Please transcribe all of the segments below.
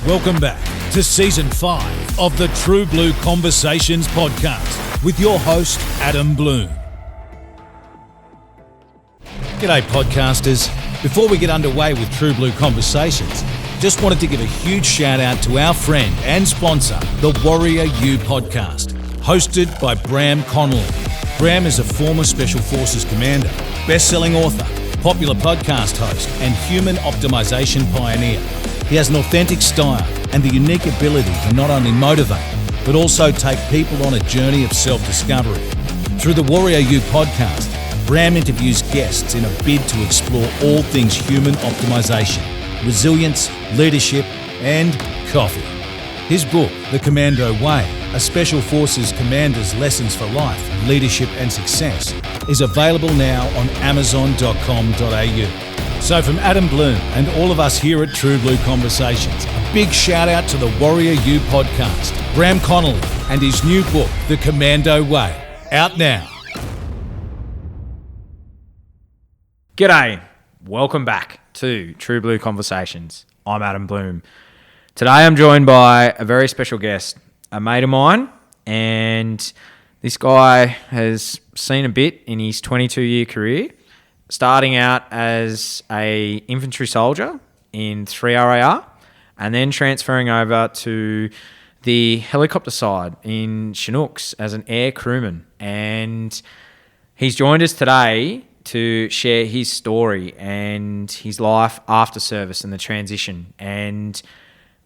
Welcome back to Season 5 of the True Blue Conversations podcast with your host, Adam Blum. G'day, podcasters. Before we get underway with True Blue Conversations, just wanted to give a huge shout out to our friend and sponsor, the Warrior U podcast, hosted by Bram Connolly. Bram is a former Special Forces commander, best-selling author, popular podcast host, and human optimization pioneer. He has an authentic style and the unique ability to not only motivate, but also take people on a journey of self-discovery. Through the Warrior U podcast, Bram interviews guests in a bid to explore all things human optimization, resilience, leadership, and coffee. His book, The Commando Way, a Special Forces Commander's Lessons for Life, Leadership and Success, is available now on amazon.com.au. So from Adam Blum and all of us here at True Blue Conversations, a big shout out to the Warrior U podcast, Bram Connolly, and his new book, The Commando Way, out now. G'day, welcome back to True Blue Conversations. I'm Adam Blum. Today I'm joined by a very special guest, a mate of mine, and this guy has seen a bit in his 22-year career, starting out as a infantry soldier in 3RAR and then transferring over to the helicopter side in Chinooks as an air crewman. And he's joined us today to share his story and his life after service and the transition. And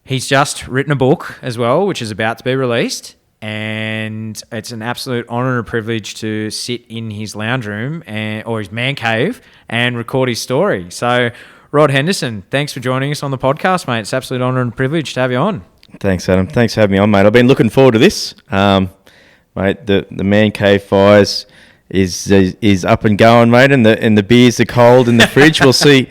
he's just written a book as well, which is about to be released. And it's an absolute honour and a privilege to sit in his lounge room or his man cave and record his story. So, Rod Henderson, thanks for joining us on the podcast, mate. It's an absolute honour and privilege to have you on. Thanks, Adam. Thanks for having me on, mate. I've been looking forward to this. Mate, the man cave fires is up and going, mate, and the beers are cold in the fridge. We'll see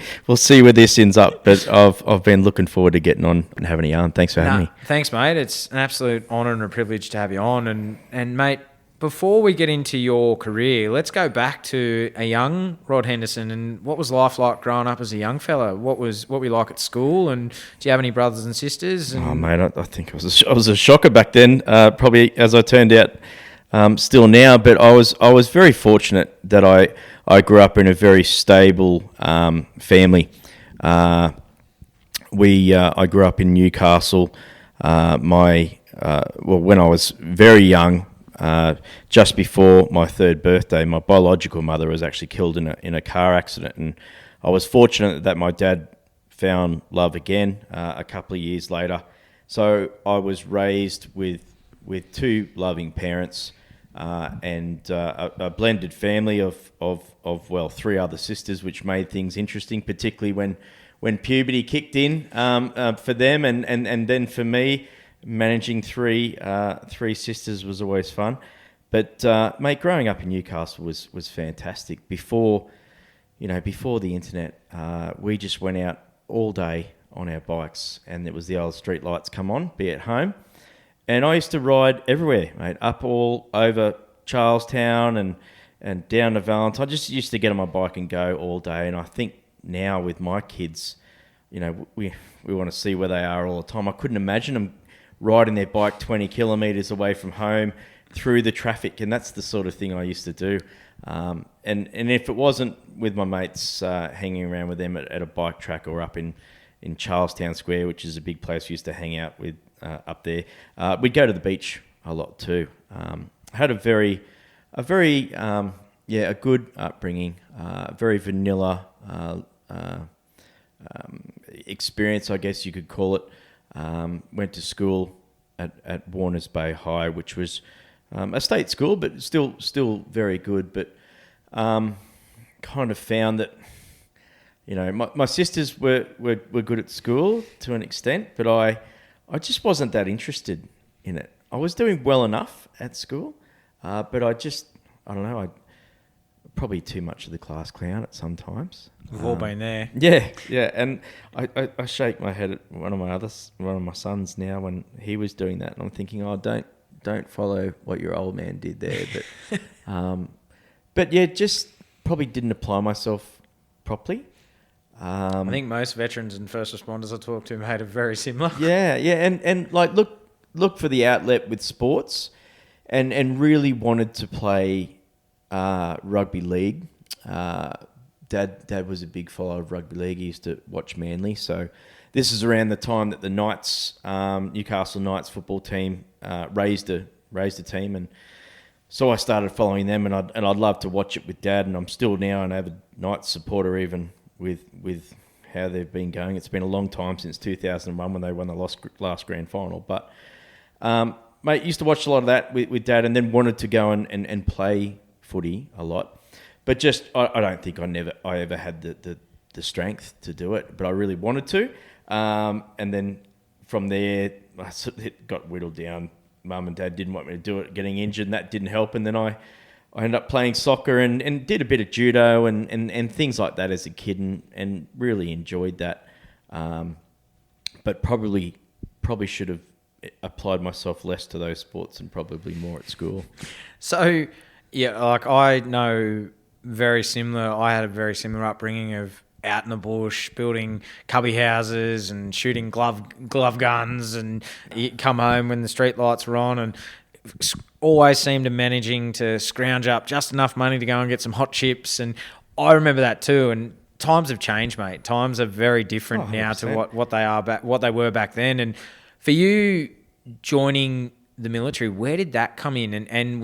where this ends up. But I've been looking forward to getting on and having a yarn. Thanks for having me. Thanks, mate. It's an absolute honour and a privilege to have you on. And mate, before we get into your career, let's go back to a young Rod Henderson. And what was life like growing up as a young fella? What were you like at school? And do you have any brothers and sisters? Oh, mate, I think I was a shocker back then. Probably as I turned out. Still now, but I was very fortunate that I grew up in a very stable family. I grew up in Newcastle. When I was very young, just before my third birthday, my biological mother was actually killed in a car accident, and I was fortunate that my dad found love again a couple of years later. So I was raised with two loving parents. And a blended family of three other sisters, which made things interesting, particularly when puberty kicked in for them, and then for me, managing three sisters was always fun. But mate, growing up in Newcastle was fantastic. Before the internet, we just went out all day on our bikes, and it was the old street lights come on, be at home. And I used to ride everywhere, mate, up all over Charlestown and down to Valentine. I just used to get on my bike and go all day. And I think now with my kids, we want to see where they are all the time. I couldn't imagine them riding their bike 20 kilometres away from home through the traffic. And that's the sort of thing I used to do. And if it wasn't with my mates hanging around with them at a bike track or up in Charlestown Square, which is a big place we used to hang out with, up there. We'd go to the beach a lot too. Had a good upbringing, very vanilla experience, I guess you could call it. Went to school at Warners Bay High, which was a state school, but still very good. But kind of found that my sisters were good at school to an extent, but I just wasn't that interested in it. I was doing well enough at school, but I don't know, I probably too much of the class clown at some times. We've all been there. Yeah, and I shake my head at one of my sons now when he was doing that, and I'm thinking, don't follow what your old man did there. But but yeah, just probably didn't apply myself properly. I think most veterans and first responders I talk to, mate, are very similar. Yeah, and like look for the outlet with sports, and really wanted to play rugby league. Dad was a big follower of rugby league. He used to watch Manly, so this is around the time that the Knights, Newcastle Knights football team, raised a team, and so I started following them, and I'd love to watch it with Dad, and I'm still now an avid Knights supporter, even with how they've been going. It's been a long time since 2001 when they won the last grand final. But, mate, used to watch a lot of that with Dad, and then wanted to go and play footy a lot. But just, I don't think I ever had the strength to do it, but I really wanted to. And then from there, it got whittled down. Mum and Dad didn't want me to do it, getting injured, and that didn't help. And then I ended up playing soccer and did a bit of judo and things like that as a kid, and really enjoyed that. But probably should have applied myself less to those sports and probably more at school. So, yeah, like I know very similar. I had a very similar upbringing of out in the bush, building cubby houses and shooting glove guns, and you come home when the street lights were on, and always seemed to managing to scrounge up just enough money to go and get some hot chips. And I remember that too. And times have changed, mate. Times are very different now to what they were back then. And for you joining the military, where did that come in? And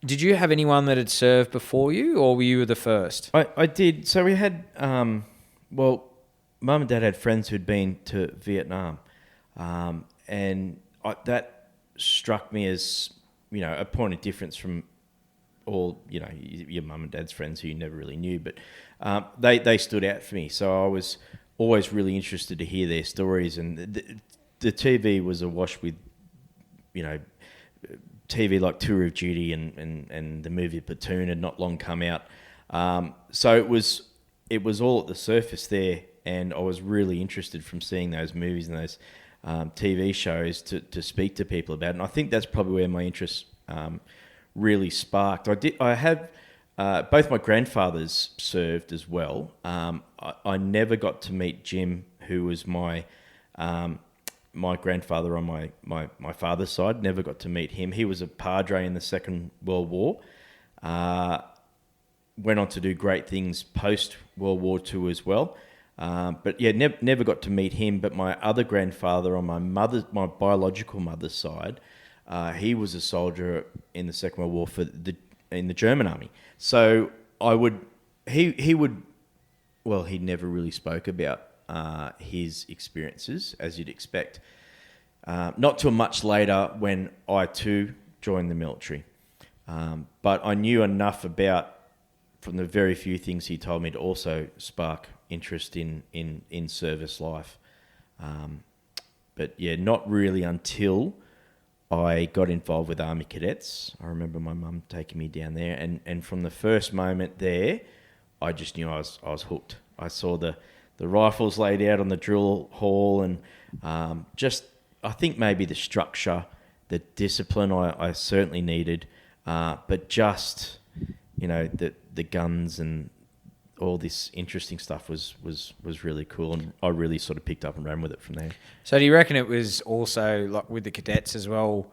did you have anyone that had served before you, or were you the first? I did. So we had, Mum and Dad had friends who'd been to Vietnam, and that struck me as, a point of difference from all, your mum and dad's friends who you never really knew, but they stood out for me. So I was always really interested to hear their stories, and the TV was awash with, TV like Tour of Duty and the movie Platoon had not long come out. So it was all at the surface there, and I was really interested from seeing those movies and those TV shows to speak to people about it. And I think that's probably where my interest really sparked. I have both my grandfathers served as well. I never got to meet Jim, who was my grandfather on my father's side. Never got to meet him. He was a padre in the Second World War. Went on to do great things post World War II as well. But yeah, never got to meet him. But my other grandfather on my biological mother's side, he was a soldier in the Second World War in the German army. So he never really spoke about his experiences, as you'd expect. Not till much later when I too joined the military. But I knew enough from the very few things he told me to also spark interest in service life. But yeah, not really until I got involved with Army Cadets. I remember my mum taking me down there, and from the first moment there, I just knew I was hooked. I saw the rifles laid out on the drill hall, and I think maybe the structure, the discipline I certainly needed, but just the guns and all this interesting stuff was really cool, and I really sort of picked up and ran with it from there. So do you reckon it was also, like with the cadets as well,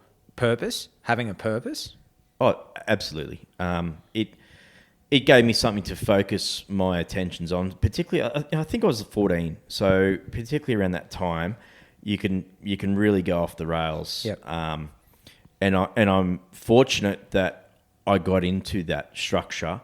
having a purpose? Oh, absolutely. It gave me something to focus my attentions on. Particularly, I think I was 14, so particularly around that time, you can really go off the rails. Yep. And I'm fortunate that I got into that structure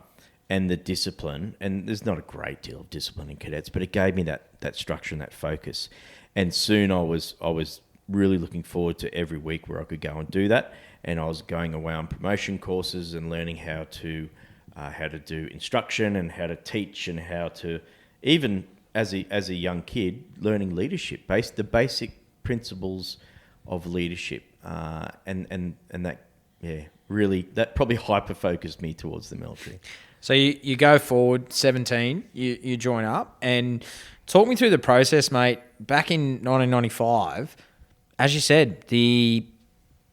and the discipline. And there's not a great deal of discipline in cadets, but it gave me that structure and that focus. And soon I was really looking forward to every week where I could go and do that. And I was going away on promotion courses and learning how to do instruction and how to teach, and how to, even as a young kid, learning leadership, the basic principles of leadership, and that really that probably hyper focused me towards the military. So you go forward, 17, you join up, and talk me through the process, mate. Back in 1995, as you said, the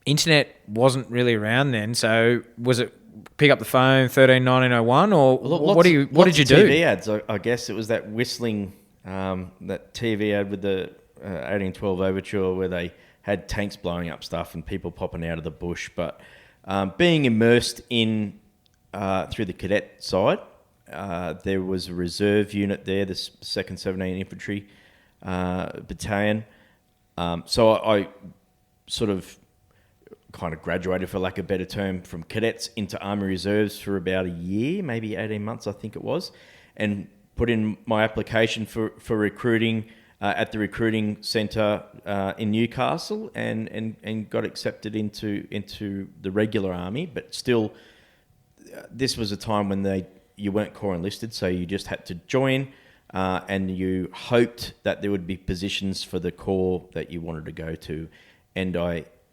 internet wasn't really around then. So was it pick up the phone, 131901, or what did you do? TV ads. I guess it was that whistling, that TV ad with the 1812 Overture where they had tanks blowing up stuff and people popping out of the bush. But being immersed in through the cadet side, there was a reserve unit there, the 2nd 17 Infantry Battalion. So I sort of kind of graduated, for lack of a better term, from cadets into Army Reserves for about a year, maybe 18 months, I think it was, and put in my application for recruiting at the recruiting centre in Newcastle, and got accepted into the regular army. But still, this was a time when you weren't corps enlisted, so you just had to join, and you hoped that there would be positions for the corps that you wanted to go to. And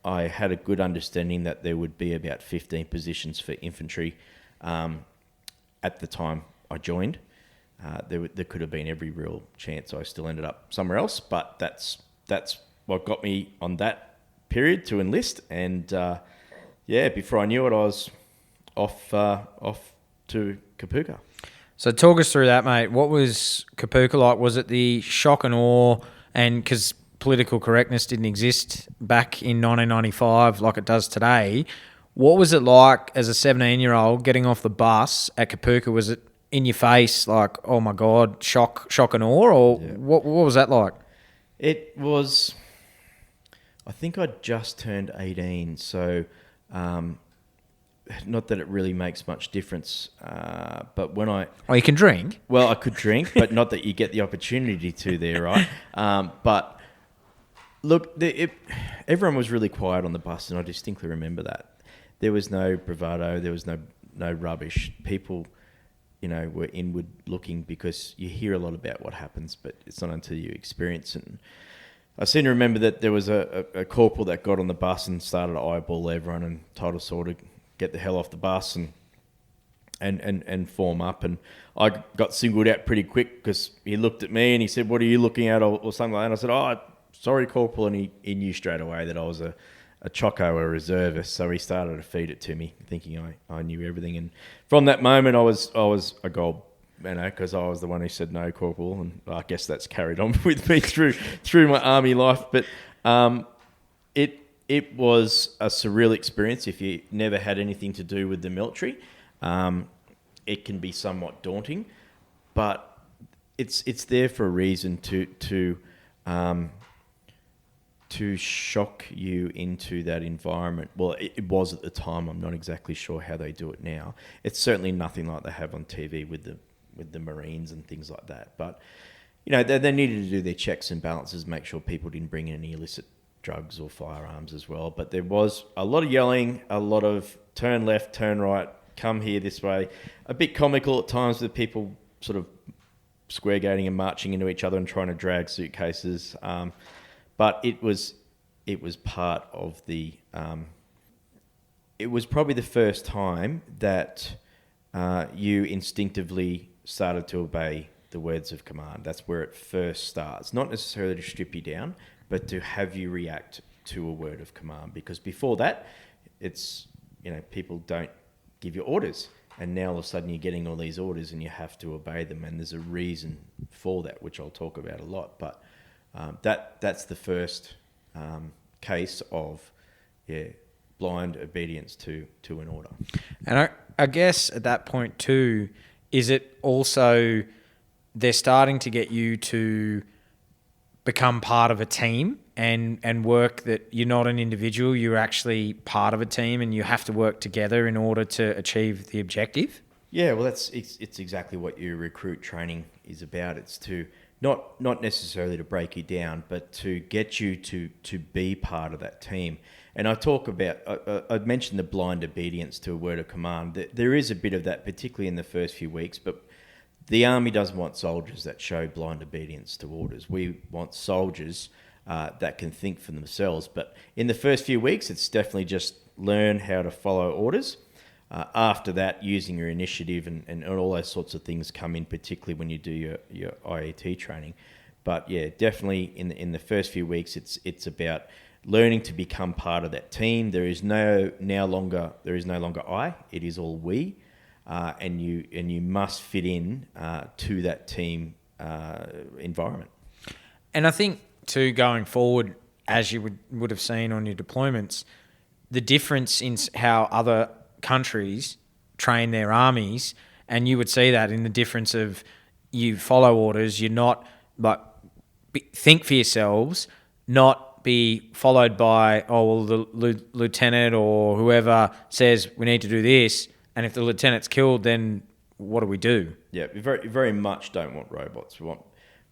I had a good understanding that there would be about 15 positions for infantry at the time I joined. There could have been every real chance I still ended up somewhere else, but that's what got me on that period to enlist. And before I knew it, I was off to Kapooka. So talk us through that, mate. What was Kapooka like? Was it the shock and awe? And because political correctness didn't exist back in 1995 like it does today, what was it like as a 17-year-old getting off the bus at Kapooka? Was it in your face, like, oh my God, shock and awe? Or what was that like? It was, I think I just turned 18, so not that it really makes much difference, but when Oh, you can drink? Well, I could drink, but not that you get the opportunity to there, right? But look, everyone was really quiet on the bus, and I distinctly remember that. There was no bravado, there was no rubbish. People, were inward looking, because you hear a lot about what happens, but it's not until you experience it. And I seem to remember that there was a corporal that got on the bus and started to eyeball everyone and told us all to get the hell off the bus and form up. And I got singled out pretty quick, because he looked at me and he said, "What are you looking at?" or something like that. And I said, "Oh, sorry, Corporal," and he knew straight away that I was a choco, a reservist. So he started to feed it to me, thinking I knew everything. And from that moment, I was a gold, because I was the one who said no, Corporal, and I guess that's carried on with me through my army life. But it was a surreal experience. If you never had anything to do with the military, it can be somewhat daunting, but it's there for a reason to shock you into that environment. Well, it was at the time. I'm not exactly sure how they do it now. It's certainly nothing like they have on TV with the Marines and things like that. But they needed to do their checks and balances, make sure people didn't bring in any illicit drugs or firearms as well. But there was a lot of yelling, a lot of turn left, turn right, come here this way. A bit comical at times, with people sort of square gating and marching into each other and trying to drag suitcases. But it was part of the. It was probably the first time that you instinctively started to obey the words of command. That's where it first starts. Not necessarily to strip you down, but to have you react to a word of command. Because before that, it's people don't give you orders, and now all of a sudden you're getting all these orders and you have to obey them. And there's a reason for that, which I'll talk about a lot. But that's the first case of blind obedience to an order. And I guess at that point too, is it also they're starting to get you to become part of a team and work, that you're not an individual, you're actually part of a team and you have to work together in order to achieve the objective? Yeah, well, it's exactly what your recruit training is about. It's to not necessarily to break you down, but to get you to be part of that team. And I talk about, I mentioned the blind obedience to a word of command. There is a bit of that, particularly in the first few weeks, but the Army doesn't want soldiers that show blind obedience to orders. We want soldiers that can think for themselves. But in the first few weeks, it's definitely just learn how to follow orders. After that, using your initiative and all those sorts of things come in, particularly when you do your IAT training. But yeah, definitely in the first few weeks, it's about learning to become part of that team. There is no longer I. It is all we, and you must fit in to that team environment. And I think too, going forward, as you would have seen on your deployments, the difference in how other countries train their armies, and you would see that in the difference of you follow orders. You're not like think for yourselves, not be followed by the lieutenant or whoever says we need to do this, and if the lieutenant's killed, then what do we do? Yeah, we very very much don't want robots. We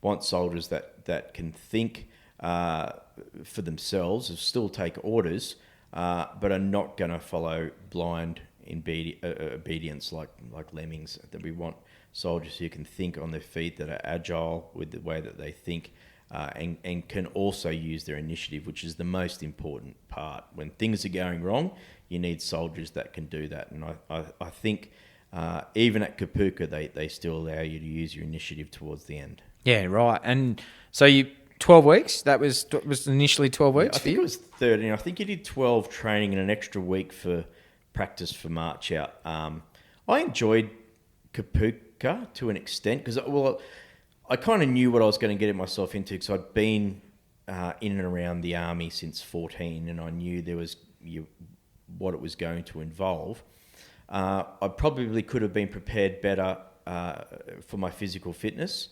want soldiers that can think for themselves, still take orders, but are not going to follow blind obedience like lemmings. That we want soldiers who can think on their feet, that are agile with the way that they think, and can also use their initiative, which is the most important part. When things are going wrong, you need soldiers that can do that. And I think even at Kapooka, they still allow you to use your initiative towards the end. Yeah, right. And so 12 weeks, that was initially 12 weeks I think it was 13. I think you did 12 training and an extra week for practice for March out. I enjoyed Kapooka to an extent because, I kind of knew what I was going to get myself into because I'd been in and around the Army since 14, and I knew there was what it was going to involve. I probably could have been prepared better for my physical fitness,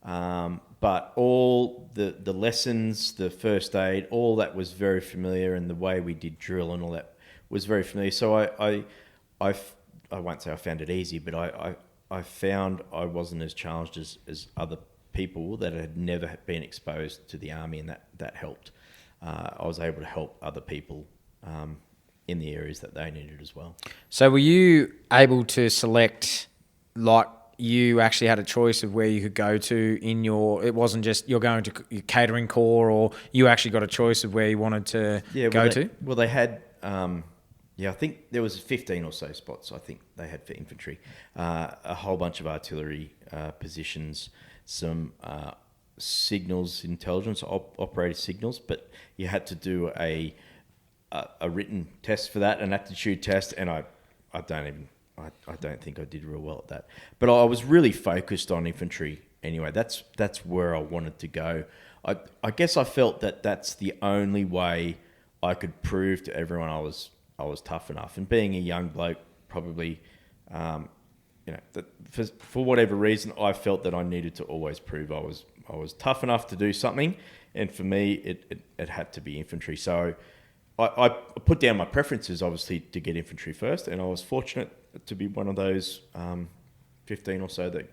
but all the lessons, the first aid, all that was very familiar, and the way we did drill and all that was very familiar. So I won't say I found it easy, but I found I wasn't as challenged as other people that had never been exposed to the Army, and that helped. I was able to help other people in the areas that they needed as well. So were you able to select, like you actually had a choice of where you could go to in it wasn't just you're going to your catering corps, or you actually got a choice of where you wanted to go to? Well, they had... I think there was 15 or so spots I think they had for infantry. A whole bunch of artillery positions, some signals, intelligence, operator signals, but you had to do a written test for that, an aptitude test, and I don't think I did real well at that. But I was really focused on infantry anyway. That's where I wanted to go. I guess I felt that that's the only way I could prove to everyone I was tough enough. And being a young bloke, probably, that for whatever reason, I felt that I needed to always prove I was tough enough to do something. And for me, it had to be infantry. So I put down my preferences, obviously, to get infantry first. And I was fortunate to be one of those 15 or so that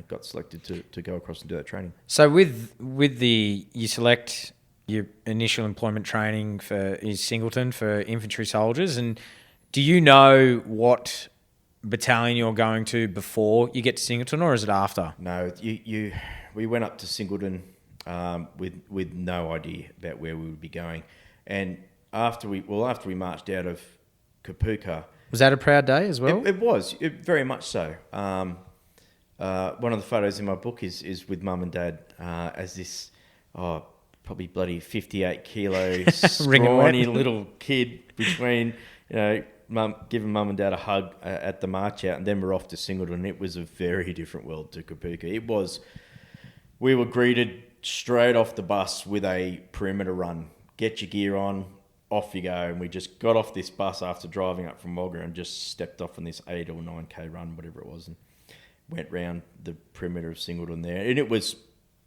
got selected to go across and do that training. So with you select your initial employment training is Singleton for infantry soldiers, and do you know what battalion you're going to before you get to Singleton, or is it after? No, we went up to Singleton with no idea about where we would be going, and after we marched out of Kapooka. Was that a proud day as well? It was, very much so. One of the photos in my book is with Mum and Dad as this probably bloody 58 kilo scrawny little kid between giving Mum and Dad a hug at the march out, and then we're off to Singleton. It was a very different world to Kapooka. We were greeted straight off the bus with a perimeter run. Get your gear on, off you go. And we just got off this bus after driving up from Wagga and just stepped off on this 8 or 9k run, whatever it was, and went round the perimeter of Singleton there. And it was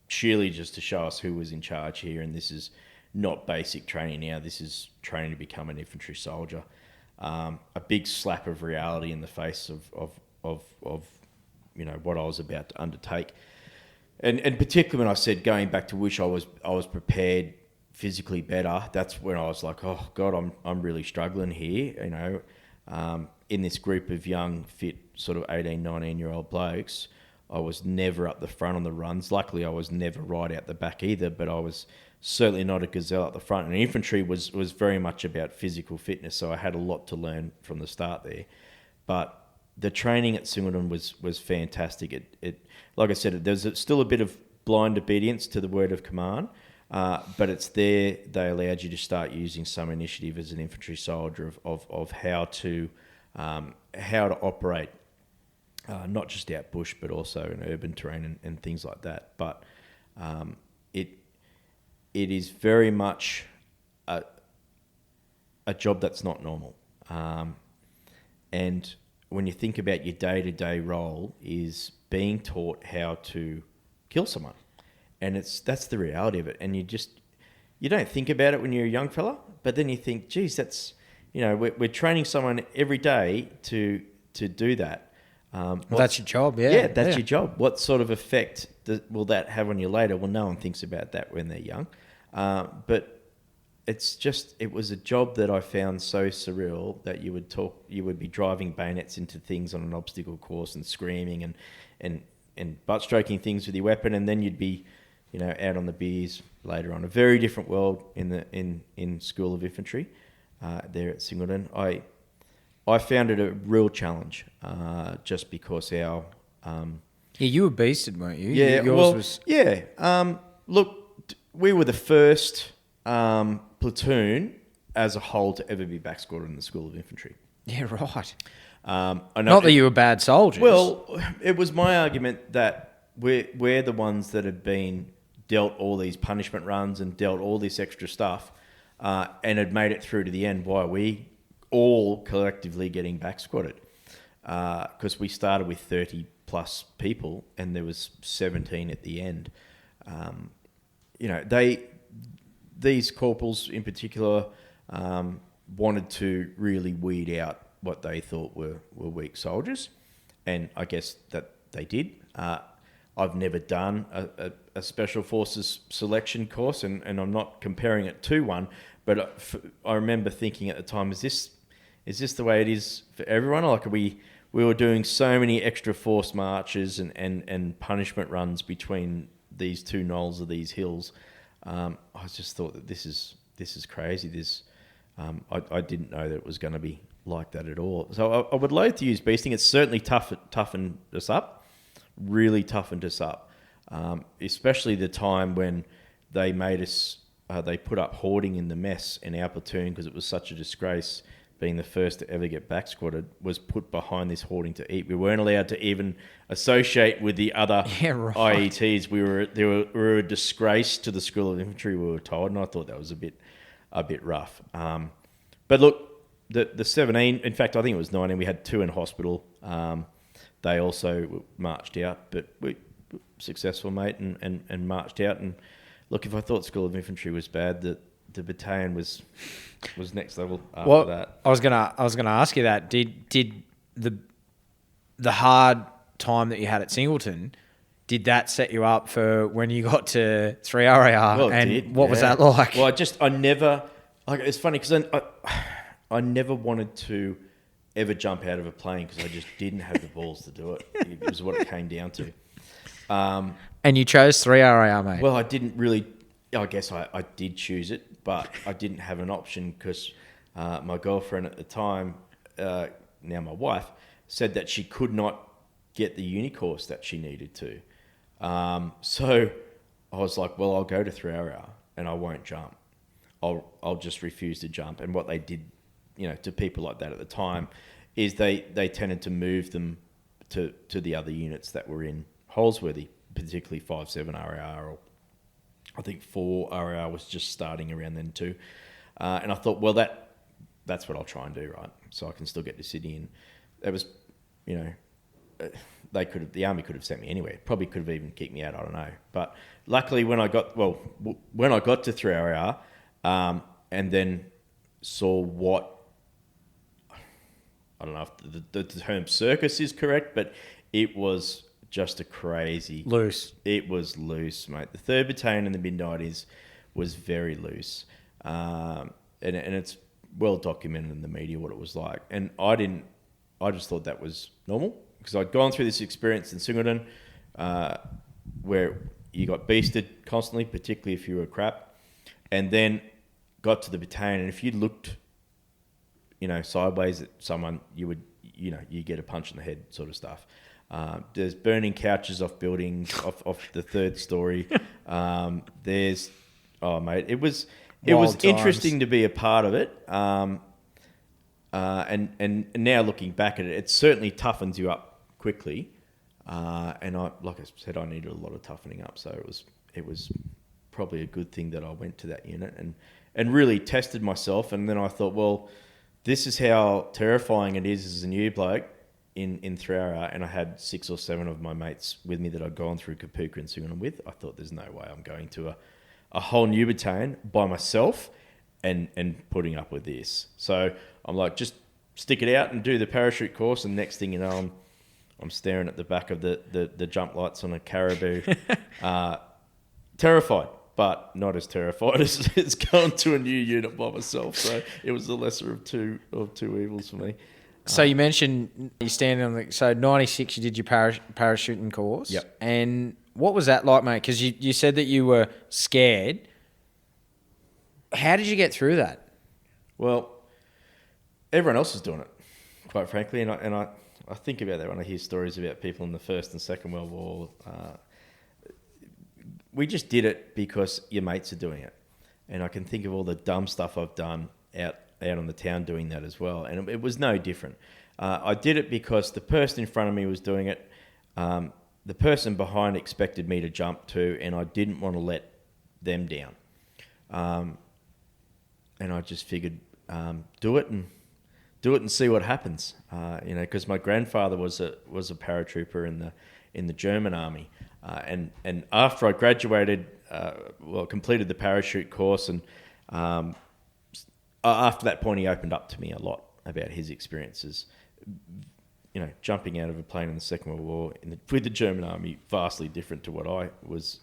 sheerly just to show us who was in charge here, and this is not basic training now. This is training to become an infantry soldier. A big slap of reality in the face of what I was about to undertake, and particularly when I said going back to wish I was prepared physically better. That's when I was like, oh God, I'm really struggling here. In this group of young, fit, sort of 18, 19-year-old blokes. I was never up the front on the runs. Luckily, I was never right out the back either, but I was certainly not a gazelle at the front. And infantry was very much about physical fitness, so I had a lot to learn from the start there. But the training at Singleton was fantastic. It like I said, there's still a bit of blind obedience to the word of command, but it's there they allowed you to start using some initiative as an infantry soldier of how to operate, not just out bush but also in urban terrain and things like that. But it is very much a job that's not normal. And when you think about your day-to-day role is being taught how to kill someone. And that's the reality of it. And you don't think about it when you're a young fella, but then you think, geez, that's, we're training someone every day to do that. That's your job, yeah. Yeah, that's your job. What sort of effect will that have on you later? Well, no one thinks about that when they're young. But it was a job that I found so surreal that you would be driving bayonets into things on an obstacle course and screaming and butt stroking things with your weapon, and then you'd be, out on the beers later on. A very different world in School of Infantry there at Singleton. I found it a real challenge, just because our you were beasted, weren't you? Yeah, look, we were the first platoon as a whole to ever be back squatted in the School of Infantry. Yeah, right. I know Not that you were bad soldiers. Well, it was my argument that we're the ones that had been dealt all these punishment runs and dealt all this extra stuff, and had made it through to the end. Why are we all collectively getting back squatted? Because we started with 30 plus people and there was 17 at the end. These corporals in particular wanted to really weed out what they thought were weak soldiers, and I guess that they did. I've never done a Special Forces selection course, and I'm not comparing it to one, but I remember thinking at the time, is this the way it is for everyone? Like we were doing so many extra force marches and punishment runs between these two knolls of these hills. I just thought that this is crazy. I didn't know that it was going to be like that at all. So I would loathe to use beasting. It's certainly toughened us up, really toughened us up, especially the time when they made us. They put up hoarding in the mess in our platoon because it was such a disgrace. Being the first to ever get back squatted, was put behind this hoarding to eat. We weren't allowed to even associate with the other IETs. We were a disgrace to the School of Infantry, we were told, and I thought that was a bit rough. But look, the 17, in fact, I think it was 19. We had 2 in hospital. They also marched out, but we were successful, mate, and marched out. And look, if I thought School of Infantry was bad, the battalion was next level after that. I was gonna ask you that. Did the hard time that you had at Singleton, did that set you up for when you got to 3RAR? Well, and did, what was that like? Well, I never, like, it's funny because I never wanted to ever jump out of a plane because I just didn't have the balls to do it. It was what it came down to. And you chose 3RAR, mate. Well, I didn't really. I guess I did choose it, but I didn't have an option because my girlfriend at the time, now my wife, said that she could not get the uni course that she needed to. So I was like, well, I'll go to 3RAR and I won't jump. I'll just refuse to jump. And what they did, to people like that at the time, is they tended to move them to the other units that were in Holsworthy, particularly 5-7 RAR, or I think 4 RAR was just starting around then too. And I thought, well, that's what I'll try and do, right? So I can still get to Sydney. And it was, the Army could have sent me anywhere. Probably could have even kicked me out, I don't know. But luckily when I got to 3RAR, and then saw what, I don't know if the term circus is correct, but it was just a crazy... Loose. It was loose, mate. The 3rd Battalion in the mid-90s was very loose. And it's well documented in the media what it was like. And I just thought that was normal because I'd gone through this experience in Singleton where you got beasted constantly, particularly if you were crap, and then got to the battalion, and if you looked, sideways at someone, you would, you get a punch in the head sort of stuff. There's burning couches off buildings, off the third story. Mate, it was Wild interesting times. to be a part of it. And now looking back at it, it certainly toughens you up quickly. And like I said, I needed a lot of toughening up, so it was probably a good thing that I went to that unit and really tested myself. And then I thought, well, this is how terrifying it is as a new bloke in 3RAR, and I had 6 or 7 of my mates with me that I'd gone through Kapuka and Suriname with. I thought, there's no way I'm going to a whole new battalion by myself and putting up with this. So I'm like, just stick it out and do the parachute course, and next thing you know, I'm staring at the back of the jump lights on a Caribou, terrified, but not as terrified as going to a new unit by myself. So it was the lesser of two evils for me. So you mentioned you standing on the... So 96, you did your parachuting course. Yep. And what was that like, mate? Because you said that you were scared. How did you get through that? Well, everyone else is doing it, quite frankly. And I think about that when I hear stories about people in the First and Second World War. We just did it because your mates are doing it. And I can think of all the dumb stuff I've done out on the town doing that as well. And it was no different. I did it because the person in front of me was doing it. The person behind expected me to jump too, and I didn't want to let them down. And I just figured, do it and see what happens. Because my grandfather was a paratrooper in the German Army. And after I graduated, completed the parachute course, and after that point, he opened up to me a lot about his experiences. Jumping out of a plane in the Second World War with the German Army, vastly different to what I was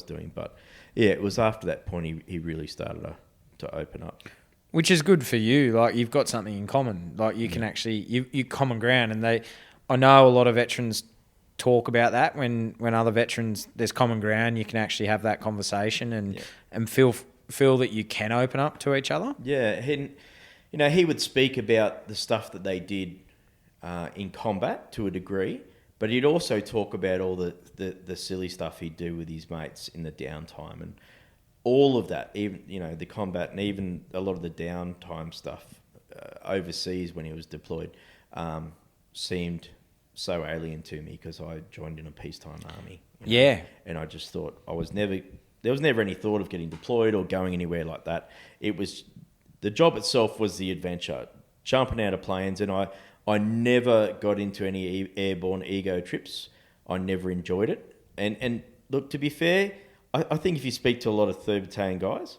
doing. But yeah, it was after that point he really started to open up. Which is good for you. Like, you've got something in common. Like, you can actually... You common ground. And I know a lot of veterans talk about that when other veterans... There's common ground. You can actually have that conversation and feel that you can open up to each other. Yeah. He would speak about the stuff that they did in combat to a degree, but he'd also talk about all the silly stuff he'd do with his mates in the downtime, and all of that, even the combat and even a lot of the downtime stuff overseas when he was deployed, seemed so alien to me because I joined in a peacetime army. Yeah. And I just thought there was never any thought of getting deployed or going anywhere like that. It was, the job itself was the adventure, jumping out of planes, and I never got into any airborne ego trips. I never enjoyed it. And look, to be fair, I think if you speak to a lot of 3rd Battalion guys,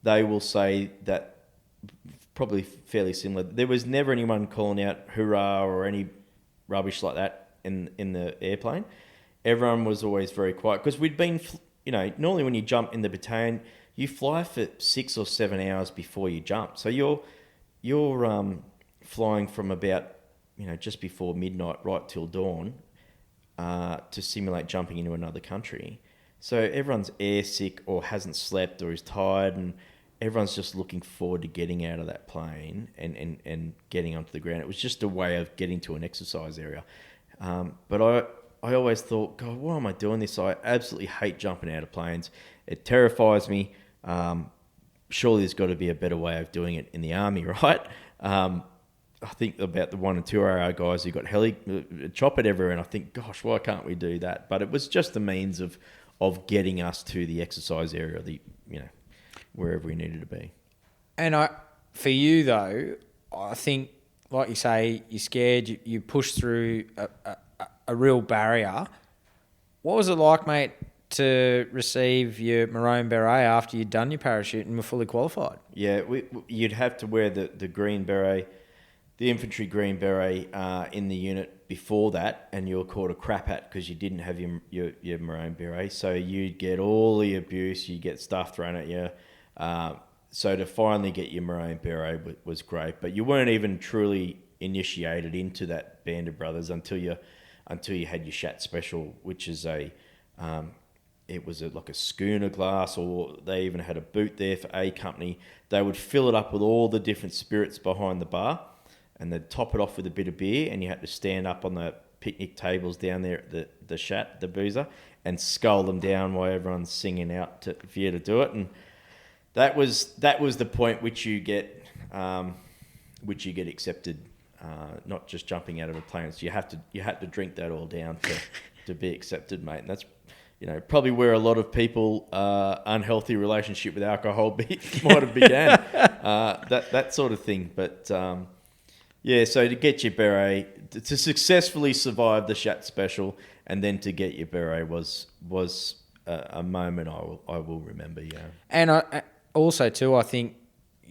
they will say that probably fairly similar. There was never anyone calling out hurrah or any rubbish like that in the airplane. Everyone was always very quiet because we'd been, normally when you jump in the battalion, you fly for 6 or 7 hours before you jump. So you're flying from about, just before midnight right till dawn to simulate jumping into another country. So everyone's airsick or hasn't slept or is tired, and everyone's just looking forward to getting out of that plane and getting onto the ground. It was just a way of getting to an exercise area. But I always thought, God, why am I doing this? I absolutely hate jumping out of planes. It terrifies me. Surely there's got to be a better way of doing it in the Army, right? I think about the 1 and 2RAR guys who got choppered everywhere, and I think, gosh, why can't we do that? But it was just the means of getting us to the exercise area, wherever we needed to be. And for you though, I think, like you say, you're scared. You push through a real barrier. What was it like, mate, to receive your maroon beret after you'd done your parachute and were fully qualified? Yeah, you'd have to wear the green beret, the infantry green beret in the unit before that, and you were called a crap hat because you didn't have your maroon beret. So you'd get all the abuse, you get stuff thrown at you. So to finally get your maroon beret was great, but you weren't even truly initiated into that band of brothers until you had your Shat Special, which is like a schooner glass, or they even had a boot there for A Company. They would fill it up with all the different spirits behind the bar, and they'd top it off with a bit of beer, and you had to stand up on picnic tables down there at the Shat, the boozer, and scull them down while everyone's singing out for you to do it. And that was the point which you get accepted, not just jumping out of a plane. So you had to drink that all down to be accepted, mate. And that's probably where a lot of people unhealthy relationship with alcohol might have began. That sort of thing. But so to get your beret, to successfully survive the Shat Special, and then to get your beret was a moment I will remember. Yeah. And I also too, I think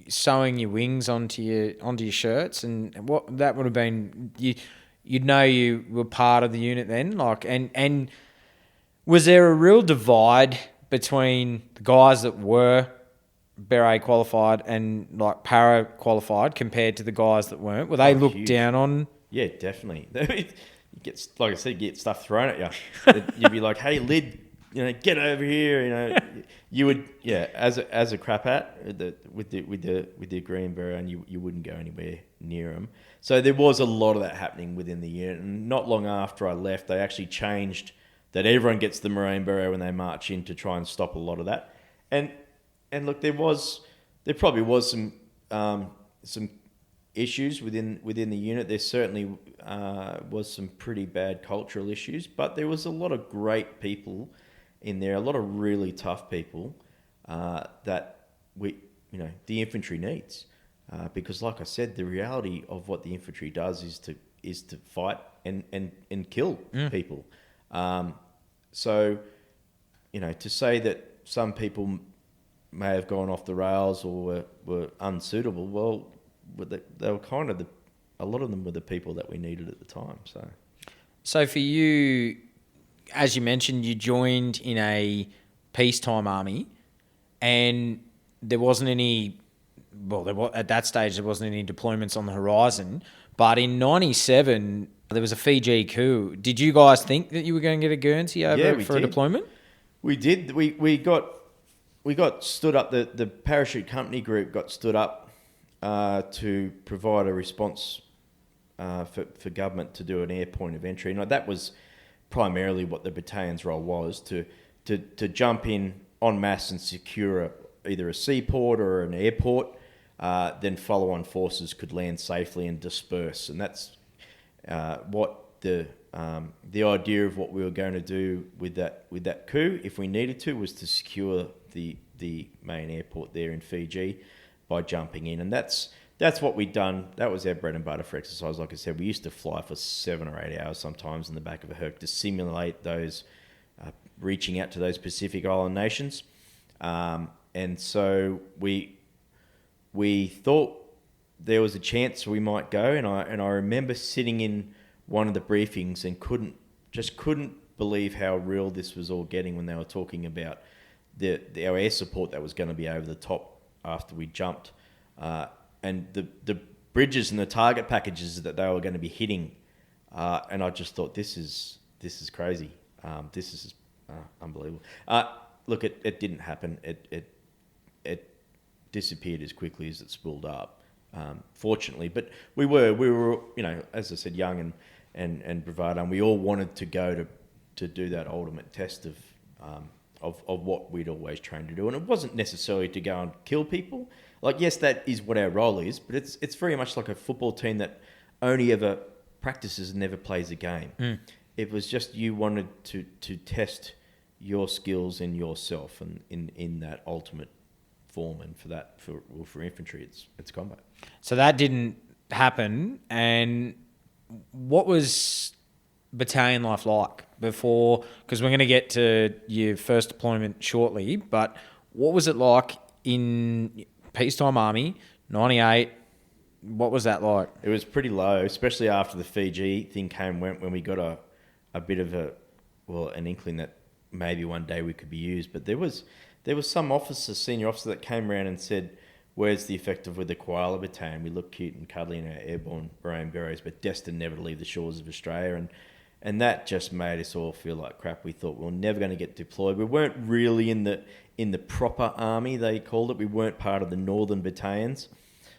sewing your wings onto your shirts, and what that would have been, you'd know you were part of the unit then, like and. Was there a real divide between the guys that were beret qualified and like para qualified compared to the guys that weren't? Were they looked down on? Yeah, definitely. You get, like I said, you get stuff thrown at you. You'd be like, "Hey, lid, get over here." You would, as a crap hat with the green beret, and you wouldn't go anywhere near them. So there was a lot of that happening within the unit. And not long after I left, they actually changed that everyone gets the Marine Beret when they march in to try and stop a lot of that. And look, there probably was some issues within the unit. There certainly was some pretty bad cultural issues, but there was a lot of great people in there, a lot of really tough people that the infantry needs. Because like I said, the reality of what the infantry does is to fight and kill people. So, to say that some people may have gone off the rails or were unsuitable, well, they were kind of a lot of them were the people that we needed at the time. So for you, as you mentioned, you joined in a peacetime army, and there wasn't any. Well, at that stage there wasn't any deployments on the horizon. But in '97, there was a Fiji coup. Did you guys think that you were going to get a Guernsey over for a deployment? We did. We got stood up. The parachute company group got stood up to provide a response for government to do an air point of entry. And that was primarily what the battalion's role was, to jump in en masse and secure either a seaport or an airport. Then follow-on forces could land safely and disperse, and that's what the idea of what we were going to do with that coup, if we needed to, was to secure the main airport there in Fiji by jumping in, and that's what we'd done. That was our bread and butter for exercise. Like I said, we used to fly for 7 or 8 hours sometimes in the back of a Herc to simulate those reaching out to those Pacific Island nations, and so we thought there was a chance we might go, and I remember sitting in one of the briefings and couldn't believe how real this was all getting when they were talking about our air support that was going to be over the top after we jumped, and the bridges and the target packages that they were going to be hitting, and I just thought, this is crazy. This is unbelievable. Look, it didn't happen. It disappeared as quickly as it spooled up, fortunately. But we were, as I said, young and bravado, and we all wanted to go to do that ultimate test of what we'd always trained to do. And it wasn't necessarily to go and kill people. Like, yes, that is what our role is, but it's very much like a football team that only ever practices and never plays a game. It was just you wanted to test your skills in yourself and in that ultimate form, and for infantry, it's combat. So that didn't happen. And what was battalion life like before? Because we're going to get to your first deployment shortly, but what was it like in peacetime army, 98? What was that like? It was pretty low, especially after the Fiji thing went when we got a bit of an inkling that maybe one day we could be used. But there was some senior officer that came around and said, "Where's the effective with the Koala Battalion? We look cute and cuddly in our airborne Marine berets, but destined never to leave the shores of Australia." And that just made us all feel like crap. We thought we were never going to get deployed. We weren't really in the proper army, they called it. We weren't part of the northern battalions.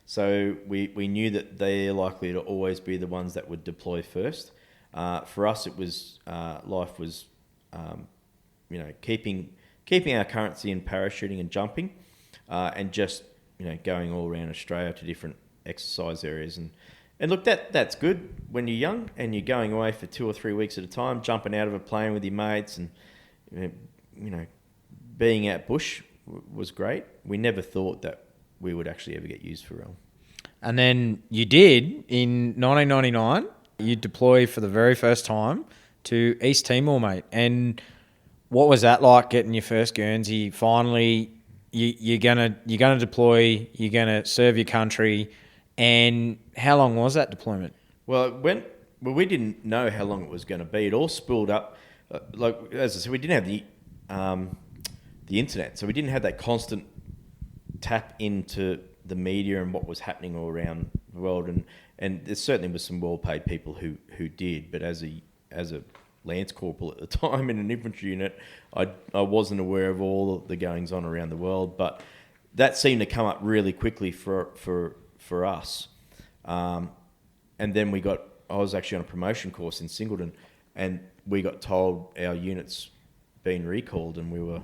So we knew that they're likely to always be the ones that would deploy first. For us, it was life was, keeping our currency in parachuting and jumping, and just going all around Australia to different exercise areas. And look, that's good when you're young and you're going away for 2 or 3 weeks at a time, jumping out of a plane with your mates, and being out bush was great. We never thought that we would actually ever get used for real. And then you did, in 1999, you deploy for the very first time to East Timor, mate. And what was that like, getting your first Guernsey? Finally, you're gonna deploy, you're gonna serve your country. And how long was that deployment? Well, we didn't know how long it was going to be. It all spooled up. As I said, we didn't have the internet, so we didn't have that constant tap into the media and what was happening all around the world. And there certainly was some well-paid people who did, but as a Lance Corporal at the time in an infantry unit, I wasn't aware of all of the goings on around the world. But that seemed to come up really quickly for us. And then I was actually on a promotion course in Singleton, and we got told our unit's been recalled, and we were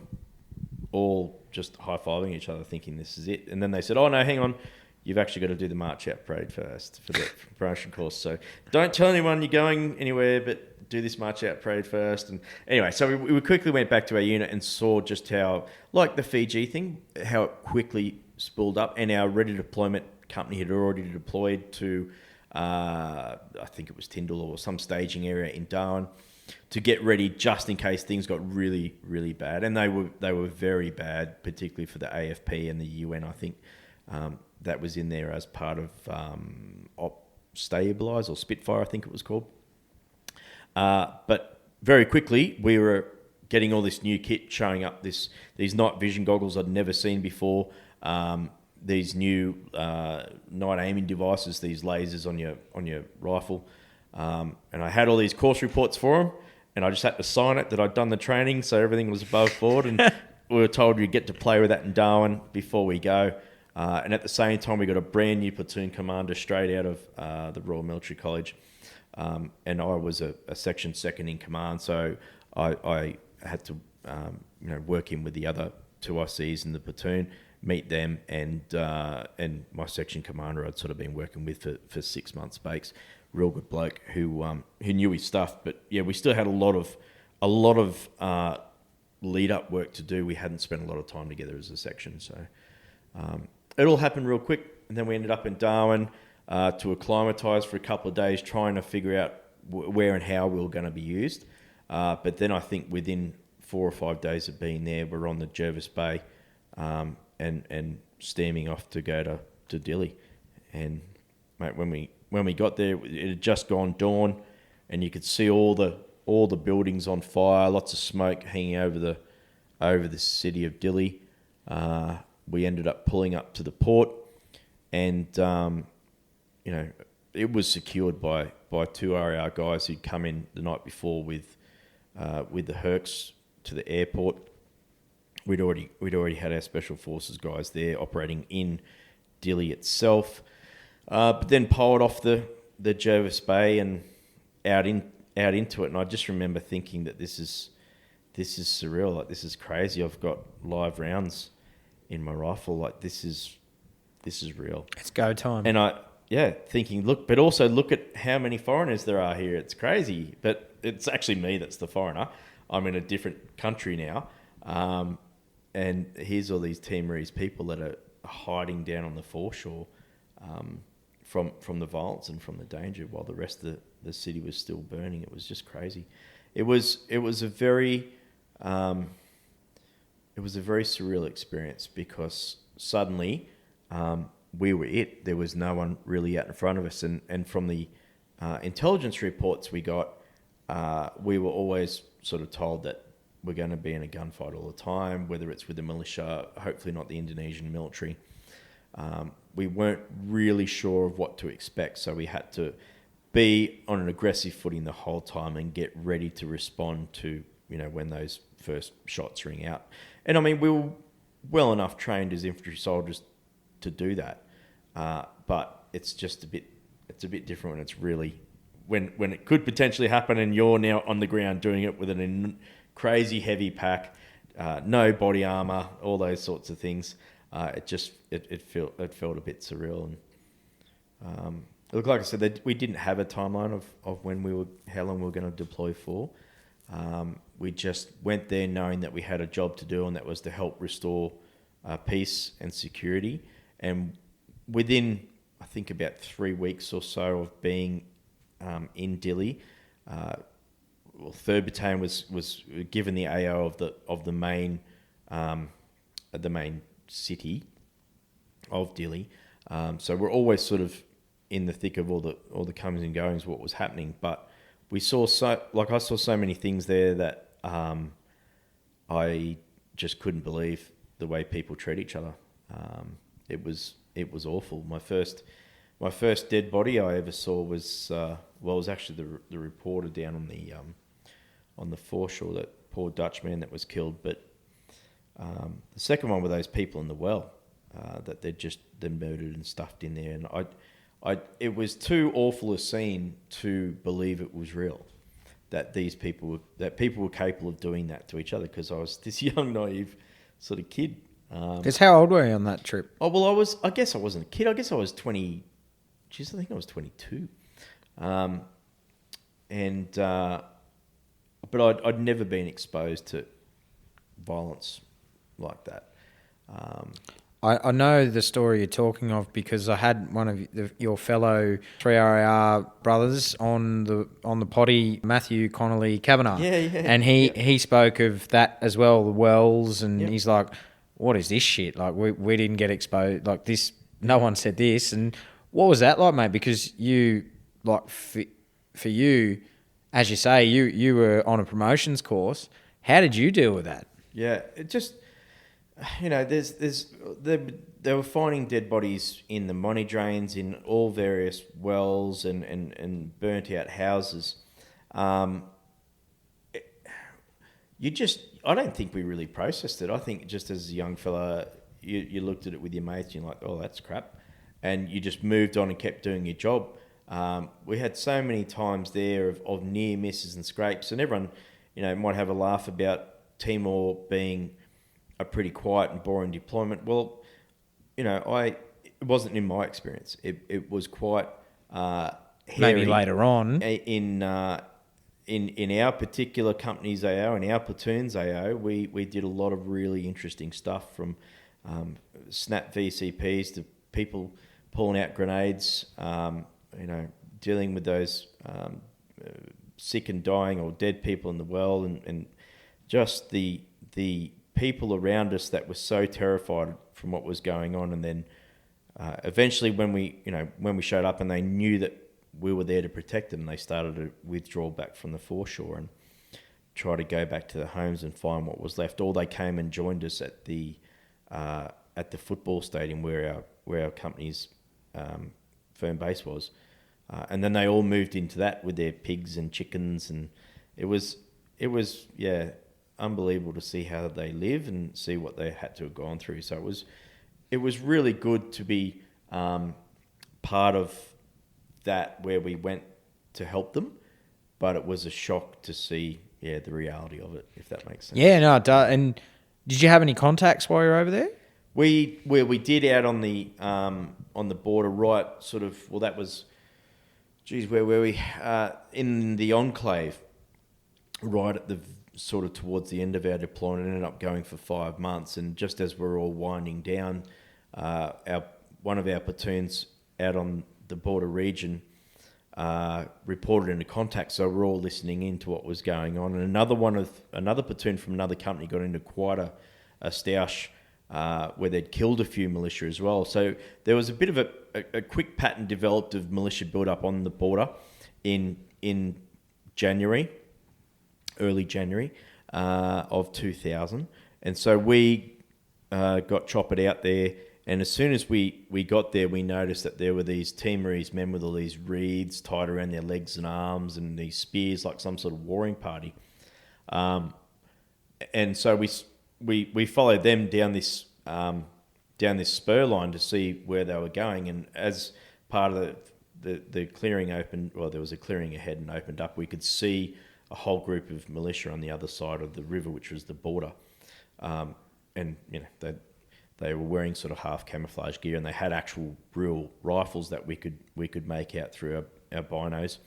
all just high-fiving each other thinking this is it. And then they said, oh no, hang on, you've actually got to do the march out parade first for the promotion course. So don't tell anyone you're going anywhere, but do this march out parade first. And anyway, so we quickly went back to our unit and saw just how, like the Fiji thing, how it quickly spooled up, and our ready deployment company had already deployed to, I think it was Tyndall or some staging area in Darwin, to get ready just in case things got really, really bad. And they were very bad, particularly for the AFP and the UN. I think that was in there as part of Stabilise or Spitfire, I think it was called. But very quickly, we were getting all this new kit showing up, these night vision goggles I'd never seen before, these new night aiming devices, these lasers on your rifle. And I had all these course reports for them, and I just had to sign it that I'd done the training, so everything was above board. And we were told you'd get to play with that in Darwin before we go. And at the same time, we got a brand new platoon commander straight out of the Royal Military College. And I was a section second in command, so I had to work in with the other two ICs in the platoon, meet them, and my section commander I'd sort of been working with for 6 months. Bakes, real good bloke who knew his stuff. But yeah, we still had a lot of lead up work to do. We hadn't spent a lot of time together as a section, so it all happened real quick. And then we ended up in Darwin to acclimatise for a couple of days, trying to figure out where and how we were going to be used. But then I think within 4 or 5 days of being there, we're on the Jervis Bay and steaming off to go to Dili. And mate, when we got there, it had just gone dawn, and you could see all the buildings on fire, lots of smoke hanging over the city of Dili. We ended up pulling up to the port, and it was secured by 2RAR guys who'd come in the night before with the Hercs to the airport. We'd already had our special forces guys there operating in Dili itself, but then poled off the Jervis Bay and out into it. And I just remember thinking that this is surreal. Like, this is crazy. I've got live rounds in my rifle. Like, this is real. It's go time. And thinking, but also look at how many foreigners there are here. It's crazy, but it's actually me that's the foreigner. I'm in a different country now. And here's all these Timorese people that are hiding down on the foreshore from the violence and from the danger, while the rest of the city was still burning. It was just crazy. It was a very surreal experience, because suddenly we were it. There was no one really out in front of us, and from the intelligence reports we got, we were always sort of told that we're going to be in a gunfight all the time, whether it's with the militia, hopefully not the Indonesian military. We weren't really sure of what to expect, so we had to be on an aggressive footing the whole time and get ready to respond to, when those first shots ring out. And I mean, we were well enough trained as infantry soldiers to do that, but it's just a bit different when it's really when it could potentially happen, and you're now on the ground doing it with an crazy heavy pack, no body armor, all those sorts of things. It felt a bit surreal. And look, like I said, we didn't have a timeline of how long we were going to deploy for. We just went there knowing that we had a job to do, and that was to help restore peace and security. And within, I think, about 3 weeks or so of being in Dili, 3rd Battalion was given the AO of the main city of Dili. So we're always sort of in the thick of all the comings and goings, what was happening. But I saw so many things there that I just couldn't believe the way people treat each other. It was awful. My first dead body I ever saw was it was actually the reporter down on the foreshore, that poor Dutch man that was killed. But the second one were those people in the well that they're murdered and stuffed in there, and it was too awful a scene to believe it was real. That people were capable of doing that to each other, because I was this young, naive sort of kid. Because how old were you on that trip? Oh, well, I guess I wasn't a kid. I guess I was 20. Geez, I think I was 22. But I'd never been exposed to violence like that. I know the story you're talking of, because I had one of your fellow 3RAR brothers on the potty, Matthew Connolly Kavanagh. Yeah. And he spoke of that as well, the wells, and he's like, what is this shit? Like, we didn't get exposed, like this, no one said this. And what was that like, mate? Because you, like, for you, as you say, you were on a promotions course. How did you deal with that? Yeah, it just, they were finding dead bodies in the money drains, in all various wells and burnt out houses. I don't think we really processed it. I think just as a young fella, you looked at it with your mates and you're like, oh, that's crap. And you just moved on and kept doing your job. We had so many times there of near misses and scrapes, and everyone, might have a laugh about Timor being a pretty quiet and boring deployment. Well, it wasn't in my experience. It was quite hairy. Maybe later on. In our particular company's AO, in our platoon's AO, we did a lot of really interesting stuff, from snap VCPs to people pulling out grenades, dealing with those sick and dying or dead people in the well, and just the people around us that were so terrified from what was going on. And then eventually when we showed up and they knew that we were there to protect them, they started to withdraw back from the foreshore and try to go back to their homes and find what was left. Or they came and joined us at the football stadium where our company's firm base was. And then they all moved into that with their pigs and chickens, and it was unbelievable to see how they live and see what they had to have gone through. So it was really good to be part of that, where we went to help them, but it was a shock to see the reality of it, if that makes sense. Yeah, no, it does. And did you have any contacts while you were over there? We did out on the border, right? Sort of. Well, that was, where were we? In the enclave, right at the sort of towards the end of our deployment. It ended up going for 5 months, and just as we're all winding down, one of our platoons out on the border region reported into contact, so we're all listening in to what was going on. And another platoon from another company got into quite a stoush where they'd killed a few militia as well. So there was a bit of a quick pattern developed of militia build up on the border in January, early January of 2000. And so we got choppered out there. And as soon as we got there, we noticed that there were these Timorese men with all these reeds tied around their legs and arms and these spears, like some sort of warring party. And so we followed them down this spur line to see where they were going. And as part of the clearing opened. Well, there was a clearing ahead and opened up. We could see a whole group of militia on the other side of the river, which was the border, and they were wearing sort of half camouflage gear, and they had actual real rifles that we could make out through our binos.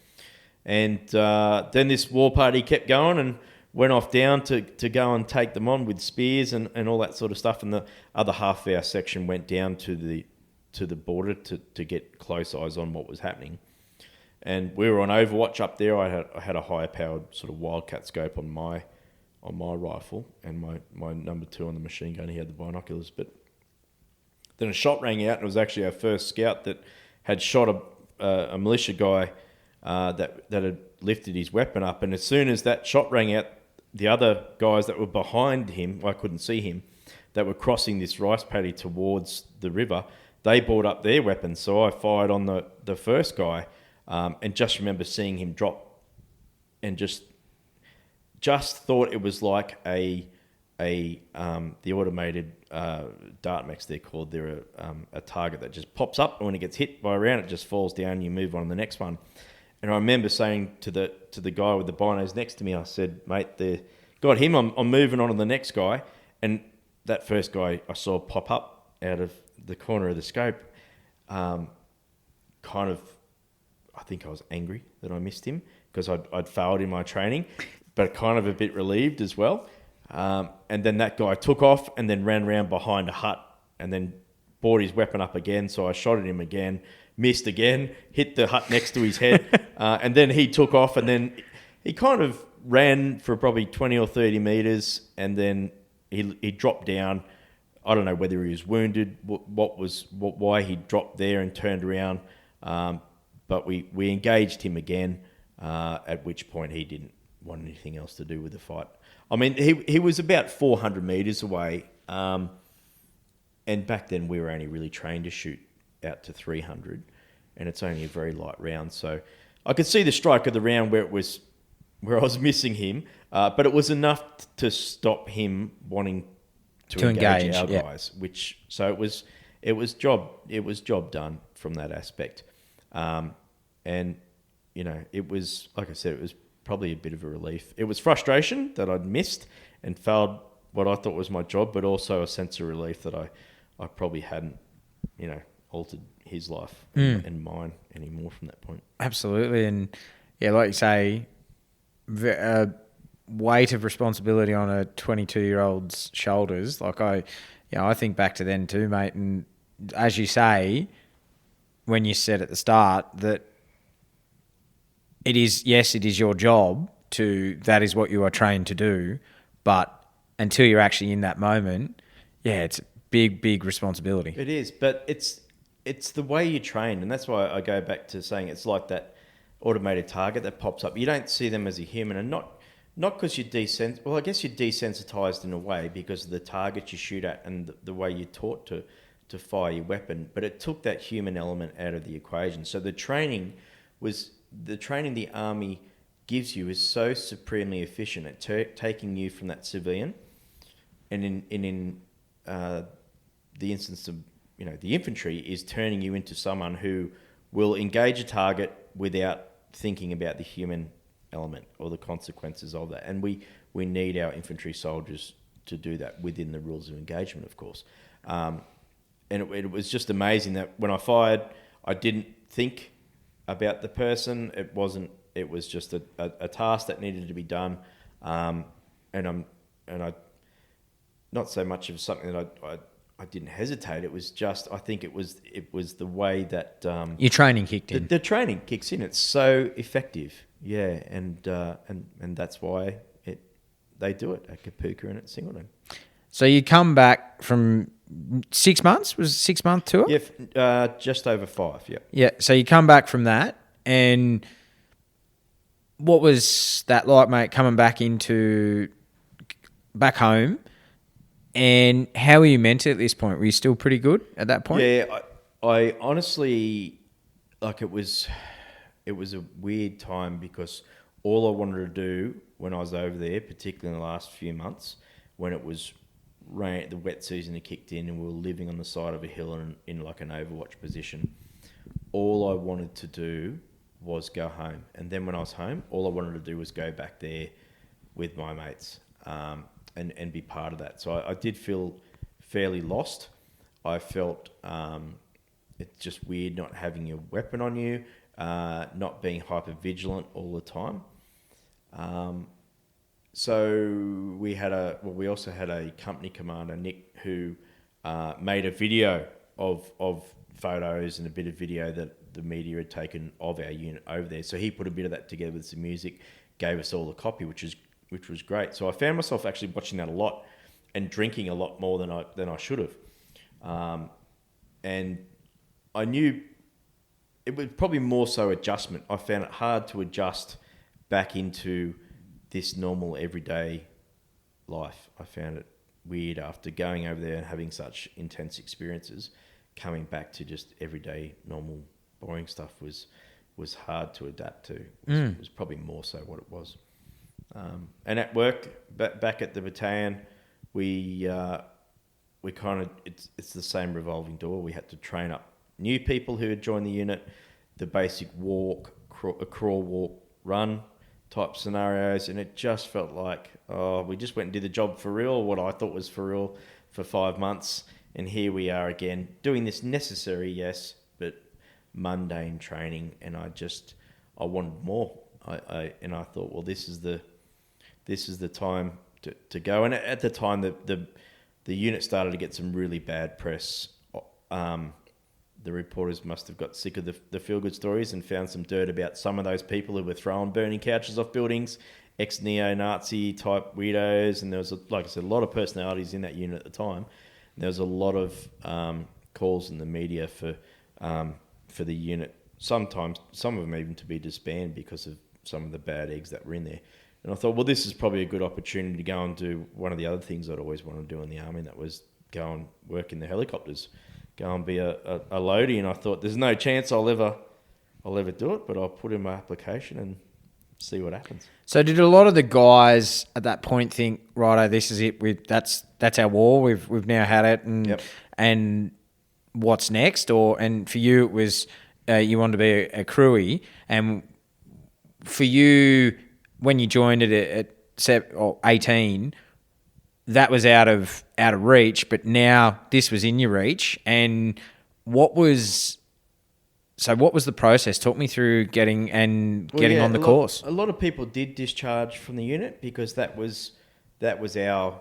And then this war party kept going and went off down to go and take them on with spears and all that sort of stuff. And the other half of our section went down to the border to get close eyes on what was happening. And we were on overwatch up there. I had a higher powered sort of wildcat scope on my rifle, and my number 2 on the machine gun. He had the binoculars. But then a shot rang out, and it was actually our first scout that had shot a militia guy that had lifted his weapon up. And as soon as that shot rang out, the other guys that were behind him, I couldn't see him, that were crossing this rice paddy towards the river, they brought up their weapons. So I fired on the first guy, and just remember seeing him drop, and just thought it was like the automated dart mechs, they're called. They're a target that just pops up, and when it gets hit by a round, it just falls down and you move on to the next one. And I remember saying to the guy with the binos next to me, I said, mate, got him, I'm moving on to the next guy. And that first guy I saw pop up out of the corner of the scope, kind of, I think I was angry that I missed him because I'd failed in my training, but kind of a bit relieved as well. And then that guy took off and then ran around behind a hut and then brought his weapon up again. So I shot at him again, missed again, hit the hut next to his head. And then he took off, and then he kind of ran for probably 20 or 30 metres, and then he dropped down. I don't know whether he was wounded, why he dropped there and turned around. But we engaged him again, at which point he didn't want anything else to do with the fight. I mean, he was about 400 metres away, and back then we were only really trained to shoot out to 300, and it's only a very light round. So I could see the strike of the round where I was missing him, but it was enough to stop him wanting to engage our guys. So it was job done from that aspect, and it was, like I said, it was probably a bit of a relief. It was frustration that I'd missed and failed what I thought was my job, but also a sense of relief that I probably hadn't, altered his life and mine anymore from that point. Absolutely. And yeah, like you say, weight of responsibility on a 22-year-old's shoulders. Like I think back to then too, mate. And as you say, when you said at the start that it is your job that is what you are trained to do, but until you're actually in that moment, it's a big responsibility. It is, but it's the way you train, and that's why I go back to saying it's like that automated target that pops up. You don't see them as a human, and not because you're well, I guess you're desensitized in a way because of the target you shoot at and the way you're taught to fire your weapon, but it took that human element out of the equation. So the training the Army gives you is so supremely efficient at taking you from that civilian, and in the instance of the infantry is turning you into someone who will engage a target without thinking about the human element or the consequences of that. And we need our infantry soldiers to do that within the rules of engagement, of course. And it was just amazing that when I fired, I didn't think about the person. It was just a task that needed to be done. And I not so much of something that I didn't hesitate. It was just, I think it was the way that your training kicked in. The training kicks in. It's so effective, and that's why they do it at Kapooka and at Singleton. So you come back from 6 months? Was it a 6-month tour? Yeah, just over 5. Yeah. Yeah. So you come back from that, and what was that like, mate? Coming back home. And how were you mentally at this point? Were you still pretty good at that point? Yeah, I honestly, like, it was a weird time because all I wanted to do when I was over there, particularly in the last few months, when it was rain, the wet season had kicked in and we were living on the side of a hill and in like an overwatch position, all I wanted to do was go home. And then when I was home, all I wanted to do was go back there with my mates and be part of that. So I did feel fairly lost. I felt it's just weird not having your weapon on you, not being hyper vigilant all the time. So we also had a company commander, Nick, who made a video of photos and a bit of video that the media had taken of our unit over there. So he put a bit of that together with some music, gave us all a copy, which was great. So I found myself actually watching that a lot and drinking a lot more than I should have. And I knew it was probably more so adjustment. I found it hard to adjust back into this normal everyday life. I found it weird after going over there and having such intense experiences. Coming back to just everyday, normal, boring stuff was hard to adapt to. It was probably more so what it was. And at work, back at the battalion, we kind of it's the same revolving door. We had to train up new people who had joined the unit, the basic crawl, walk, run type scenarios, and it just felt like we just went and did the job for real, what I thought was for real, for 5 months. And here we are again, doing this necessary, yes, but mundane training. And I wanted more. I thought, well, this is the time to go. And at the time, the unit started to get some really bad press. The reporters must have got sick of the feel-good stories and found some dirt about some of those people who were throwing burning couches off buildings, ex-neo-Nazi type weirdos. And there was, like I said, a lot of personalities in that unit at the time. There was a lot of calls in the media for the unit. Sometimes, some of them even to be disbanded because of some of the bad eggs that were in there. And I thought, well, this is probably a good opportunity to go and do one of the other things I'd always wanted to do in the Army, and that was go and work in the helicopters, go and be a loadie. And I thought, there's no chance I'll ever do it, but I'll put in my application and see what happens. So did a lot of the guys at that point think, righto, this is it, that's our war, we've now had it, and Yep. and what's next? And for you it was you wanted to be a crewie, and for you when you joined it at 18, that was out of reach, but now this was in your reach. And what was the process? Talk me through getting on the course. A lot of people did discharge from the unit because that was our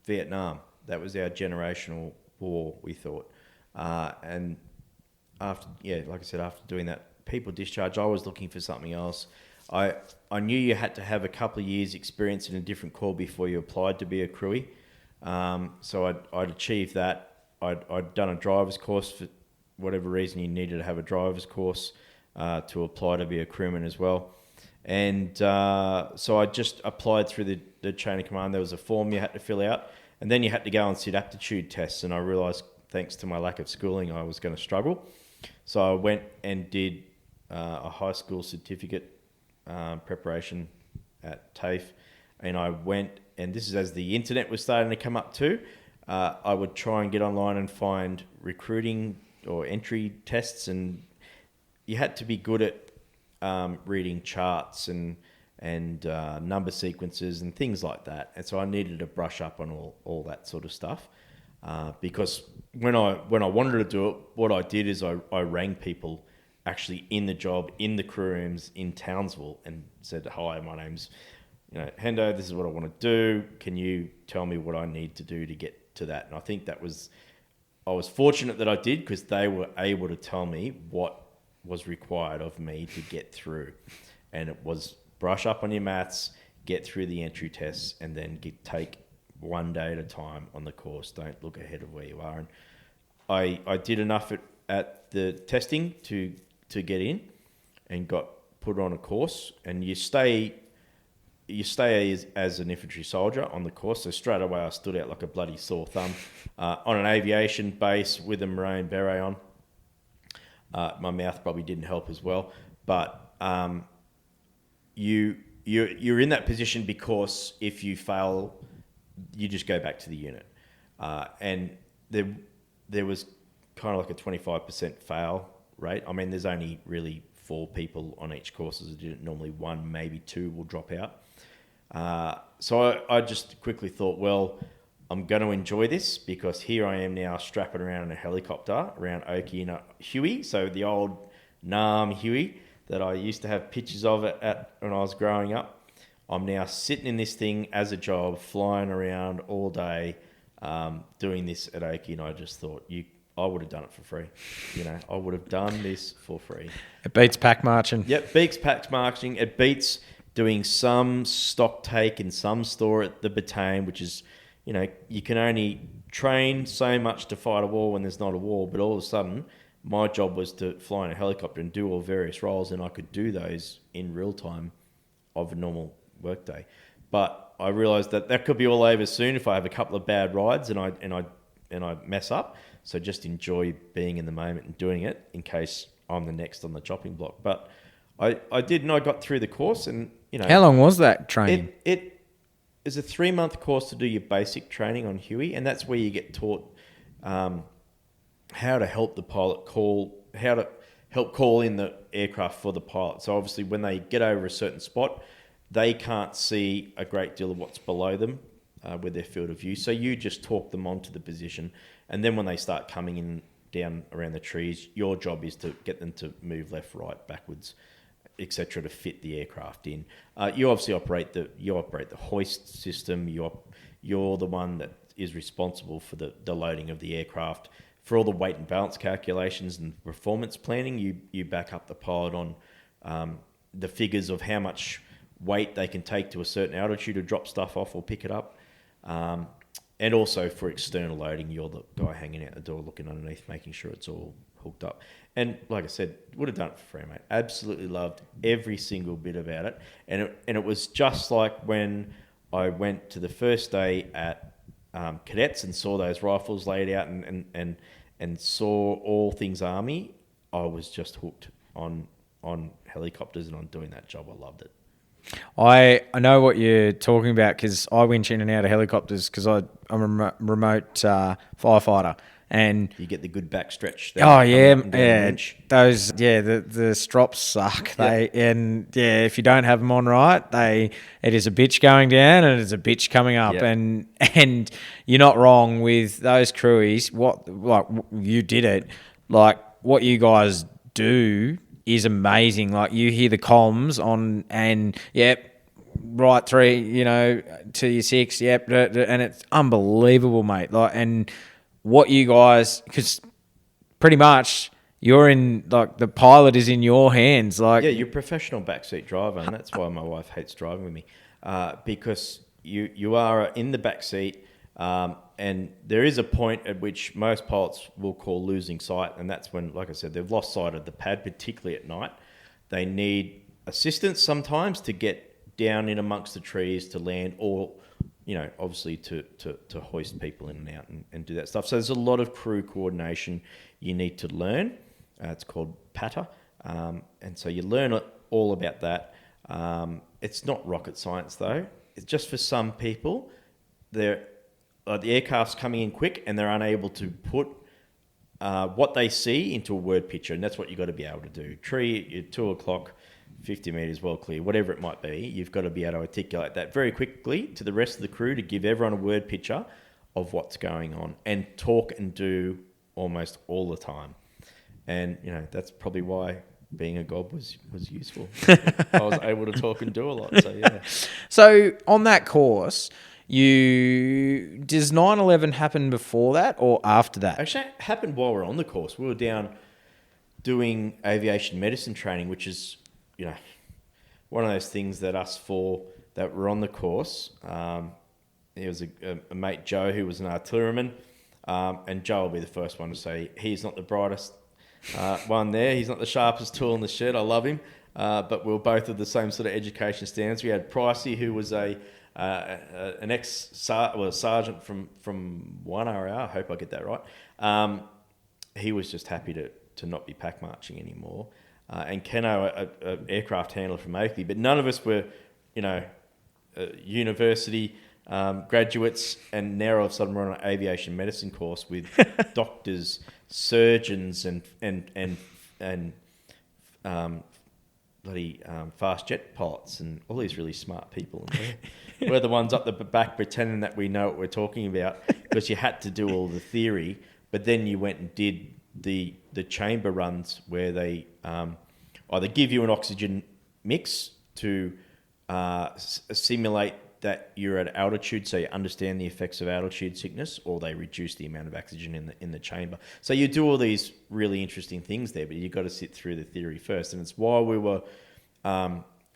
Vietnam. That was our generational war, we thought. And after doing that, people discharged. I was looking for something else. I knew you had to have a couple of years experience in a different corps before you applied to be a crewie. So I'd achieved that. I'd done a driver's course. For whatever reason, you needed to have a driver's course to apply to be a crewman as well. And so I just applied through the chain of command. There was a form you had to fill out, and then you had to go and sit aptitude tests. And I realised, thanks to my lack of schooling, I was going to struggle. So I went and did a high school certificate preparation at TAFE, and I went, and this is as the internet was starting to come up too. I would try and get online and find recruiting or entry tests, and you had to be good at reading charts and number sequences and things like that. And so I needed to brush up on all that sort of stuff because when I wanted to do it, what I did is I rang people actually in the job, in the crew rooms in Townsville, and said, hi, my name's Hendo, this is what I want to do. Can you tell me what I need to do to get to that? And I think I was fortunate that I did, because they were able to tell me what was required of me to get through. And it was brush up on your maths, get through the entry tests, and then take one day at a time on the course. Don't look ahead of where you are. And I did enough at the testing to get in and got put on a course, and you stay as an infantry soldier on the course. So straight away I stood out like a bloody sore thumb on an aviation base with a maroon beret on. My mouth probably didn't help as well, but you're in that position because if you fail, you just go back to the unit. And there was kind of like a 25% fail rate. I mean, there's only really 4 people on each course. Normally 1, maybe 2 will drop out. So I just quickly thought, well, I'm going to enjoy this because here I am now strapping around in a helicopter around Oakey in a Huey. So the old Nam Huey that I used to have pictures of at when I was growing up. I'm now sitting in this thing as a job, flying around all day, doing this at Oakey, and I just thought, I would have done it for free. I would have done this for free. It beats pack marching. Yep, beats pack marching. It beats doing some stock take in some store at the Battalion, which is, you can only train so much to fight a war when there's not a war, but all of a sudden, my job was to fly in a helicopter and do all various roles, and I could do those in real time of a normal workday. But I realised that could be all over soon if I have a couple of bad rides and I mess up. So just enjoy being in the moment and doing it in case I'm the next on the chopping block. But I did, and I got through the course, and How long was that training? It is a 3-month course to do your basic training on Huey, and that's where you get taught how to help the pilot how to help call in the aircraft for the pilot. So obviously when they get over a certain spot, they can't see a great deal of what's below them with their field of view. So you just talk them onto the position. And then when they start coming in down around the trees, your job is to get them to move left, right, backwards, etc., to fit the aircraft in. You obviously operate the hoist system. You're the one that is responsible for the loading of the aircraft. For all the weight and balance calculations and performance planning, you back up the pilot on the figures of how much weight they can take to a certain altitude to drop stuff off or pick it up. And also for external loading, you're the guy hanging out the door looking underneath, making sure it's all hooked up. And like I said, would have done it for free, mate. Absolutely loved every single bit about it. And it was just like when I went to the first day at cadets and saw those rifles laid out and saw all things Army. I was just hooked on helicopters and on doing that job. I loved it. I know what you're talking about because I winch in and out of helicopters because I'm a remote firefighter. And you get the good back stretch. Those the strops suck. If you don't have them on right, it is a bitch going down and it's a bitch coming up. Yep. And you're not wrong with those crewies. You did it. Like what you guys do is amazing. Like you hear the comms on and right 3, to your 6, and it's unbelievable, mate. And what you guys, because pretty much you're in, the pilot is in your hands. You're a professional backseat driver, and that's why my wife hates driving with me, because you are in the backseat, and there is a point at which most pilots will call losing sight, and that's when, like I said, they've lost sight of the pad, particularly at night. They need assistance sometimes to get down in amongst the trees to land, or obviously to hoist people in and out and do that stuff. So there's a lot of crew coordination you need to learn. It's called PATA. And so you learn all about that. It's not rocket science, though. It's just for some people, the aircraft's coming in quick and they're unable to put what they see into a word picture. And that's what you've got to be able to do. Tree at 2 o'clock, 50 metres well clear, whatever it might be, you've got to be able to articulate that very quickly to the rest of the crew to give everyone a word picture of what's going on and talk and do almost all the time. And, that's probably why being a gob was useful. I was able to talk and do a lot, so yeah. So on that course, does 9/11 happen before that or after that? Actually, it happened while we're on the course. We were down doing aviation medicine training, which is, one of those things that us four that were on the course, there was a mate, Joe, who was an artilleryman, and Joe will be the first one to say he's not the brightest one there. He's not the sharpest tool in the shed. I love him. But we were both of the same sort of education standards. We had Pricey, who was an sergeant from 1RAR. I hope I get that right. He was just happy to not be pack marching anymore. And Keno, an aircraft handler from Oakley. But none of us were, university graduates, and now all of a sudden we're on an aviation medicine course with doctors, surgeons, and and bloody fast jet pilots and all these really smart people. And we're the ones up the back pretending that we know what we're talking about, because you had to do all the theory, but then you went and did the chamber runs where they either give you an oxygen mix to simulate that you're at altitude, so you understand the effects of altitude sickness, or they reduce the amount of oxygen in the chamber. So you do all these really interesting things there, but you've got to sit through the theory first. And it's while we were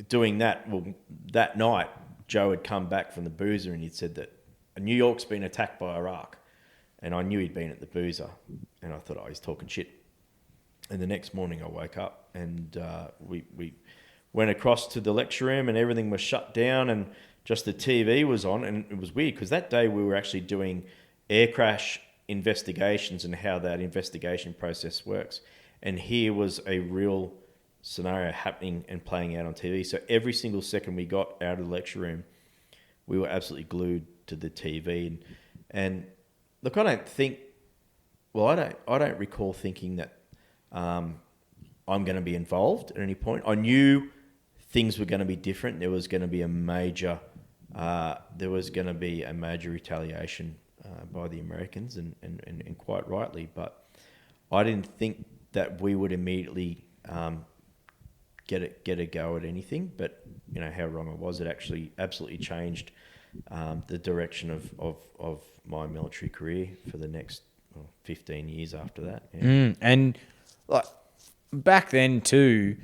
doing that, well, that night, Joe had come back from the Boozer and he'd said that New York's been attacked by Iraq. And I knew he'd been at the Boozer, and I thought, oh, he's talking shit. And the next morning I woke up and we went across to the lecture room and everything was shut down and just the TV was on. And it was weird because that day we were actually doing air crash investigations and how that investigation process works. And here was a real scenario happening and playing out on TV. So every single second we got out of the lecture room, we were absolutely glued to the TV. And look, I don't recall thinking that I'm going to be involved at any point. I knew things were going to be different. There was going to be a major retaliation by the Americans, and quite rightly. But I didn't think that we would immediately get a go at anything. But you know how wrong I was. It actually absolutely changed the direction of my military career for the next 15 years after that. Yeah. And like back then too,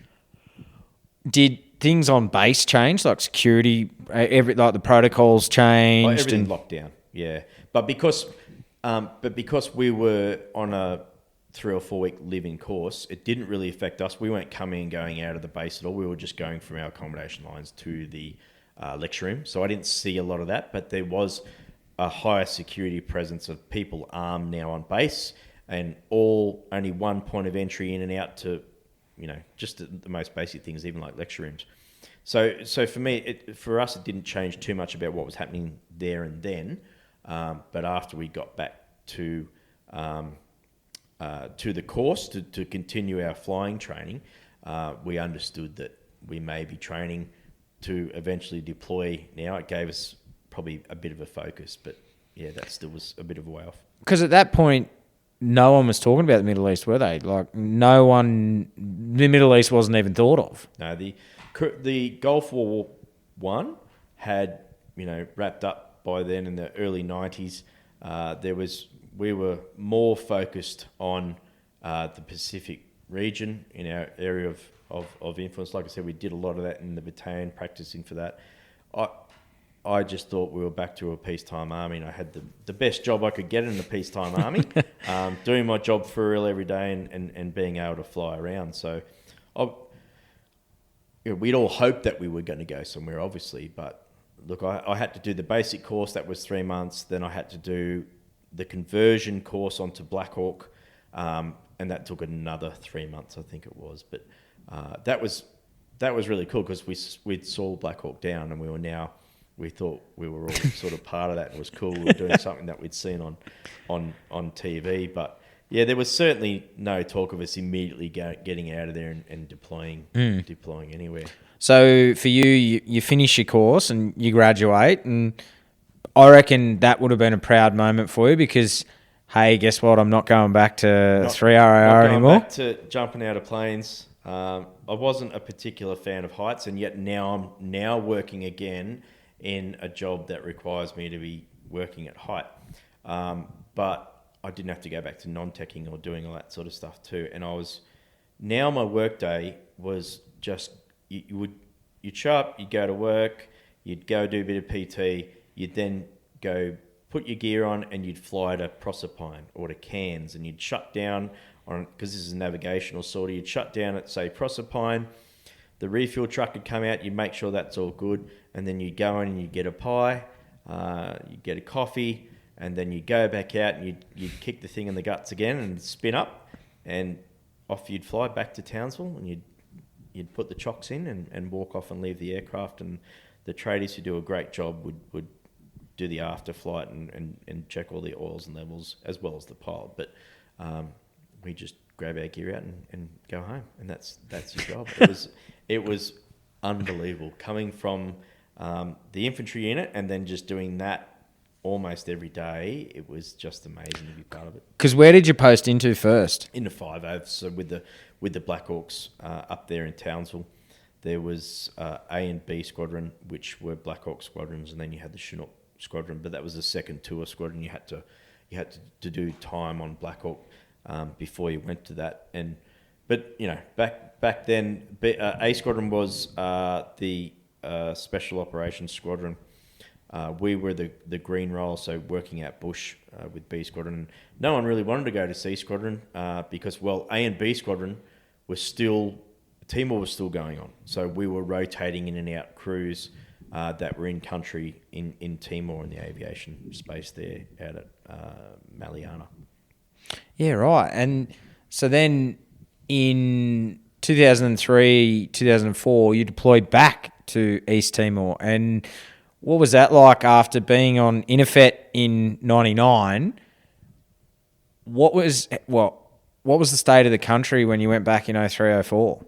did things on base change, like security, the protocols changed? Everything locked down, yeah. But because we were on a 3 or 4 week live-in course, it didn't really affect us. We weren't coming and going out of the base at all. We were just going from our accommodation lines to the lecture room. So I didn't see a lot of that, but there was a higher security presence of people armed now on base, and only one point of entry in and out to, just the most basic things, even like lecture rooms. So for me, for us, it didn't change too much about what was happening there and then. But after we got back to the course to continue our flying training, we understood that we may be training to eventually deploy. Now it gave us probably a bit of a focus, but yeah, that still was a bit of a way off. Because at that point, no one was talking about the Middle East, were they? Like the Middle East wasn't even thought of. No, the Gulf War I had wrapped up by then in the early 90s. We were more focused on the Pacific region in our area of influence. Like I said, we did a lot of that in the battalion, practicing for that. I just thought we were back to a peacetime army, and I had the best job I could get in the peacetime army, doing my job for real every day and being able to fly around. So we'd all hoped that we were going to go somewhere, obviously, but look, I had to do the basic course. That was 3 months. Then I had to do the conversion course onto Black Hawk, and that took another 3 months, I think it was. But that was really cool because we saw Black Hawk down, and we thought we were all sort of part of that. It was cool. We were doing something that we'd seen on TV. But yeah, there was certainly no talk of us immediately getting out of there and deploying anywhere. So for you finish your course and you graduate, and I reckon that would have been a proud moment for you because, hey, guess what? I'm not going back to 3RAR anymore. Back to jumping out of planes. I wasn't a particular fan of heights, and yet now I'm working again in a job that requires me to be working at height. But I didn't have to go back to non-teching or doing all that sort of stuff too. And my work day was just, you'd show up, you'd go to work, you'd go do a bit of PT, you'd then go put your gear on and you'd fly to Proserpine or to Cairns, and you'd shut down because this is a navigational sortie, you'd shut down at, say, Proserpine. The refuel truck would come out, you'd make sure that's all good, and then you'd go in and you'd get a pie, you'd get a coffee, and then you'd go back out and you'd kick the thing in the guts again and spin up, and off you'd fly back to Townsville, and you'd put the chocks in and walk off and leave the aircraft, and the tradies who do a great job would do the after flight and check all the oils and levels as well as the pilot. But we just grab our gear out and go home, and that's your job. It was unbelievable coming from the infantry unit and then just doing that almost every day. It was just amazing to be part of it. Because where did you post into first? In the 5 so with the Black Hawks up there in Townsville, there was A and B squadron, which were Black Hawk squadrons, and then you had the Chinook squadron, but that was the second tour squadron. You had to do time on Black Hawk before you went to that. But back then, A squadron was the special operations squadron. We were the green role, so working out bush with B squadron. No one really wanted to go to C squadron because A and B squadron Timor was still going on. So we were rotating in and out crews that were in country in Timor in the aviation space there out at Maliana. Yeah, right. And so then in 2003, 2004, you deployed back to East Timor. And what was that like after being on Interfet in 99? What was the state of the country when you went back in 03, 04?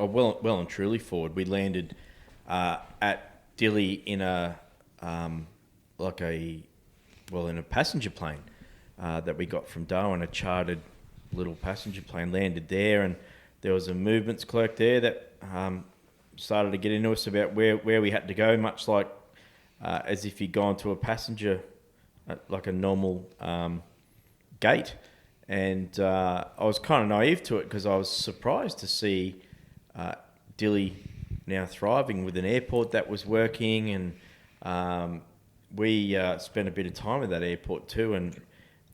Oh, well and truly forward. We landed at Dili in a passenger plane that we got from Darwin, a chartered little passenger plane. Landed there, and there was a movements clerk there that started to get into us about where we had to go, much like as if you'd gone to a passenger, like a normal gate. And I was kind of naive to it because I was surprised to see Dili now thriving with an airport that was working, and we spent a bit of time at that airport too, and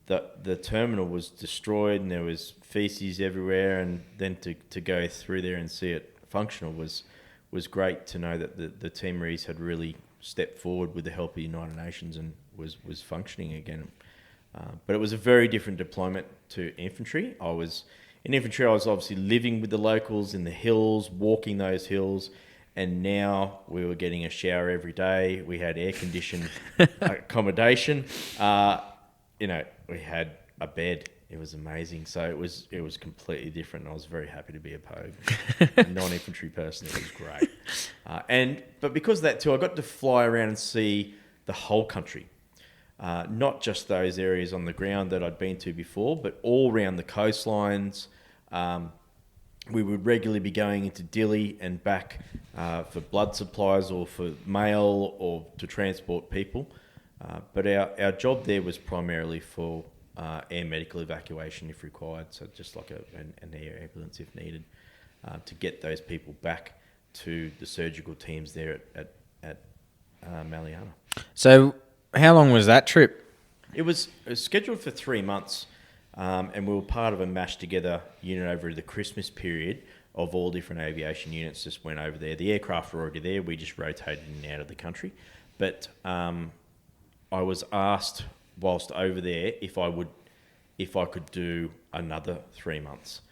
the terminal was destroyed and there was feces everywhere, and then to go through there and see it functional was great to know that the Timorese had really stepped forward with the help of the United Nations and was functioning again. But it was a very different deployment to infantry. In infantry, I was obviously living with the locals in the hills, walking those hills, and now we were getting a shower every day. We had air-conditioned accommodation. We had a bed. It was amazing. So it was completely different. I was very happy to be a POG, non-infantry person. It was great. But because of that too, I got to fly around and see the whole country. Not just those areas on the ground that I'd been to before, but all around the coastlines. We would regularly be going into Dili and back for blood supplies or for mail or to transport people. But our job there was primarily for air medical evacuation if required, so just like an air ambulance if needed, to get those people back to the surgical teams there at Maliana. So how long was that trip? It was scheduled for 3 months, and we were part of a mashed together unit over the Christmas period of all different aviation units. Just went over there. The aircraft were already there. We just rotated in and out of the country. But I was asked whilst over there if I could do another 3 months.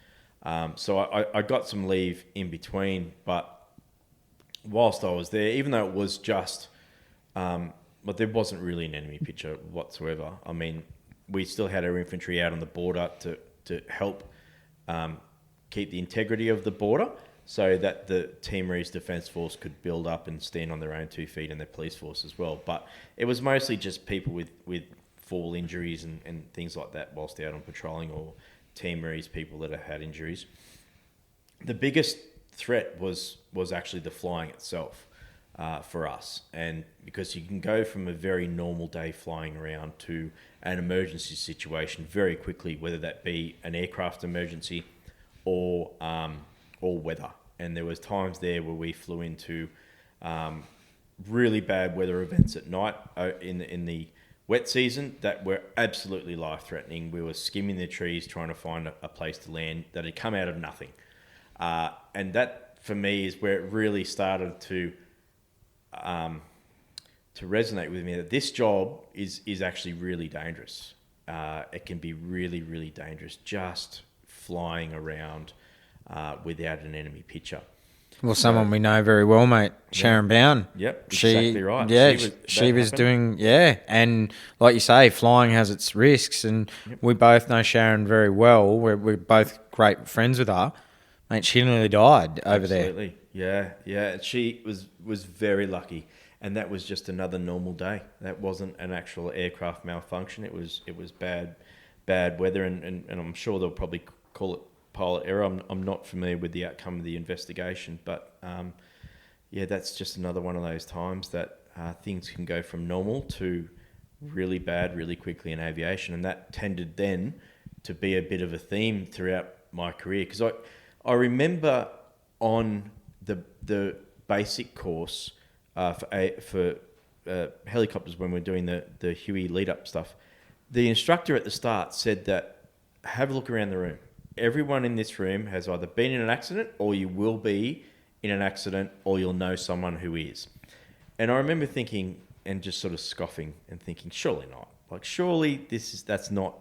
So I got some leave in between, but whilst I was there, even though it was just... but there wasn't really an enemy picture whatsoever. I mean, we still had our infantry out on the border to help keep the integrity of the border so that the Timorese Defence Force could build up and stand on their own 2 feet, and their police force as well. But it was mostly just people with fall injuries and things like that whilst out on patrolling, or Timorese people that have had injuries. The biggest threat was actually the flying itself. For us, and because you can go from a very normal day flying around to an emergency situation very quickly, whether that be an aircraft emergency or weather. And there was times there where we flew into really bad weather events at night in the wet season that were absolutely life-threatening. We were skimming the trees trying to find a place to land that had come out of nothing, and that for me is where it really started to resonate with me, that this job is actually really dangerous. It can be really, really dangerous just flying around without an enemy picture. Well, someone we know very well, mate, Sharon Bowen. Yep, exactly right. Yeah, she was doing, and like you say, flying has its risks, and we both know Sharon very well. We're both great friends with her. Mate, she nearly died over there. Absolutely, yeah. She was very lucky, and that was just another normal day. That wasn't an actual aircraft malfunction. It was bad weather, and I'm sure they'll probably call it pilot error. I'm not familiar with the outcome of the investigation, but that's just another one of those times that things can go from normal to really bad really quickly in aviation, and that tended then to be a bit of a theme throughout my career, because I remember on the basic course for helicopters, when we're doing the Huey lead up stuff, the instructor at the start said that have a look around the room. Everyone in this room has either been in an accident, or you will be in an accident, or you'll know someone who is. And I remember thinking, and just sort of scoffing and thinking, surely not. Like, surely that's not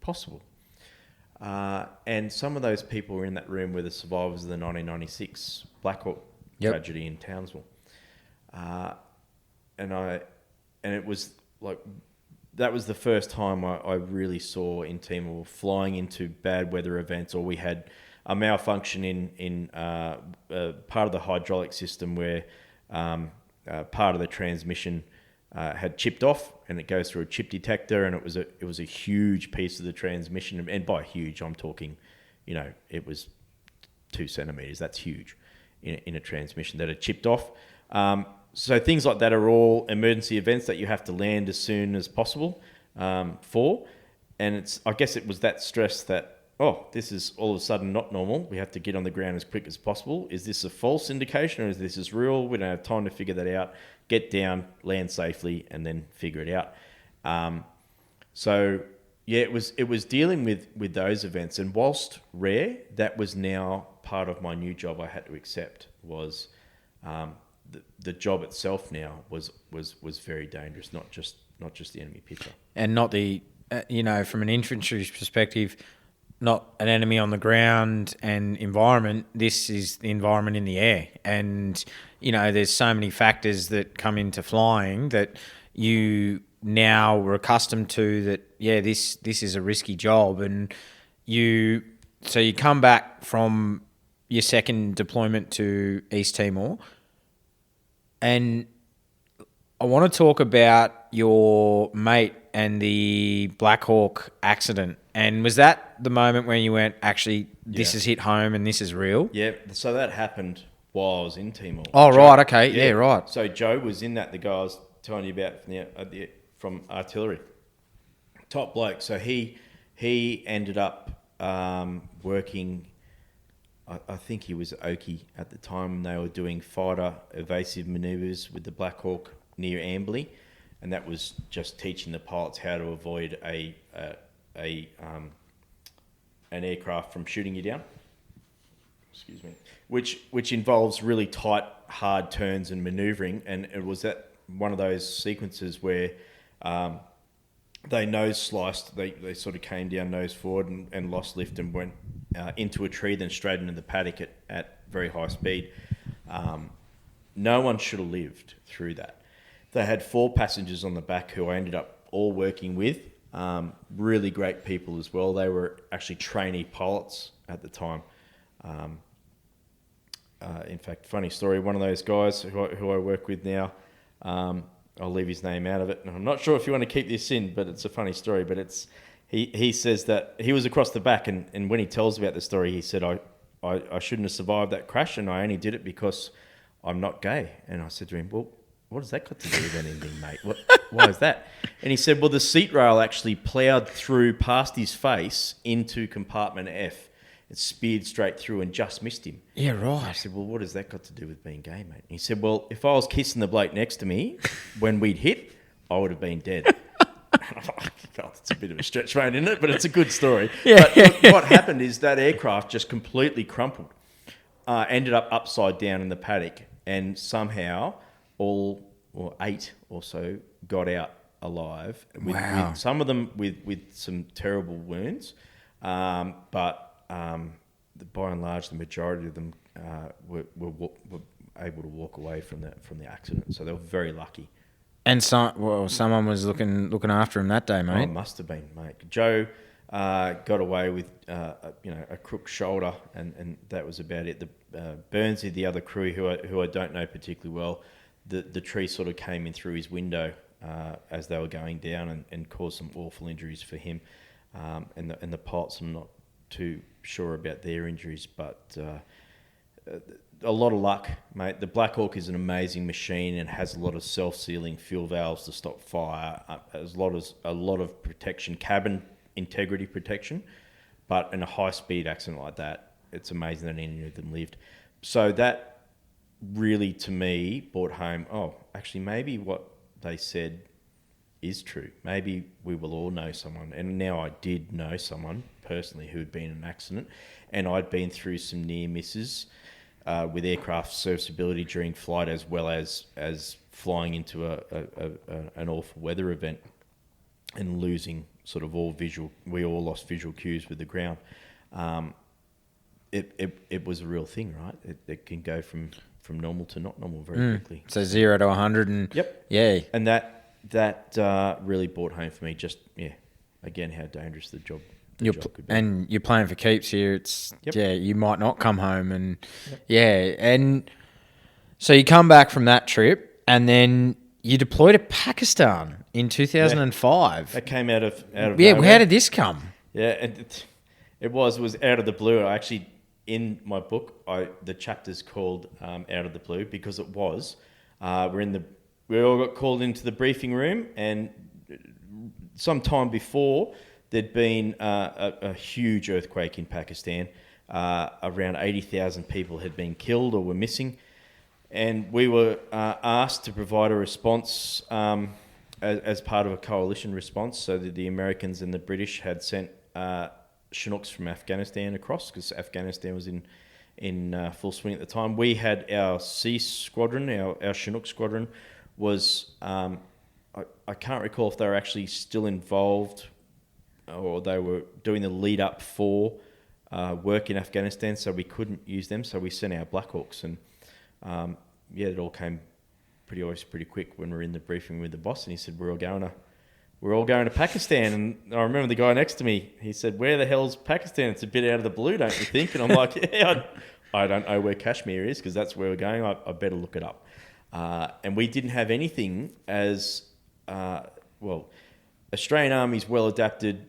possible. And some of those people were in that room were the survivors of the 1996 Black Hawk tragedy in Townsville. And it was like, that was the first time I really saw in Timor flying into bad weather events, or we had a malfunction in part of the hydraulic system where part of the transmission had chipped off, and it goes through a chip detector, and it was a huge piece of the transmission, and by huge I'm talking, it was 2 centimeters. That's huge in a transmission that had chipped off. So things like that are all emergency events that you have to land as soon as possible for. And I guess it was that stress that, this is all of a sudden not normal. We have to get on the ground as quick as possible. Is this a false indication, or is this real? We don't have time to figure that out. Get down, land safely, and then figure it out. It was dealing with those events. And whilst rare, that was now part of my new job I had to accept, was the job itself now was very dangerous, not just the enemy picture. And not the, from an infantry perspective, not an enemy on the ground and environment. This is the environment in the air. And, there's so many factors that come into flying that you now were accustomed to, that, this is a risky job. And so you come back from your second deployment to East Timor, and I want to talk about your mate and the Black Hawk accident. And was that the moment when you went, actually, this has hit home and this is real? Yeah, so that happened while I was in Timor. Oh, Joe, right, okay, yeah, right. So Joe was in that, the guy I was telling you about from artillery. Top bloke. So he ended up working, I think he was Oki at the time. They were doing fighter evasive manoeuvres with the Black Hawk near Amberley, and that was just teaching the pilots how to avoid an aircraft from shooting you down. Excuse me. Which involves really tight, hard turns and manoeuvring, and it was at one of those sequences where they nose sliced. They sort of came down nose forward and lost lift and went into a tree, then straight into the paddock at very high speed. No one should have lived through that. They had 4 passengers on the back who I ended up all working with. Really great people as well. They were actually trainee pilots at the time. In fact, funny story, one of those guys who I work with now, I'll leave his name out of it. And I'm not sure if you want to keep this in, but it's a funny story. But he says that he was across the back, and when he tells about the story, he said, I shouldn't have survived that crash, and I only did it because I'm not gay. And I said to him, well, what has that got to do with anything, mate? Why is that? And he said, well, the seat rail actually ploughed through past his face into compartment F. It speared straight through and just missed him. Yeah, right. And I said, well, what has that got to do with being gay, mate? And he said, well, if I was kissing the bloke next to me when we'd hit, I would have been dead. It's a bit of a stretch, mate, isn't it? But it's a good story. Yeah. But what happened is that aircraft just completely crumpled, ended up upside down in the paddock, and somehow 8 or so got out alive. Wow. With some of them with some terrible wounds, but by and large, the majority of them were able to walk away from the accident. So they were very lucky. And someone was looking after him that day, mate. Oh, it must have been, mate. Joe got away with a crook shoulder, and that was about it. Burnsy, the other crew, who I don't know particularly well, the tree sort of came in through his window as they were going down and caused some awful injuries for him. And the pilots, I'm not too sure about their injuries, but a lot of luck, mate. The Black Hawk is an amazing machine and has a lot of self-sealing fuel valves to stop fire. There's a lot of protection, cabin integrity protection, but in a high-speed accident like that, it's amazing that any of them lived. So that really, to me, brought home, actually, maybe what they said is true. Maybe we will all know someone. And now I did know someone personally who had been in an accident, and I'd been through some near misses with aircraft serviceability during flight, as well as flying into an awful weather event and losing sort of all visual. We all lost visual cues with the ground. It was a real thing, right? It can go from normal to not normal very quickly. So 0 to 100, and yep, yeah, and that really brought home for me. Just again, how dangerous the job. Could be. And you're playing for keeps here. It's you might not come home, and and so you come back from that trip, and then you deploy to Pakistan in 2005. That came out of nowhere. How did this come? Yeah, and it was out of the blue. I actually, in my book, the chapter's called "Out of the Blue" because it was. We all got called into the briefing room, and sometime before, there'd been a huge earthquake in Pakistan. Around 80,000 people had been killed or were missing. And we were asked to provide a response as part of a coalition response. So that the Americans and the British had sent Chinooks from Afghanistan across, because Afghanistan was in full swing at the time. We had our C squadron, our Chinook squadron was... I can't recall if they were actually still involved or they were doing the lead up for work in Afghanistan, so we couldn't use them. So we sent our Black Hawks, and it all came pretty quick when we were in the briefing with the boss, and he said we're all going to Pakistan. And I remember the guy next to me, he said, "Where the hell's Pakistan? It's a bit out of the blue, don't you think?" And I'm like, I don't know where Kashmir is, because that's where we're going. I better look it up. And we didn't have anything as Australian Army's well adapted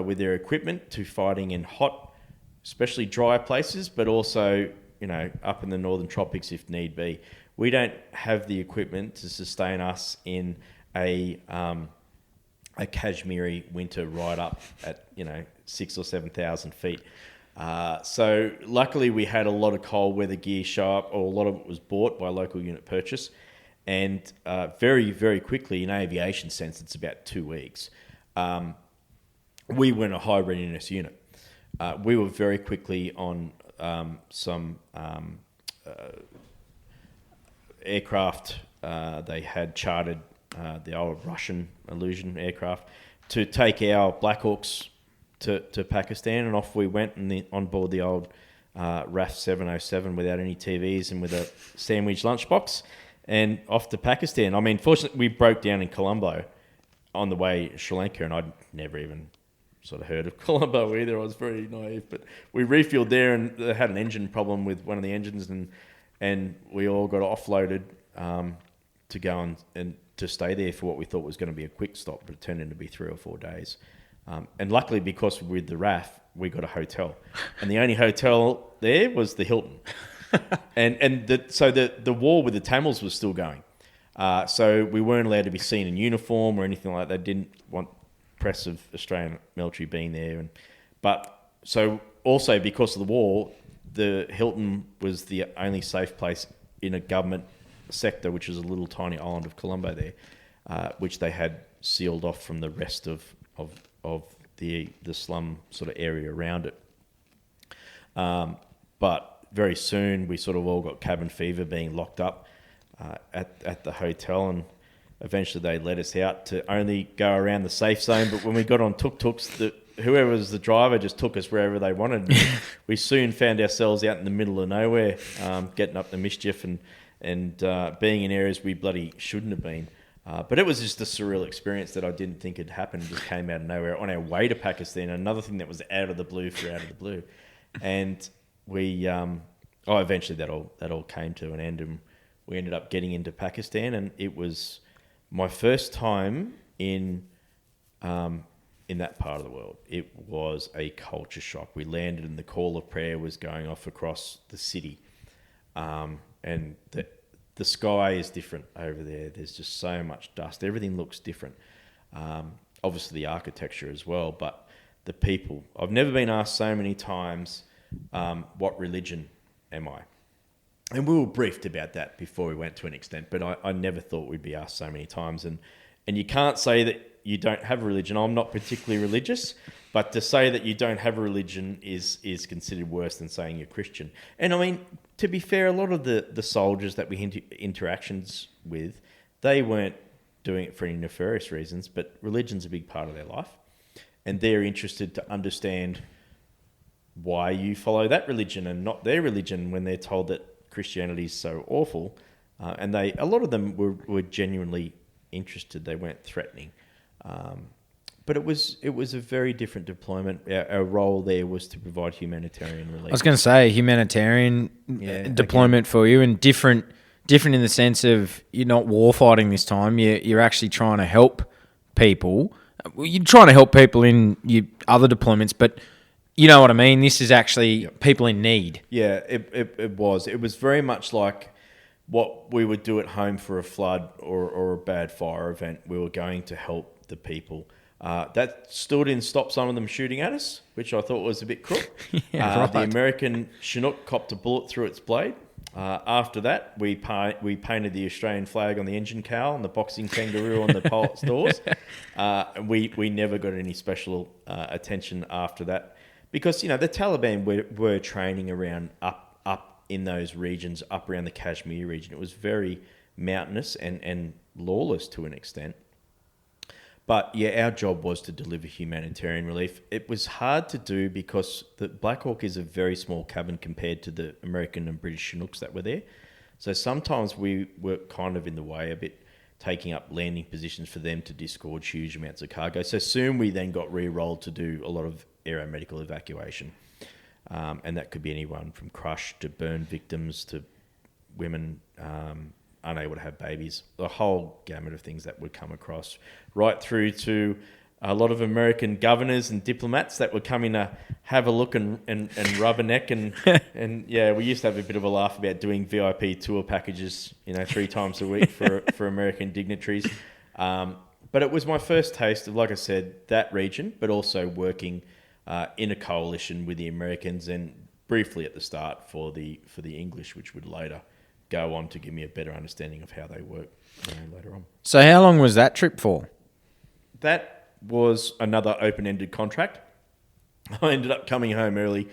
with their equipment to fighting in hot, especially dry places, but also up in the northern tropics if need be. We don't have the equipment to sustain us in a Kashmiri winter right up at 6,000 or 7,000 feet. So luckily we had a lot of cold weather gear show up, or a lot of it was bought by local unit purchase. And very, very quickly, in aviation sense, it's about 2 weeks. We were in a high readiness unit. We were very quickly on some aircraft. They had chartered the old Russian Illusion aircraft to take our Black Hawks to Pakistan, and off we went on board the old RAF 707 without any TVs and with a sandwich lunchbox, and off to Pakistan. I mean, fortunately, we broke down in Colombo on the way to Sri Lanka, and I'd never even sort of heard of Colombo either. I was very naive, but we refueled there, and they had an engine problem with one of the engines, and we all got offloaded to go and to stay there for what we thought was going to be a quick stop, but it turned into be 3 or 4 days. And luckily, because with the RAF, we got a hotel, and the only hotel there was the Hilton. So the war with the Tamils was still going. So we weren't allowed to be seen in uniform or anything like that. They didn't want press of Australian military being there. But so also because of the war, the Hilton was the only safe place in a government sector, which is a little tiny island of Colombo there, which they had sealed off from the rest of the slum sort of area around it. But very soon we sort of all got cabin fever being locked up at the hotel, and eventually they let us out to only go around the safe zone. But when we got on tuk-tuks, whoever was the driver just took us wherever they wanted. We soon found ourselves out in the middle of nowhere, getting up to mischief and being in areas we bloody shouldn't have been. But it was just a surreal experience that I didn't think had happened. Just came out of nowhere on our way to Pakistan. Another thing that was out of the blue for out of the blue, and we eventually that all came to an end, and we ended up getting into Pakistan, and it was my first time in that part of the world. It was a culture shock. We landed and the call of prayer was going off across the city. And the sky is different over there. There's just so much dust. Everything looks different. Obviously the architecture as well, but the people. I've never been asked so many times, what religion am I? And we were briefed about that before we went to an extent, but I never thought we'd be asked so many times. And you can't say that you don't have a religion. I'm not particularly religious, but to say that you don't have a religion is considered worse than saying you're Christian. And I mean, to be fair, a lot of the soldiers that we had interactions with, they weren't doing it for any nefarious reasons, but religion's a big part of their life. And they're interested to understand why you follow that religion and not their religion when they're told that Christianity is so awful. And a lot of them were genuinely interested. They weren't threatening. But it was a very different deployment. Our role there was to provide humanitarian relief. I was going to say humanitarian deployment for you, and different in the sense of you're not war fighting this time. You're actually trying to help people. You're trying to help people in your other deployments, but you know what I mean. This is actually people in need. Yeah, it was. It was very much like what we would do at home for a flood or a bad fire event. We were going to help the people. That still didn't stop some of them shooting at us, which I thought was a bit crook. Right. The American Chinook copped a bullet through its blade. After that, we painted the Australian flag on the engine cowl and the boxing kangaroo on the pilot's doors. We never got any special attention after that because, the Taliban were training around up in those regions, up around the Kashmir region. It was very mountainous and lawless to an extent. But yeah, our job was to deliver humanitarian relief. It was hard to do because the Black Hawk is a very small cabin compared to the American and British Chinooks that were there. So sometimes we were kind of in the way a bit, taking up landing positions for them to disgorge huge amounts of cargo. So soon we then got re-rolled to do a lot of aeromedical evacuation. And that could be anyone from crush to burn victims to women unable to have babies, the whole gamut of things that would come across, right through to a lot of American governors and diplomats that would come in to have a look and rub a neck and yeah, we used to have a bit of a laugh about doing VIP tour packages, 3 times a week for American dignitaries. But it was my first taste of, like I said, that region, but also working in a coalition with the Americans and briefly at the start for the English, which would later go on to give me a better understanding of how they work later on. So how long was that trip for? That was another open-ended contract. I ended up coming home early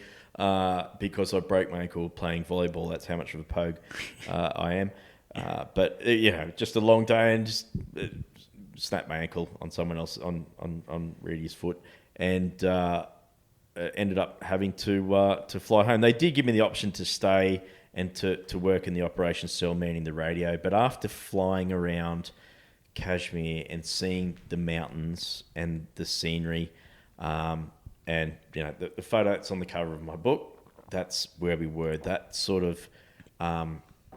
because I broke my ankle playing volleyball. That's how much of a pogue I am. But just a long day and just snapped my ankle on someone else on Reedy's foot, and ended up having to fly home. They did give me the option to stay and to work in the operations cell manning the radio. But after flying around Kashmir and seeing the mountains and the scenery, and the photo that's on the cover of my book, that's where we were. That sort of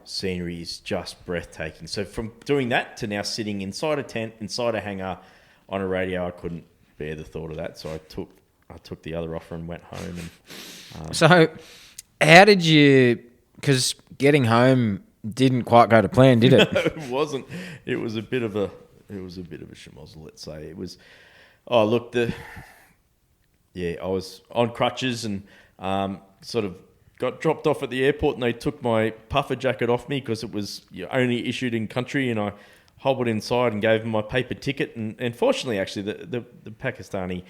scenery is just breathtaking. So from doing that to now sitting inside a tent, inside a hangar on a radio, I couldn't bear the thought of that. So I took the other offer and went home. And So how did you... Because getting home didn't quite go to plan, did it? No, it wasn't. It was a bit of a schmozzle, let's say. It was. Oh, look, I was on crutches and sort of got dropped off at the airport, and they took my puffer jacket off me because it was only issued in country, and I hobbled inside and gave them my paper ticket. And fortunately, actually, the Pakistani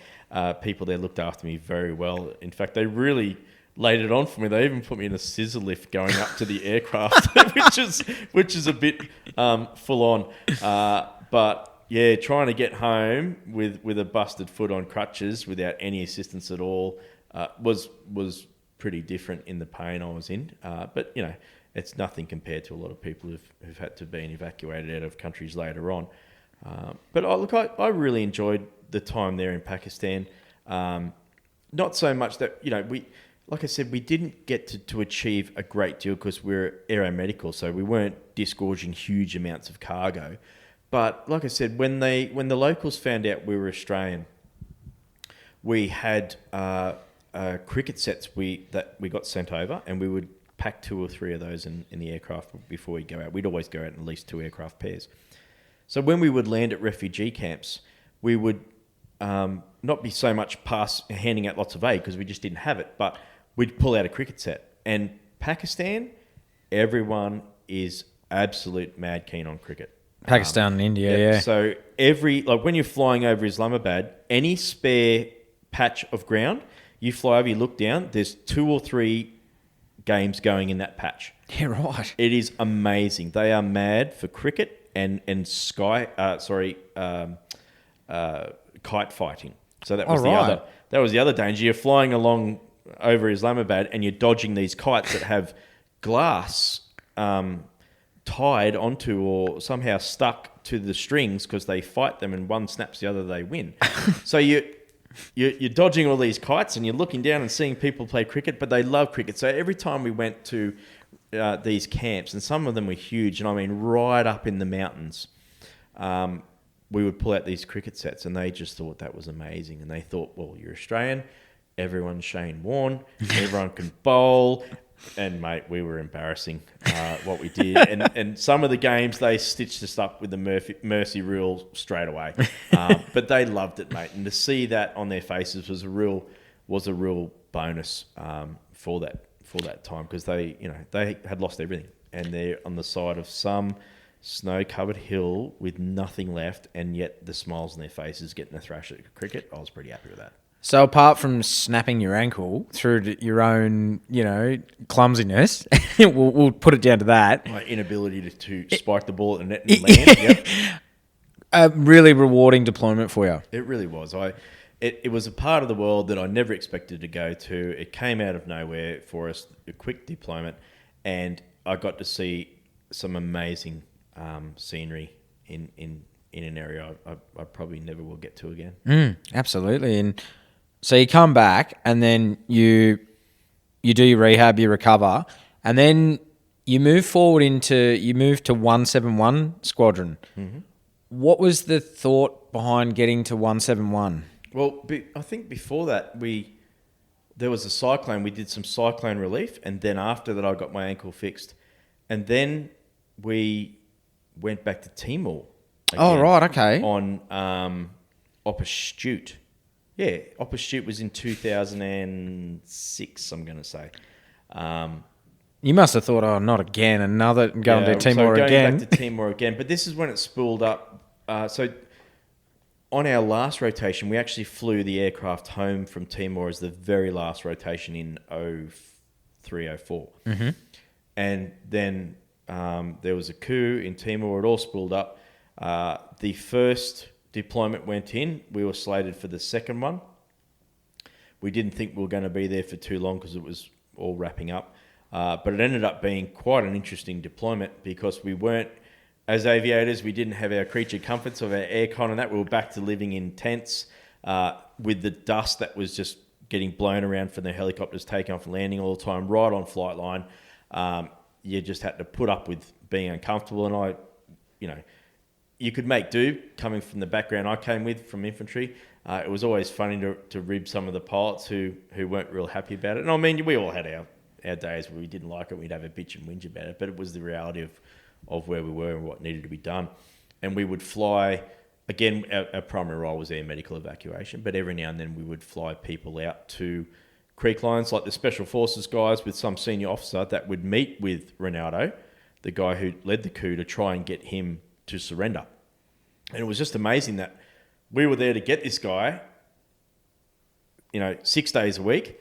people there looked after me very well. In fact, they really laid it on for me. They even put me in a scissor lift going up to the aircraft, which is a bit full on. But trying to get home with a busted foot on crutches without any assistance at all was pretty different in the pain I was in. But it's nothing compared to a lot of people who've had to be evacuated out of countries later on. But I really enjoyed the time there in Pakistan. Not so much that like I said, we didn't get to achieve a great deal because we're aeromedical, so we weren't disgorging huge amounts of cargo. But like I said, when the locals found out we were Australian, we had cricket sets that we got sent over, and we would pack 2 or 3 of those in the aircraft before we go out. We'd always go out in at least 2 aircraft pairs. So when we would land at refugee camps, we would not be so much handing out lots of aid because we just didn't have it, but we'd pull out a cricket set. And Pakistan, everyone is absolute mad keen on cricket. Pakistan and India, yeah. So when you're flying over Islamabad, any spare patch of ground, you fly over, you look down, there's 2 or 3 games going in that patch. Yeah, right. It is amazing. They are mad for cricket and kite fighting. So that was the other danger. You're flying along over Islamabad and you're dodging these kites that have glass tied onto or somehow stuck to the strings because they fight them and one snaps the other, they win. So you're dodging all these kites and you're looking down and seeing people play cricket, but they love cricket. So every time we went to these camps, and some of them were huge, and I mean right up in the mountains, we would pull out these cricket sets, and they just thought that was amazing. And they thought, well, you're Australian, everyone's Shane Warne, everyone can bowl. And, mate, we were embarrassing what we did. And some of the games, they stitched us up with the mercy rule straight away. But they loved it, mate. And to see that on their faces was a real bonus for that time because they had lost everything. And they're on the side of some snow-covered hill with nothing left, and yet the smiles on their faces getting a thrash at cricket. I was pretty happy with that. So apart from snapping your ankle through your own, clumsiness, we'll put it down to that. My inability to spike the ball at the net and land. Yep. A really rewarding deployment for you. It really was. It was a part of the world that I never expected to go to. It came out of nowhere for us, a quick deployment, and I got to see some amazing scenery in an area I probably never will get to again. Absolutely. And so you come back and then you do your rehab, you recover, and then you move to 171 Squadron. Mm-hmm. What was the thought behind getting to 171? Well, I think before that there was a cyclone. We did some cyclone relief, and then after that I got my ankle fixed. And then we went back to Timor. Oh, right, okay. On Opastute. Yeah, Opastute was in 2006, I'm going to say. You must have thought, not again, going to Timor again. Going back to Timor again. But this is when it spooled up. So on our last rotation, we actually flew the aircraft home from Timor as the very last rotation in 03, 04. Mm-hmm. And then there was a coup in Timor. It all spooled up. The first deployment went in. We were slated for the second one. We didn't think we were going to be there for too long because it was all wrapping up. But it ended up being quite an interesting deployment because we weren't, as aviators, we didn't have our creature comforts of our aircon and that. We were back to living in tents with the dust that was just getting blown around from the helicopters taking off and landing all the time, right on flight line. You just had to put up with being uncomfortable. And you could make do coming from the background I came with from infantry. It was always funny to rib some of the pilots who weren't real happy about it. And I mean, we all had our days where we didn't like it. We'd have a bitch and whinge about it, but it was the reality of where we were and what needed to be done. And we would fly, again, our primary role was air medical evacuation, but every now and then we would fly people out to creek lines, like the Special Forces guys with some senior officer that would meet with Ronaldo, the guy who led the coup, to try and get him to surrender. And it was just amazing that we were there to get this guy, 6 days a week,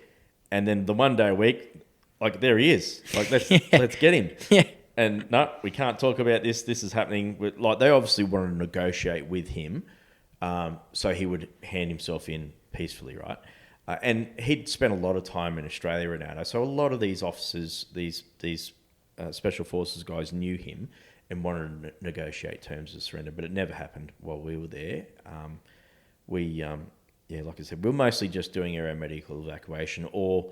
and then the one day a week, like, there he is. Like, let's get him. Yeah. and no, we can't talk about this. This is happening. Like, they obviously wanted to negotiate with him, so he would hand himself in peacefully, right? And he'd spent a lot of time in Australia, Ronaldo. So a lot of these officers, these special forces guys, knew him and wanted to negotiate terms of surrender, but it never happened while we were there. Like I said, we were mostly just doing aeromedical evacuation or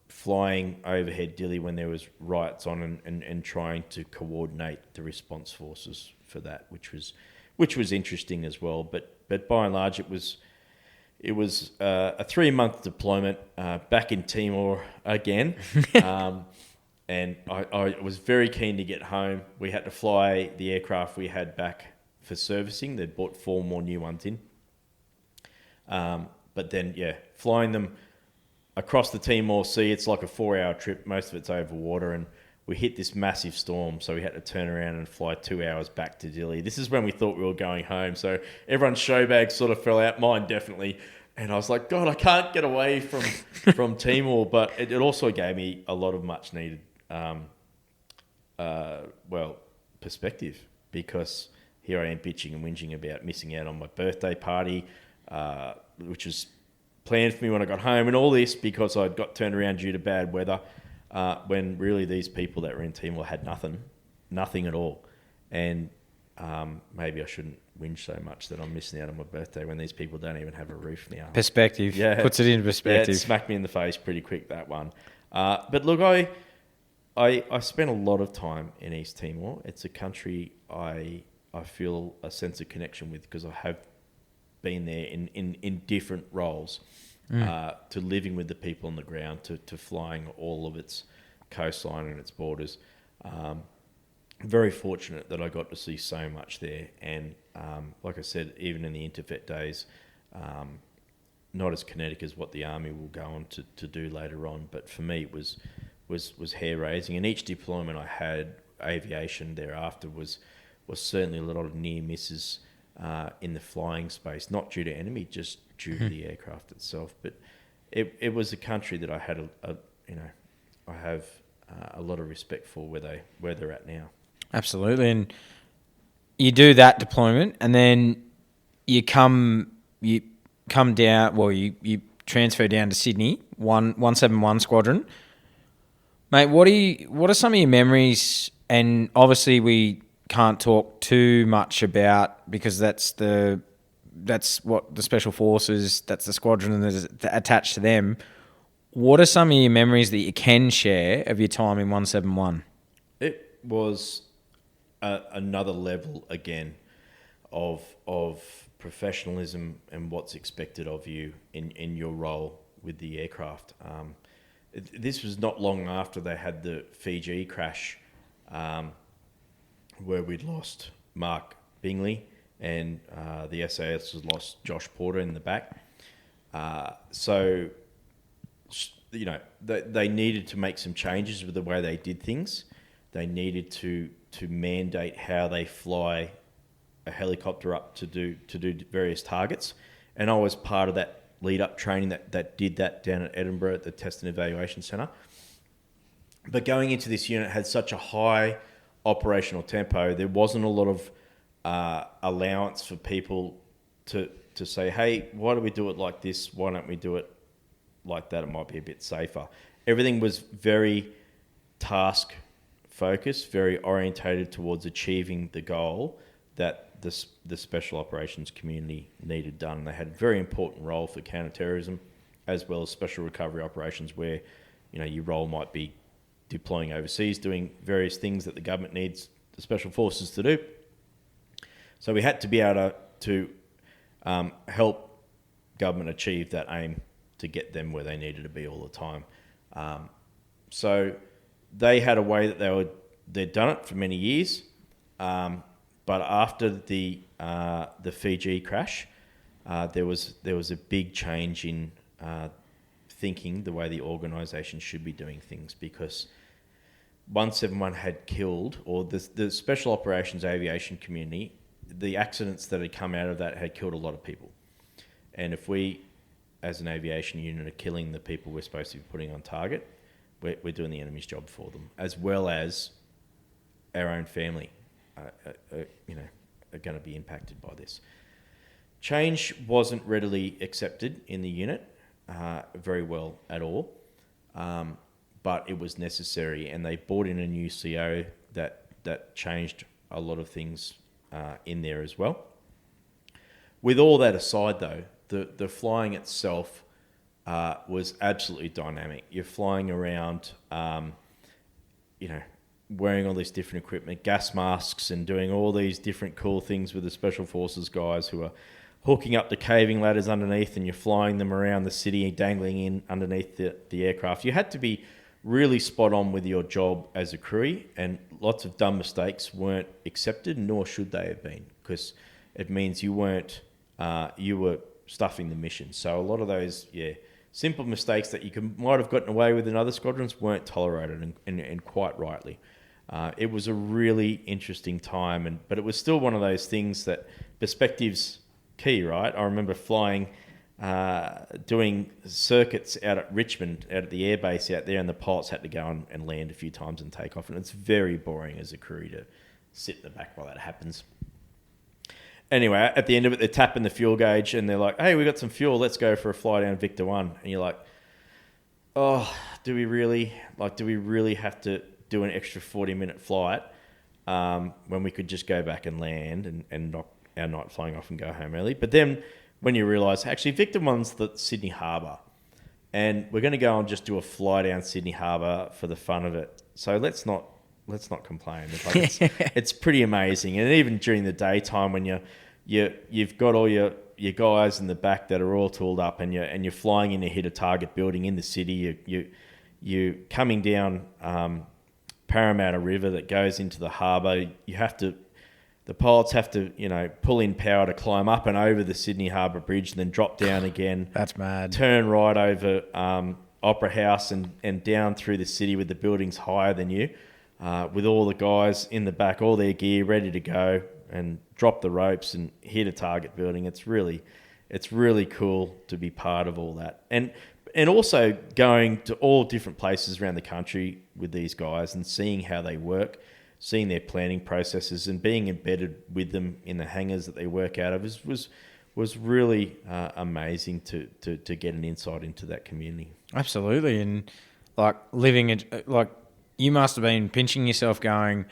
flying overhead Dili when there was riots on and trying to coordinate the response forces for that, which was interesting as well. But by and large, it was a 3-month deployment back in Timor again. And I was very keen to get home. We had to fly the aircraft we had back for servicing. They'd bought 4 more new ones in. But then, flying them across the Timor Sea, it's like a 4-hour trip. Most of it's over water, and we hit this massive storm, so we had to turn around and fly 2 hours back to Dili. This is when we thought we were going home, so everyone's show bags sort of fell out. Mine definitely. And I was like, God, I can't get away from Timor. But it also gave me a lot of much needed perspective, because here I am bitching and whinging about missing out on my birthday party, which was planned for me when I got home, and all this because I got turned around due to bad weather, when really these people that were in Timor had nothing at all. And maybe I shouldn't whinge so much that I'm missing out on my birthday when these people don't even have a roof now. Perspective. Yeah. Puts it into perspective. Yeah, it smacked me in the face pretty quick, that one. But look, I spent a lot of time in East Timor. It's a country I feel a sense of connection with, because I have been there in different roles, to living with the people on the ground, to flying all of its coastline and its borders. Very fortunate that I got to see so much there. And like I said, even in the Interfet days, not as kinetic as what the Army will go on to do later on, but for me it was hair-raising. And each deployment I had, aviation thereafter, was certainly a lot of near misses in the flying space, not due to enemy, just due to the aircraft itself. But it was a country that I had I have a lot of respect for where they're at now. Absolutely. And you do that deployment, and then you come down. Well, you transfer down to Sydney, 171 Squadron. Mate, what are some of your memories? And obviously we can't talk too much about, because that's what the Special Forces, that's the squadron that's attached to them. What are some of your memories that you can share of your time in 171? It was another level again of professionalism and what's expected of you in your role with the aircraft. This was not long after they had the Fiji crash, where we'd lost Mark Bingley, and the SAS has lost Josh Porter in the back. So, they needed to make some changes with the way they did things. They needed to mandate how they fly a helicopter up to do various targets. And I was part of that lead-up training that did that down at Edinburgh at the Test and Evaluation Centre. But going into this unit had such a high operational tempo, there wasn't a lot of allowance for people to say, hey, why do we do it like this? Why don't we do it like that? It might be a bit safer. Everything was very task-focused, very orientated towards achieving the goal that the special operations community needed done. They had a very important role for counter-terrorism, as well as special recovery operations, where your role might be deploying overseas, doing various things that the government needs the special forces to do. So we had to be able to help government achieve that aim to get them where they needed to be all the time. So they had a way that they'd done it for many years. But after the Fiji crash, there was a big change in thinking the way the organisation should be doing things, because 171 had killed, or the Special Operations Aviation community, the accidents that had come out of that had killed a lot of people. And if we, as an aviation unit, are killing the people we're supposed to be putting on target, we're doing the enemy's job for them, as well as our own family, are going to be impacted by this. Change wasn't readily accepted in the unit very well at all, but it was necessary, and they brought in a new CO that changed a lot of things in there as well. With all that aside, though, the flying itself was absolutely dynamic. You're flying around, wearing all this different equipment, gas masks, and doing all these different cool things with the Special Forces guys who are hooking up the caving ladders underneath, and you're flying them around the city, dangling in underneath the aircraft. You had to be really spot on with your job as a crew, and lots of dumb mistakes weren't accepted, nor should they have been, because it means you weren't, you were stuffing the mission. So a lot of those, simple mistakes that might have gotten away with in other squadrons weren't tolerated, and quite rightly. It was a really interesting time, but it was still one of those things that perspective's key, right? I remember flying, doing circuits out at Richmond, out at the airbase out there, and the pilots had to go and land a few times and take off, and it's very boring as a crew to sit in the back while that happens. Anyway, at the end of it, they're tapping the fuel gauge, and they're like, "Hey, we got some fuel. Let's go for a fly down Victor 1." And you're like, "Oh, do we really have to do an extra 40-minute flight when we could just go back and land and knock our night flying off and go home early?" But then when you realise, actually, Victor 1's the Sydney Harbour, and we're going to go and just do a fly down Sydney Harbour for the fun of it. So let's not complain. It's pretty amazing. And even during the daytime, when you've got all your guys in the back that are all tooled up, and you're flying in to hit a target building in the city, you coming down Parramatta River that goes into the harbour. The pilots have to, pull in power to climb up and over the Sydney Harbour Bridge, and then drop down again. That's mad. Turn right over Opera House and down through the city with the buildings higher than you, with all the guys in the back, all their gear ready to go, and drop the ropes and hit a target building. It's really cool to be part of all that. And also going to all different places around the country with these guys and seeing how they work, seeing their planning processes, and being embedded with them in the hangars that they work out of was really amazing to get an insight into that community. Absolutely. And living it, you must have been pinching yourself going,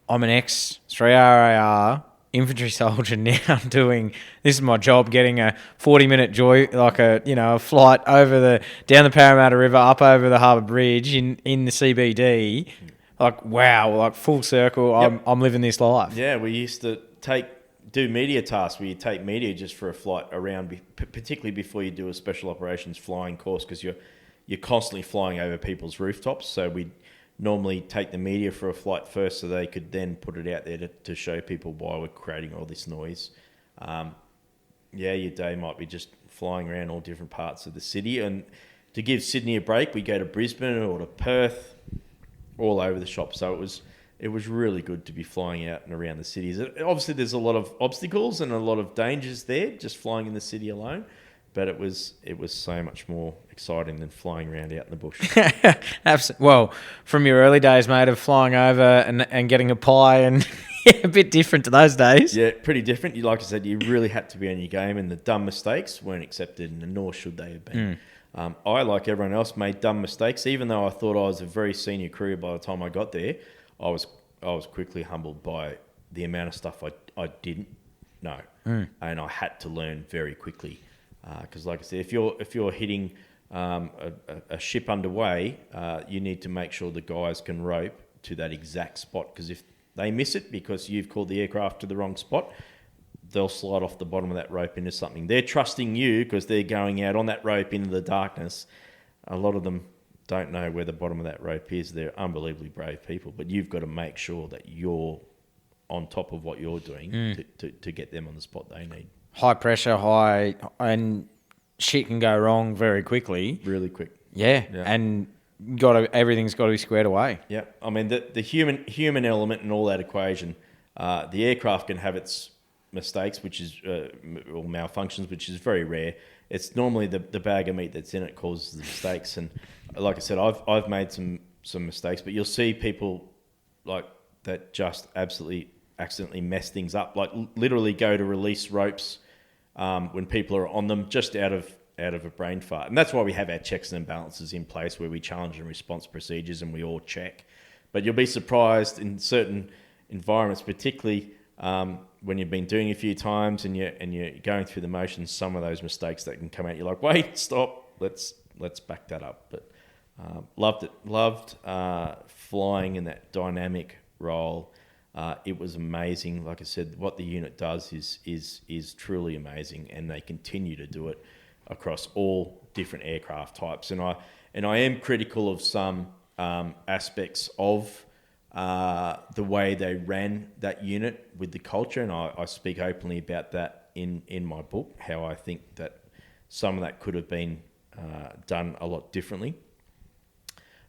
I'm an ex-3RAR infantry soldier now doing, this is my job, getting a 40-minute a flight down the Parramatta River, up over the Harbour Bridge in the CBD. Wow, full circle. Yep. I'm living this life. Yeah, we used to do media tasks where you take media just for a flight around, particularly before you do a special operations flying course, because you're constantly flying over people's rooftops. So we'd normally take the media for a flight first, so they could then put it out there to show people why we're creating all this noise. Your day might be just flying around all different parts of the city. And to give Sydney a break, we go to Brisbane or to Perth, all over the shop. So it was really good to be flying out and around the cities. Obviously, there's a lot of obstacles and a lot of dangers there, just flying in the city alone. But it was so much more exciting than flying around out in the bush. Absolutely. Well, from your early days, mate, of flying over and getting a pie, and a bit different to those days. Yeah, pretty different. Like I said, you really had to be on your game, and the dumb mistakes weren't accepted, and nor should they have been. I, like everyone else, made dumb mistakes. Even though I thought I was a very senior crew by the time I got there, I was quickly humbled by the amount of stuff I didn't know, and I had to learn very quickly. Because, like I said, if you're hitting a ship underway, you need to make sure the guys can rope to that exact spot. Because if they miss it because you've called the aircraft to the wrong spot, they'll slide off the bottom of that rope into something. They're trusting you because they're going out on that rope into the darkness. A lot of them don't know where the bottom of that rope is. They're unbelievably brave people, but you've got to make sure that you're on top of what you're doing to get them on the spot they need. High pressure, and shit can go wrong very quickly. Really quick. Yeah. And everything's got to be squared away. Yeah. I mean, the human element in all that equation, the aircraft can have its mistakes, which is or malfunctions, which is very rare. It's normally the bag of meat that's in it causes the mistakes. And like I said, I've made some mistakes, but you'll see people like that just absolutely accidentally mess things up. Like literally go to release ropes when people are on them, just out of a brain fart. And that's why we have our checks and balances in place, where we challenge and response procedures and we all check. But you'll be surprised in certain environments, particularly when you've been doing it a few times and you're going through the motions, some of those mistakes that can come out. You're like, wait, stop, let's back that up. But loved flying in that dynamic role. It was amazing. Like I said, what the unit does is truly amazing, and they continue to do it across all different aircraft types. And I am critical of some aspects of the way they ran that unit with the culture, and I speak openly about that in my book, how I think that some of that could have been done a lot differently.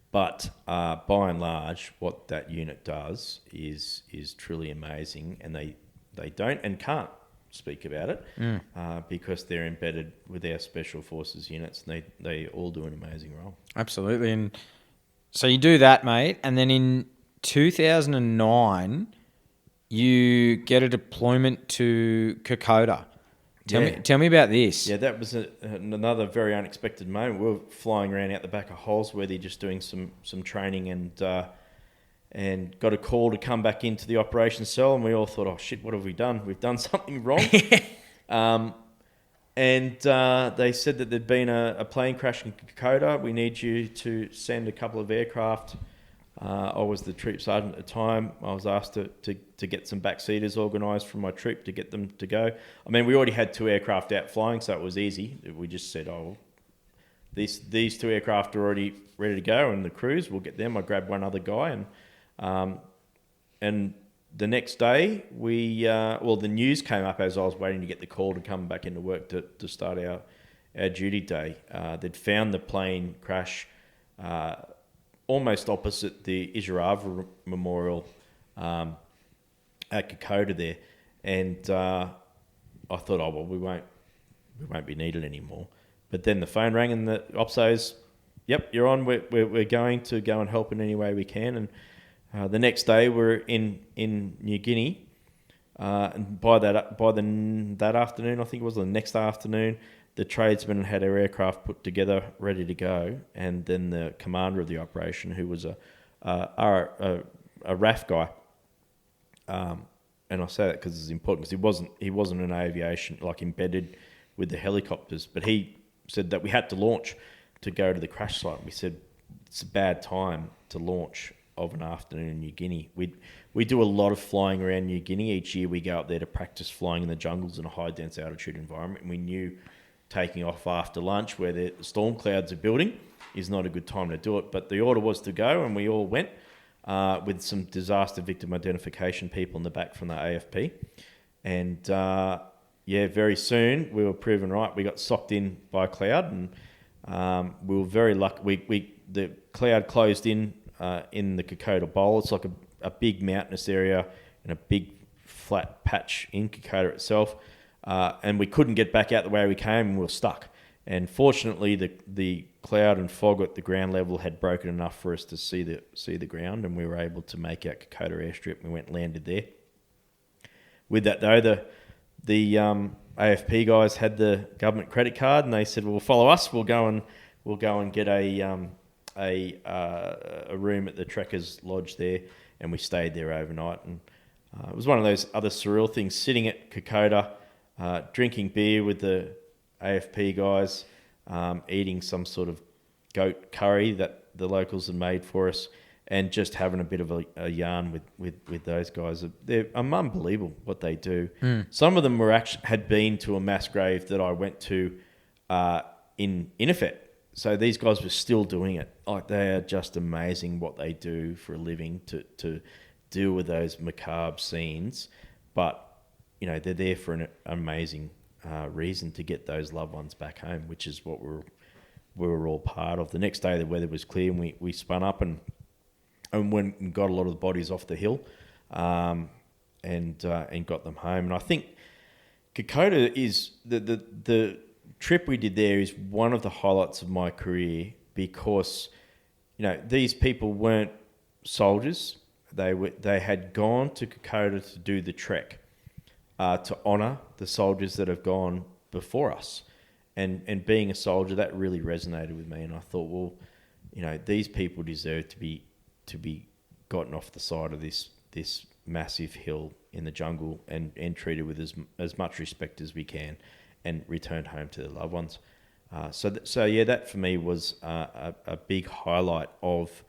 But by and large, what that unit does is truly amazing, and they don't and can't speak about it because they're embedded with our Special Forces units, and they all do an amazing role. Absolutely. And so you do that, mate, and then in 2009, you get a deployment to Kokoda. Tell me about this. Yeah, that was another very unexpected moment. We were flying around out the back of Holsworthy, just doing some training, and got a call to come back into the operations cell, and we all thought, oh shit, what have we done? We've done something wrong. And they said that there'd been a plane crash in Kokoda. We need you to send a couple of aircraft. I was the troop sergeant at the time. I was asked to get some backseaters organised from my troop to get them to go. I mean, we already had 2 aircraft out flying, so it was easy. We just said, oh, these 2 aircraft are already ready to go, and the crews, we'll get them. I grabbed one other guy, and the next day, the news came up as I was waiting to get the call to come back into work to start our duty day. They'd found the plane crash almost opposite the Isarava Memorial at Kokoda there, and I thought, oh well, we won't be needed anymore. But then the phone rang, and the OPSO's, yep, you're on. We're going to go and help in any way we can. And the next day we're in New Guinea, and by that afternoon, I think it was the next afternoon, the tradesmen had our aircraft put together, ready to go, and then the commander of the operation, who was a RAF guy, and I say that because it's important, because he wasn't an aviation, like embedded with the helicopters, but he said that we had to launch to go to the crash site. We said it's a bad time to launch of an afternoon in New Guinea. We do a lot of flying around New Guinea. Each year we go up there to practice flying in the jungles in a high dense altitude environment, and we knew taking off after lunch where the storm clouds are building is not a good time to do it. But the order was to go, and we all went with some disaster victim identification people in the back from the AFP. And very soon we were proven right. We got socked in by a cloud, and we were very lucky. The cloud closed in the Kokoda Bowl. It's like a big mountainous area and a big flat patch in Kokoda itself. And we couldn't get back out the way we came, and we were stuck. And fortunately, the cloud and fog at the ground level had broken enough for us to see the ground, and we were able to make out Kokoda airstrip. We went and landed there. With that though, the AFP guys had the government credit card, and they said, "Well, follow us. We'll go and get a room at the Trekkers Lodge there," and we stayed there overnight. And it was one of those other surreal things, sitting at Kokoda, drinking beer with the AFP guys, eating some sort of goat curry that the locals had made for us, and just having a bit of a yarn with those guys. They're unbelievable what they do. Some of them had been to a mass grave that I went to in Interfet. So these guys were still doing it. Like, they are just amazing what they do for a living to deal with those macabre scenes. But, you know, they're there for an amazing reason, to get those loved ones back home, which is what we were all part of. The next day the weather was clear, and we spun up and went and got a lot of the bodies off the hill, and got them home. And I think Kokoda is the trip we did there is one of the highlights of my career, because, you know, these people weren't soldiers. they had gone to Kokoda to do the trek to honour the soldiers that have gone before us. And being a soldier, that really resonated with me. And I thought, well, these people deserve to be gotten off the side of this massive hill in the jungle and treated with as much respect as we can, and returned home to their loved ones. So yeah, that for me was a big highlight of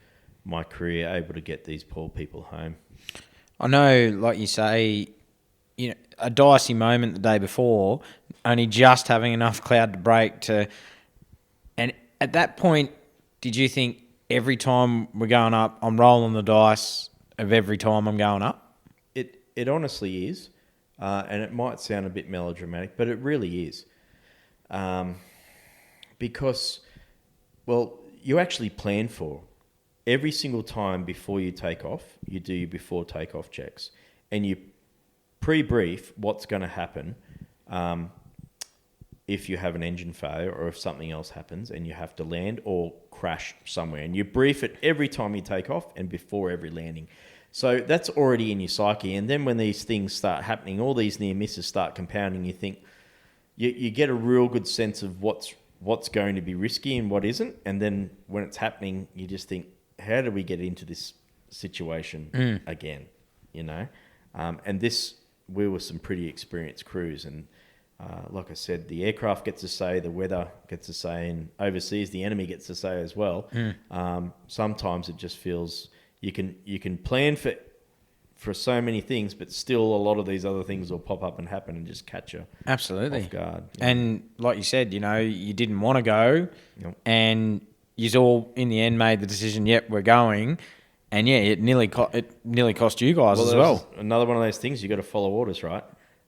my career, able to get these poor people home. I know, like you say, a dicey moment the day before, only just having enough cloud to break to... And at that point, did you think every time we're going up, I'm rolling the dice of every time I'm going up? It honestly is, and it might sound a bit melodramatic, but it really is. Because, well, you actually plan for every single time before you take off. You do your before takeoff checks, and you pre-brief what's going to happen if you have an engine failure or if something else happens and you have to land or crash somewhere. And you brief it every time you take off and before every landing. So that's already in your psyche. And then when these things start happening, all these near misses start compounding, you think you get a real good sense of what's going to be risky and what isn't. And then when it's happening, you just think, how did we get into this situation again? And we were some pretty experienced crews. And like I said, the aircraft gets a say, the weather gets a say, and overseas the enemy gets a say as well. Sometimes it just feels you can plan for so many things, but still a lot of these other things will pop up and happen and just catch you absolutely off guard. And like you said, you didn't want to go, and you all in the end made the decision. Yep, we're going, and yeah, it nearly cost you guys as well. Another one of those things, you got to follow orders, right?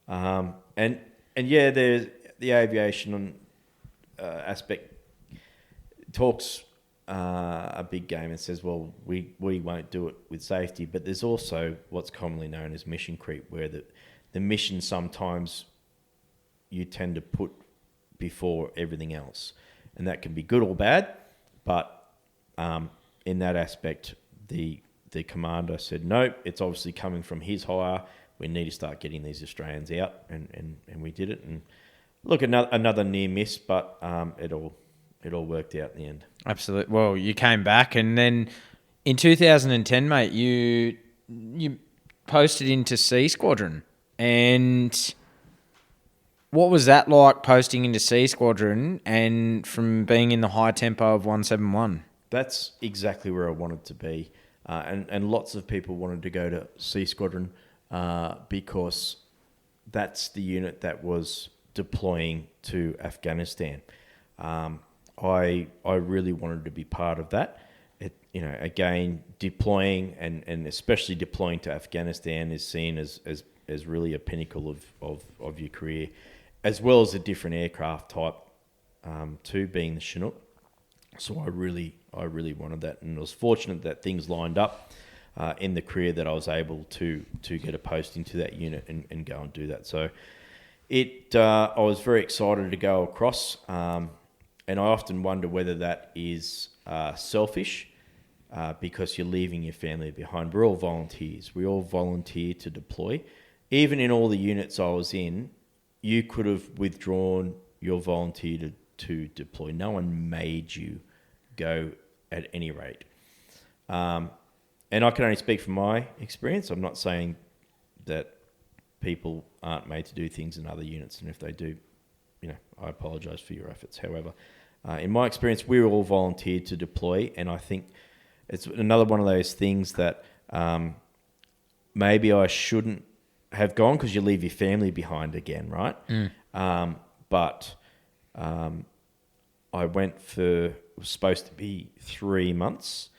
And yeah, there's the aviation aspect talks a big game and says, well, we won't do it with safety, but there's also what's commonly known as mission creep, where the mission sometimes you tend to put before everything else, and that can be good or bad. But in that aspect, the commander said, no, it's obviously coming from his hire. We need to start getting these Australians out, and we did it. And look, another near miss, but it all worked out in the end. Absolutely. Well, you came back, and then in 2010, mate, you posted into C Squadron. And what was that like, posting into C Squadron and from being in the high tempo of 171? That's exactly where I wanted to be. And lots of people wanted to go to C Squadron because that's the unit that was deploying to Afghanistan. I really wanted to be part of that. Again, deploying and especially deploying to Afghanistan is seen as really a pinnacle of your career, as well as a different aircraft type, too, being the Chinook. So I really wanted that, and I was fortunate that things lined up in the career that I was able to get a posting to that unit and go and do that. So I was very excited to go across. And I often wonder whether that is selfish because you're leaving your family behind. We're all volunteers. We all volunteer to deploy. Even in all the units I was in, you could have withdrawn your volunteer to deploy. No one made you go at any rate. And I can only speak from my experience. I'm not saying that people aren't made to do things in other units, and if they do, I apologise for your efforts. However, in my experience, we were all volunteered to deploy, and I think it's another one of those things that maybe I shouldn't have gone, because you leave your family behind again, right? But I went it was supposed to be 3 months,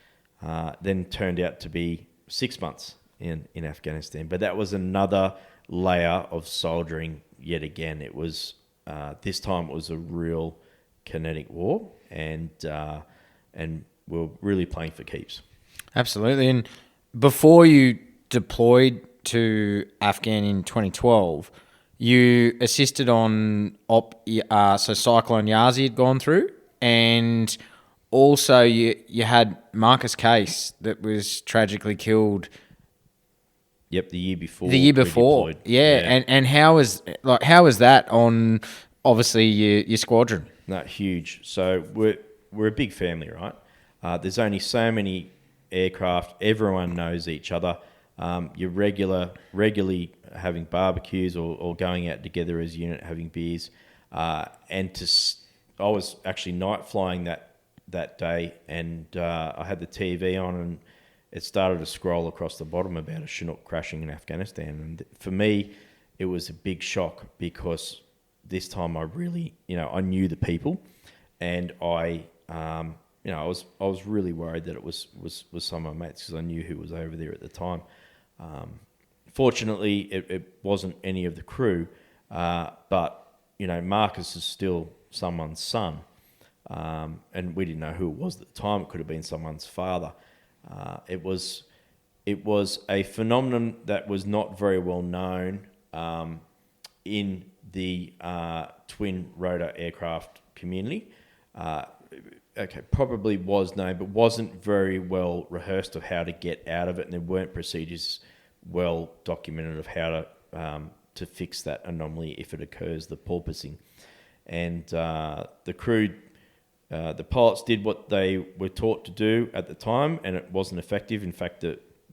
then turned out to be 6 months in Afghanistan. But that was another layer of soldiering yet again. It was, this time it was a real kinetic war, and we're really playing for keeps. Absolutely. And before you deployed to Afghan in 2012, you assisted on so Cyclone Yazi had gone through, and also you had Marcus Case that was tragically killed Yep, the year before. The year before, we deployed. yeah. And how was that on obviously your squadron? No, huge. So we're a big family, right? There's only so many aircraft. Everyone knows each other. You're regularly having barbecues or going out together as a unit having beers. I was actually night flying that day, and I had the TV on, and it started to scroll across the bottom about a Chinook crashing in Afghanistan. And for me, it was a big shock because this time I really, I knew the people, and I was really worried that it was some of my mates because I knew who was over there at the time. Fortunately, it wasn't any of the crew, but Marcus is still someone's son, and we didn't know who it was at the time. It could have been someone's father. It was a phenomenon that was not very well known in the twin rotor aircraft community. Probably was known, but wasn't very well rehearsed of how to get out of it, and there weren't procedures well documented of how to fix that anomaly if it occurs, the porpoising. And the crew, the pilots did what they were taught to do at the time, and it wasn't effective. In fact,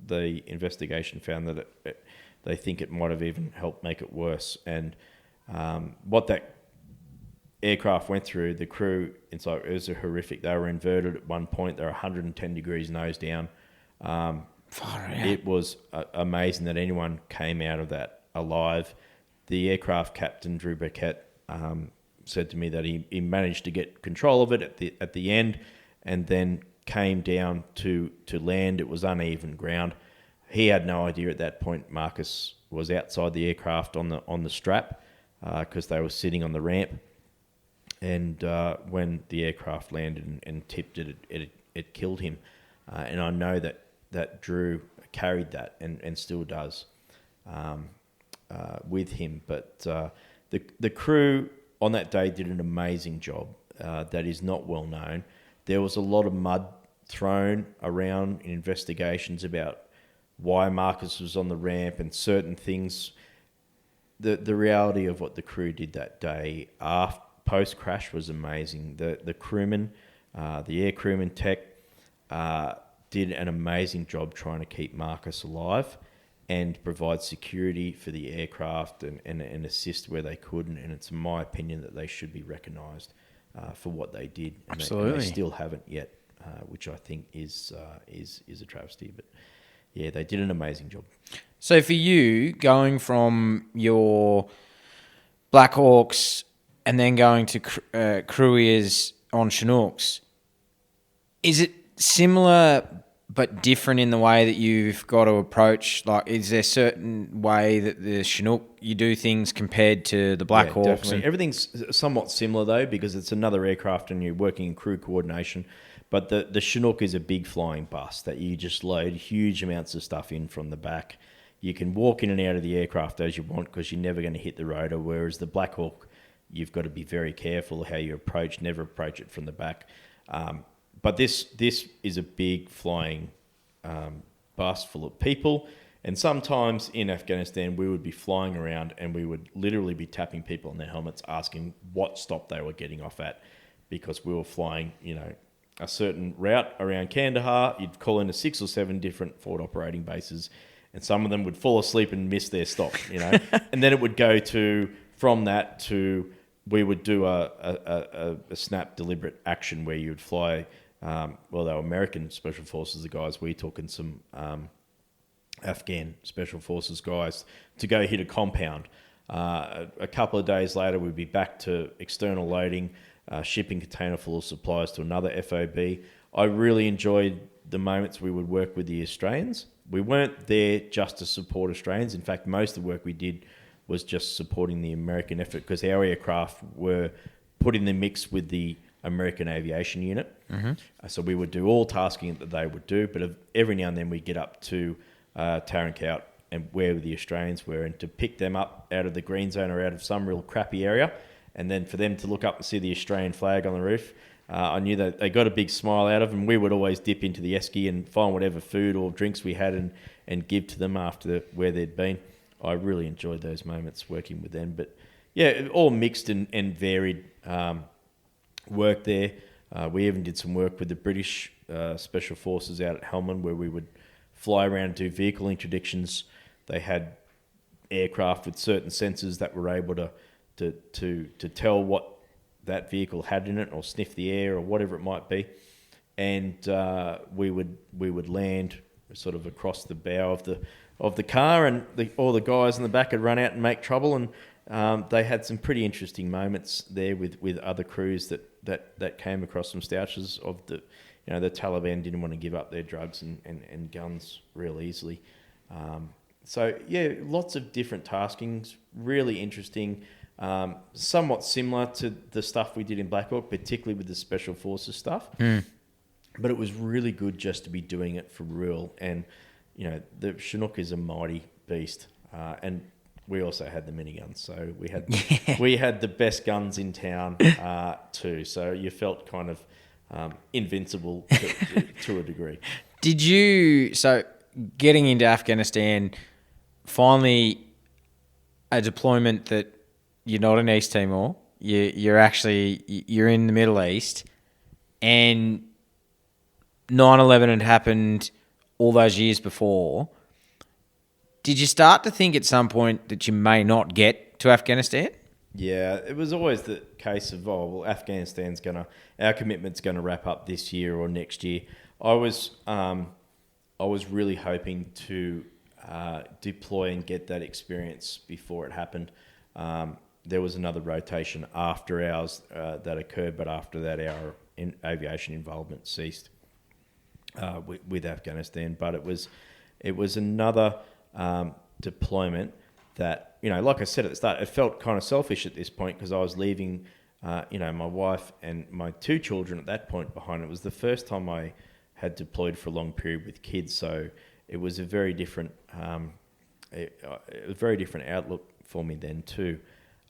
the investigation found that they think it might have even helped make it worse. And what that aircraft went through, the crew inside, it was horrific. They were inverted at one point. They were 110 degrees nose down. It was amazing that anyone came out of that alive. The aircraft captain, Drew Beckett, said to me that he managed to get control of it at the end, and then came down to land. It was uneven ground. He had no idea at that point Marcus was outside the aircraft on the strap because they were sitting on the ramp. And when the aircraft landed and tipped it killed him. And I know that Drew carried that and still does with him. But the crew on that day did an amazing job that is not well known. There was a lot of mud thrown around in investigations about why Marcus was on the ramp and certain things. The reality of what the crew did that day post-crash was amazing. The crewmen, the air crewman tech, did an amazing job trying to keep Marcus alive and provide security for the aircraft and assist where they could. And it's my opinion that they should be recognised for what they did. Absolutely. And they still haven't yet, which I think is a travesty. But yeah, they did an amazing job. So for you, going from your Black Hawks and then going to Cruiers on Chinooks, is it similar but different in the way that you've got to approach? Like, is there a certain way that the Chinook you do things compared to the Black Hawks? Definitely. Everything's somewhat similar though, because it's another aircraft and you're working in crew coordination. But the Chinook is a big flying bus that you just load huge amounts of stuff in from the back. You can walk in and out of the aircraft as you want because you're never going to hit the rotor, whereas the Black Hawk, you've got to be very careful how you never approach it from the back. But this is a big flying bus full of people. And sometimes in Afghanistan, we would be flying around and we would literally be tapping people on their helmets, asking what stop they were getting off at, because we were flying, a certain route around Kandahar. You'd call in 6 or 7 different forward operating bases, and some of them would fall asleep and miss their stop, and then it would go from that to we would do a snap deliberate action where you would fly. They were American Special Forces, the guys we took, and some Afghan Special Forces guys to go hit a compound. A couple of days later, we'd be back to external loading, shipping container full of supplies to another FOB. I really enjoyed the moments we would work with the Australians. We weren't there just to support Australians. In fact, most of the work we did was just supporting the American effort because our aircraft were put in the mix with the American Aviation unit. Mm-hmm. So we would do all tasking that they would do, but every now and then we'd get up to Tarankout and where the Australians were, and to pick them up out of the green zone or out of some real crappy area, and then for them to look up and see the Australian flag on the roof, I knew that they got a big smile out of them. We would always dip into the esky and find whatever food or drinks we had and give to them after where they'd been. I really enjoyed those moments working with them. But yeah, all mixed and varied work there. We even did some work with the British Special Forces out at Helmand, where we would fly around and do vehicle interdictions. They had aircraft with certain sensors that were able to tell what that vehicle had in it, or sniff the air, or whatever it might be. And we would land sort of across the bow of the car, and all the guys in the back would run out and make trouble. And they had some pretty interesting moments there with other crews that came across some stouches of the Taliban didn't want to give up their drugs and guns real easily. So yeah, lots of different taskings, really interesting. Somewhat similar to the stuff we did in Black Hawk, particularly with the Special Forces stuff. But it was really good just to be doing it for real. And, the Chinook is a mighty beast. And we also had the miniguns. So we had the best guns in town too. So you felt kind of invincible to a degree. So getting into Afghanistan, finally a deployment that you're not in East Timor, you're in the Middle East, and 9/11 had happened all those years before. Did you start to think at some point that you may not get to Afghanistan? Yeah, it was always the case of, our commitment's gonna wrap up this year or next year. I was really hoping to deploy and get that experience before it happened. There was another rotation after ours that occurred, but after that our aviation involvement ceased with Afghanistan. But it was another deployment that, like I said at the start, it felt kind of selfish at this point because I was leaving, my wife and my 2 children at that point behind. It was the first time I had deployed for a long period with kids, so it was a very different, outlook for me then too.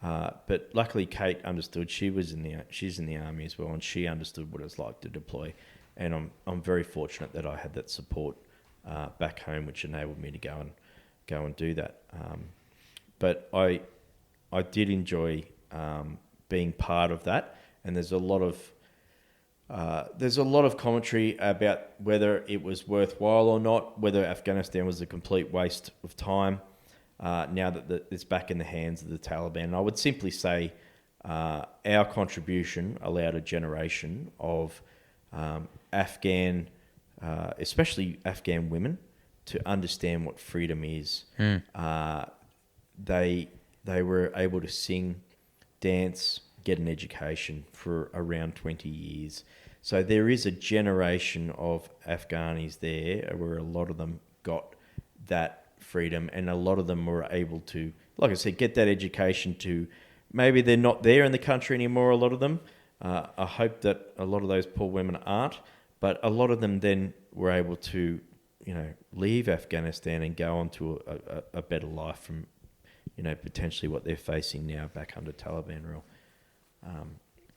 But luckily, Kate understood. She's in the army as well, and she understood what it's like to deploy. And I'm very fortunate that I had that support back home, which enabled me to go and do that. But I did enjoy being part of that, and there's a lot of commentary about whether it was worthwhile or not, whether Afghanistan was a complete waste of time. Now that it's back in the hands of the Taliban. And I would simply say our contribution allowed a generation of Afghan, especially Afghan women, to understand what freedom is. They were able to sing, dance, get an education for around 20 years. So there is a generation of Afghanis there where a lot of them got that freedom, and a lot of them were able to, like I said, get that education to, maybe they're not there in the country anymore, a lot of them. I hope that a lot of those poor women aren't, but a lot of them then were able to, leave Afghanistan and go on to a better life from, potentially what they're facing now back under Taliban rule.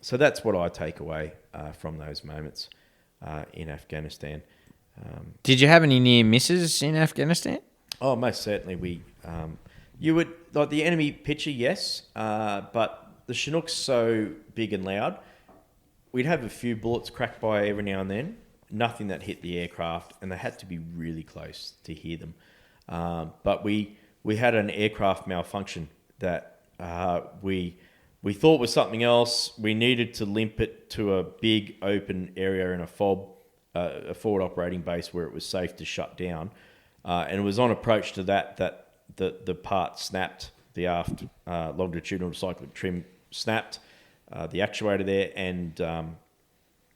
So that's what I take away from those moments in Afghanistan. Did you have any near misses in Afghanistan? Oh, most certainly. You would, like the enemy picture, yes, but the Chinook's so big and loud, we'd have a few bullets crack by every now and then, nothing that hit the aircraft, and they had to be really close to hear them. But we had an aircraft malfunction that we thought was something else. We needed to limp it to a big open area in a FOB, a forward operating base where it was safe to shut down. And it was on approach to that the part snapped, the aft longitudinal cyclic trim snapped, the actuator there, and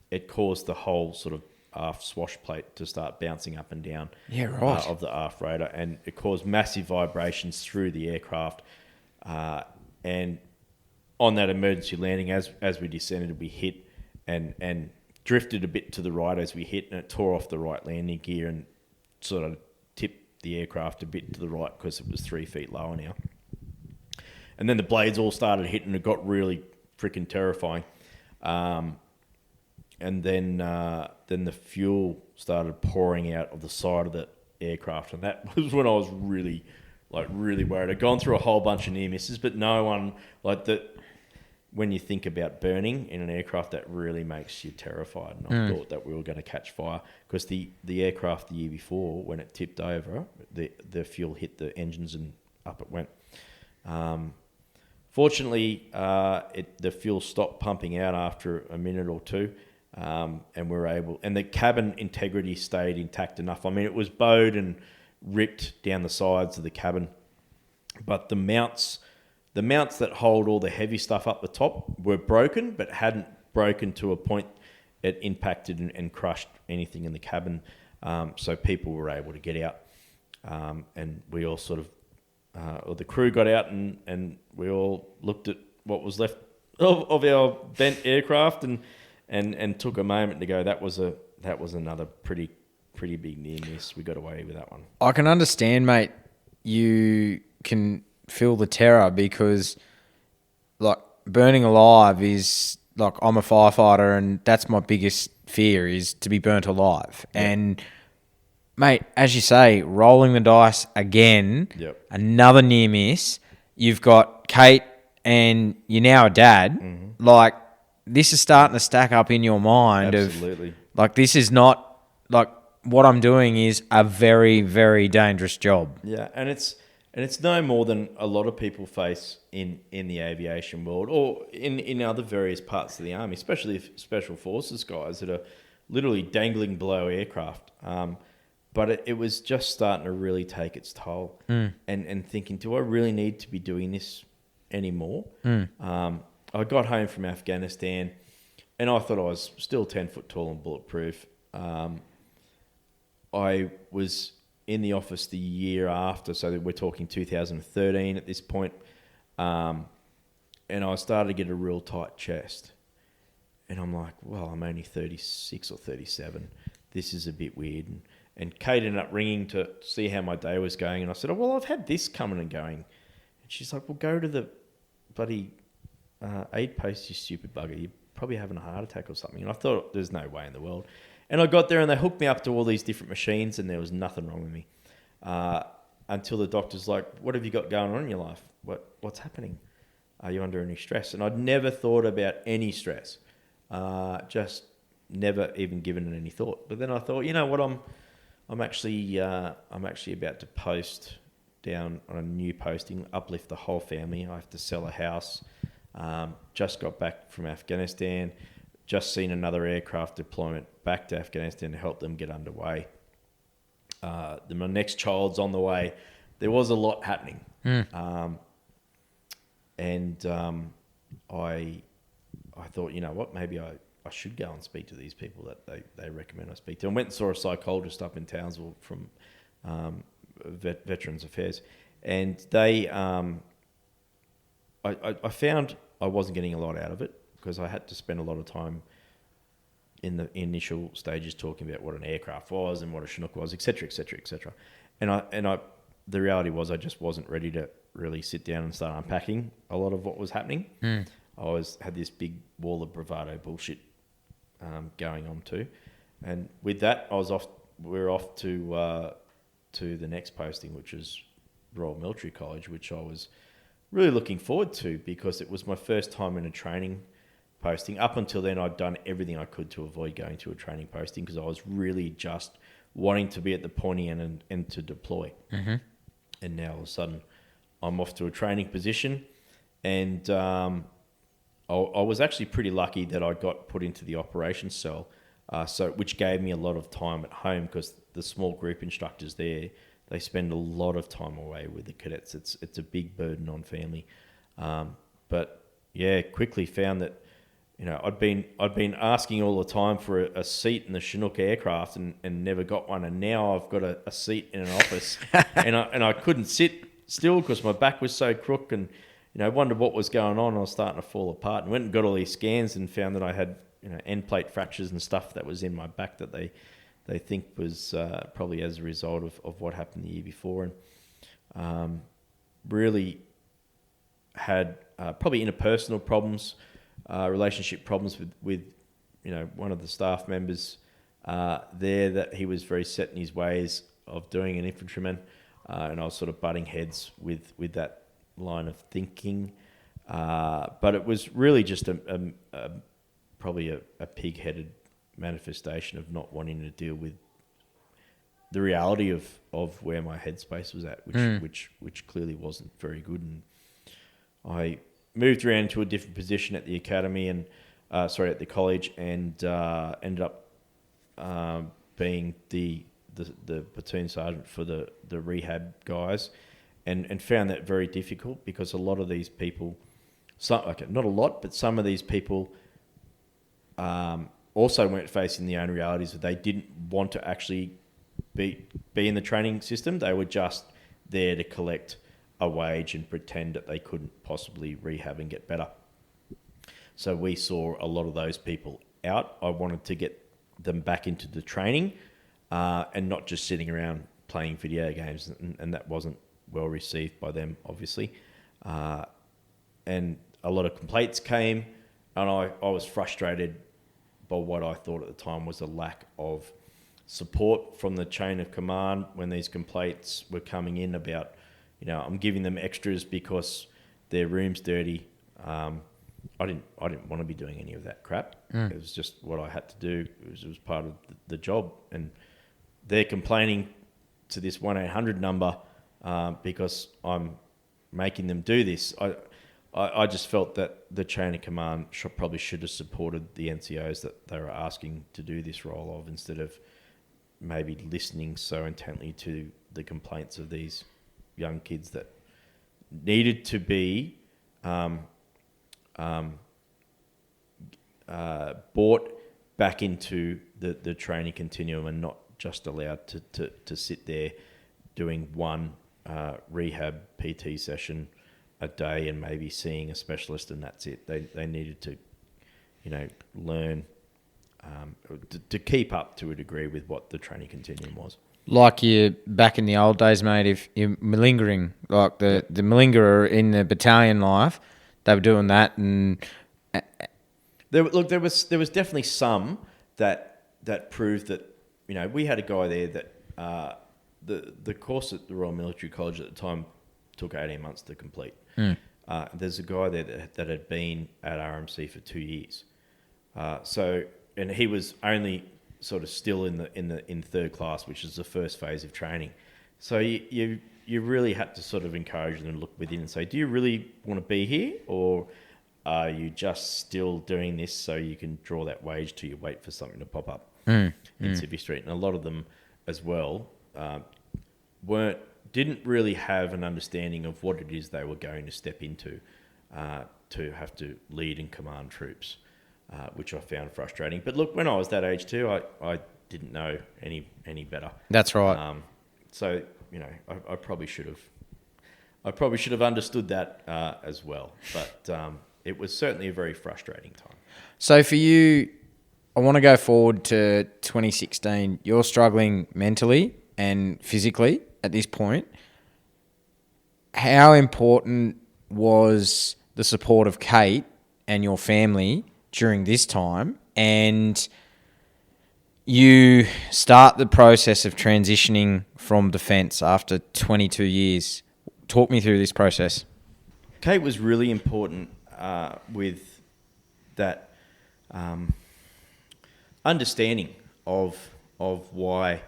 it caused the whole sort of aft swash plate to start bouncing up and down of the aft rotor, and it caused massive vibrations through the aircraft. And on that emergency landing, as we descended, we hit and drifted a bit to the right as we hit, and it tore off the right landing gear and sort of tipped the aircraft a bit to the right because it was 3 feet lower now. And then the blades all started hitting, and it got really freaking terrifying. then the fuel started pouring out of the side of the aircraft, and that was when I was really worried. I'd gone through a whole bunch of near misses, but no one like that. When you think about burning in an aircraft, that really makes you terrified. And I thought that we were going to catch fire because the aircraft the year before, when it tipped over, the fuel hit the engines and up it went. Fortunately, the fuel stopped pumping out after a minute or two, and and the cabin integrity stayed intact enough. I mean, it was bowed and ripped down the sides of the cabin, but the mounts that hold all the heavy stuff up the top were broken, but hadn't broken to a point it impacted and crushed anything in the cabin. So people were able to get out, and we all sort of, or the crew got out and we all looked at what was left of our bent aircraft and took a moment to go, that was another pretty big near miss. We got away with that one. I can understand, mate. You can feel the terror because, like, burning alive is like, I'm a firefighter and that's my biggest fear is to be burnt alive. Yep. And mate, as you say, rolling the dice again, yep. Another near miss. You've got Kate and you're now a dad. Mm-hmm. Like, this is starting to stack up in your mind. Absolutely. Like, this is not, like, what I'm doing is a very, very dangerous job. Yeah, and it's no more than a lot of people face in the aviation world or in other various parts of the Army, especially if special forces guys that are literally dangling below aircraft. But it was just starting to really take its toll, and thinking, do I really need to be doing this anymore? I got home from Afghanistan, and I thought I was still 10 foot tall and bulletproof. I was in the office the year after, so we're talking 2013 at this point, and I started to get a real tight chest. And I'm like, well, I'm only 36 or 37. This is a bit weird. And Kate ended up ringing to see how my day was going. And I said, oh, well, I've had this coming and going. And she's like, well, go to the bloody aid post, you stupid bugger. You're probably having a heart attack or something. And I thought, there's no way in the world. And I got there and they hooked me up to all these different machines and there was nothing wrong with me. Until the doctor's like, what have you got going on in your life? What's happening? Are you under any stress? And I'd never thought about any stress. Just never even given it any thought. But then I thought, you know what, I'm actually about to post down on a new posting, uplift the whole family. I have to sell a house. Just got back from Afghanistan. Just seen another aircraft deployment back to Afghanistan to help them get underway. My next child's on the way. There was a lot happening. I thought, you know what, maybe I should go and speak to these people that they recommend I speak to. And went and saw a psychologist up in Townsville from Veterans Affairs. And they, I found I wasn't getting a lot out of it because I had to spend a lot of time in the initial stages talking about what an aircraft was and what a Chinook was, et cetera, et cetera, et cetera. And the reality was I just wasn't ready to really sit down and start unpacking a lot of what was happening. I had this big wall of bravado bullshit going on too. And with that, we're off to the next posting, which is Royal Military College, which I was really looking forward to because it was my first time in a training posting. Up until then, I'd done everything I could to avoid going to a training posting because I was really just wanting to be at the pointy end and to deploy. Mm-hmm. And now all of a sudden, I'm off to a training position, and I was actually pretty lucky that I got put into the operations cell, which gave me a lot of time at home because the small group instructors there, they spend a lot of time away with the cadets. It's a big burden on family, but yeah, quickly found that, you know, I'd been asking all the time for a seat in the Chinook aircraft and never got one, and now I've got a seat in an office, and I couldn't sit still because my back was so crook, and you know, I wondered what was going on. I was starting to fall apart, and went and got all these scans and found that I had, you know, end plate fractures and stuff that was in my back that they think was probably as a result of what happened the year before, and really had probably interpersonal problems, relationship problems with one of the staff members there, that he was very set in his ways of doing an infantryman, and I was sort of butting heads with that line of thinking. But it was really just probably a pig-headed manifestation of not wanting to deal with the reality of where my headspace was at, which clearly wasn't very good. And I moved around to a different position at the academy and at the college, and ended up being the platoon sergeant for the rehab guys, and found that very difficult, because a lot of these people, not a lot, but some of these people also weren't facing the own realities that they didn't want to actually be in the training system. They were just there to collect a wage and pretend that they couldn't possibly rehab and get better. So we saw a lot of those people out. I wanted to get them back into the training, and not just sitting around playing video games, and that wasn't well received by them, obviously. And a lot of complaints came, and I was frustrated by what I thought at the time was a lack of support from the chain of command when these complaints were coming in about, I'm giving them extras because their room's dirty. I didn't want to be doing any of that crap. It was just what I had to do. It was part of the job, and they're complaining to this 1-800 number because I'm making them do this. I just felt that the chain of command probably should have supported the NCOs that they were asking to do this role of, instead of maybe listening so intently to the complaints of these young kids that needed to be brought back into the training continuum, and not just allowed to sit there doing one rehab PT session a day and maybe seeing a specialist, and that's it. They needed to, learn to keep up to a degree with what the training continuum was. Like you back in the old days, mate, if you're malingering, like the malingerer in the battalion life, they were doing that, and there was definitely some that proved that, we had a guy there that the course at the Royal Military College at the time took 18 months to complete. There's a guy there that had been at RMC for 2 years, and he was only sort of still in third class, which is the first phase of training. So you really had to sort of encourage them to look within and say, do you really want to be here, or are you just still doing this so you can draw that wage till you wait for something to pop up in Civvy Street? And a lot of them as well didn't really have an understanding of what it is they were going to step into, to have to lead and command troops, which I found frustrating. But look, when I was that age too, I didn't know any better. That's right. So I probably should have understood that as well. But it was certainly a very frustrating time. So for you, I want to go forward to 2016. You're struggling mentally and physically at this point. How important was the support of Kate and your family during this time? And you start the process of transitioning from defence after 22 years. Talk me through this process. Kate was really important with that understanding of why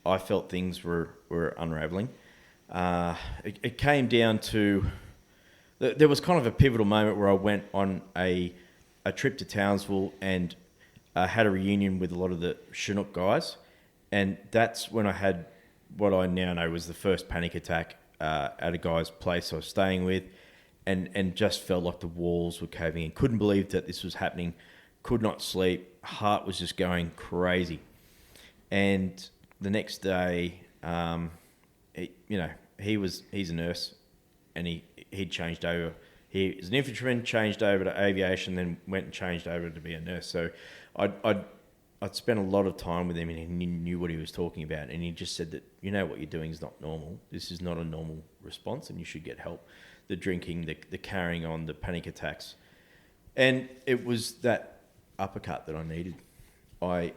I felt things were unravelling. It came down to... There was kind of a pivotal moment where I went on a trip to Townsville and had a reunion with a lot of the Chinook guys. And that's when I had what I now know was the first panic attack at a guy's place I was staying with, and just felt like the walls were caving in. Couldn't believe that this was happening. Could not sleep. Heart was just going crazy. And the next day, he's a nurse, and he'd changed over. He was an infantryman, changed over to aviation, then went and changed over to be a nurse. So I'd spent a lot of time with him, and he knew what he was talking about. And he just said that, what you're doing is not normal. This is not a normal response, and you should get help. The drinking, the carrying on, the panic attacks. And it was that uppercut that I needed. I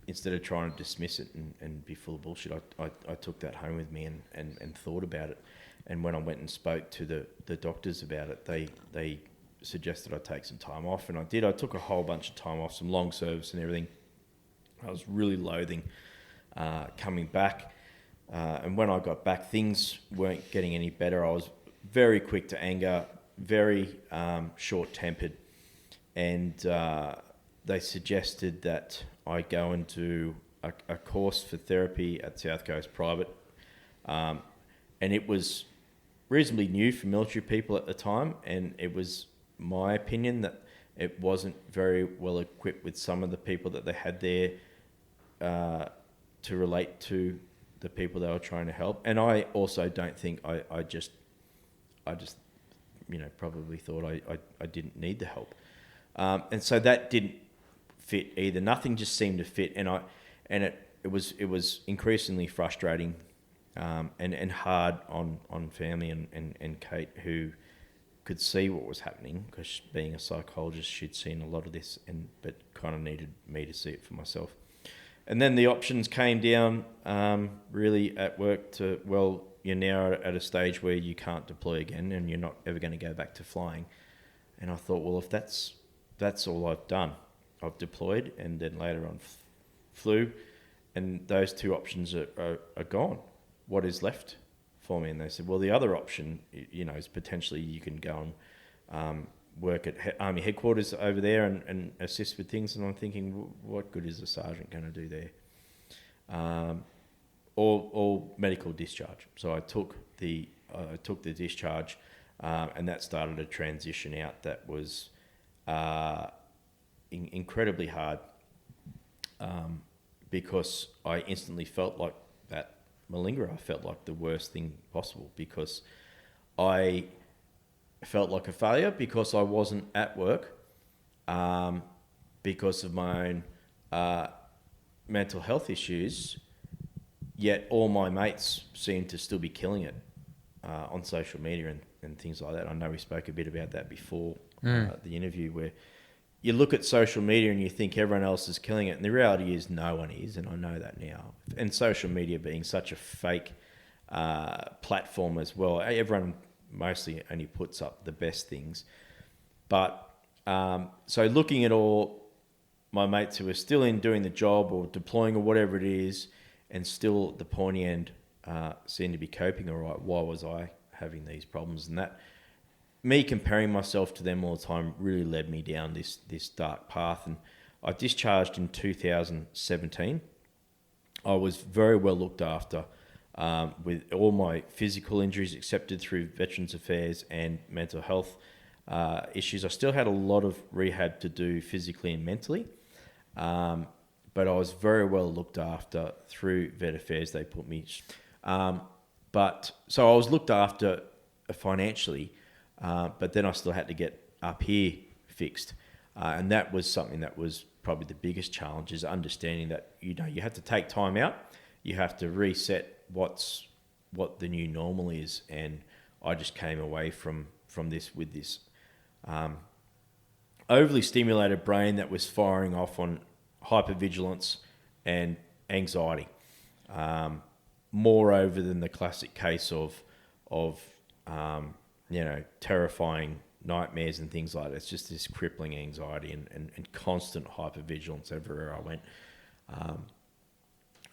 instead of trying to dismiss it and be full of bullshit, I took that home with me and thought about it. And when I went and spoke to the doctors about it, they suggested I take some time off, and I did. I took a whole bunch of time off, some long service and everything. I was really loathing coming back. And when I got back, things weren't getting any better. I was very quick to anger, very short-tempered, and they suggested that I go and do a course for therapy at South Coast Private, and it was reasonably new for military people at the time, and it was my opinion that it wasn't very well equipped with some of the people that they had there to relate to the people they were trying to help. And I also don't think I just probably thought I didn't need the help, and so that didn't fit either. Nothing just seemed to fit, and it was increasingly frustrating and hard on family and Kate, who could see what was happening, because being a psychologist, she'd seen a lot of this, but kind of needed me to see it for myself. And then the options came down really at work to, well, you're now at a stage where you can't deploy again and you're not ever going to go back to flying. And I thought, well, if that's all I've done, I've deployed and then later on flew, and those two options are gone. What is left for me? And they said, well, the other option, is potentially you can go and work at Army headquarters over there and assist with things. And I'm thinking, what good is a sergeant going to do there? Or medical discharge. So I took the discharge, and that started a transition out that was incredibly hard, because I instantly felt like that malingerer. I felt like the worst thing possible, because I felt like a failure because I wasn't at work, because of my own mental health issues, yet all my mates seemed to still be killing it on social media and things like that. I know we spoke a bit about that before the interview, where you look at social media and you think everyone else is killing it, and the reality is no one is, and I know that now. And social media being such a fake platform as well, everyone mostly only puts up the best things. But so looking at all my mates who are still in doing the job or deploying or whatever it is, and still at the pointy end seem to be coping all right, why was I having these problems? And that, me comparing myself to them all the time, really led me down this dark path. And I discharged in 2017. I was very well looked after, with all my physical injuries accepted through Veterans Affairs and mental health issues. I still had a lot of rehab to do physically and mentally, but I was very well looked after through Vet Affairs. They put me, but so I was looked after financially, but then I still had to get up here fixed, and that was something that was probably the biggest challenge, is understanding that you have to take time out, you have to reset what the new normal is. And I just came away from this with this overly stimulated brain that was firing off on hypervigilance and anxiety, moreover than the classic case of terrifying nightmares and things like that. It's just this crippling anxiety and constant hypervigilance everywhere I went.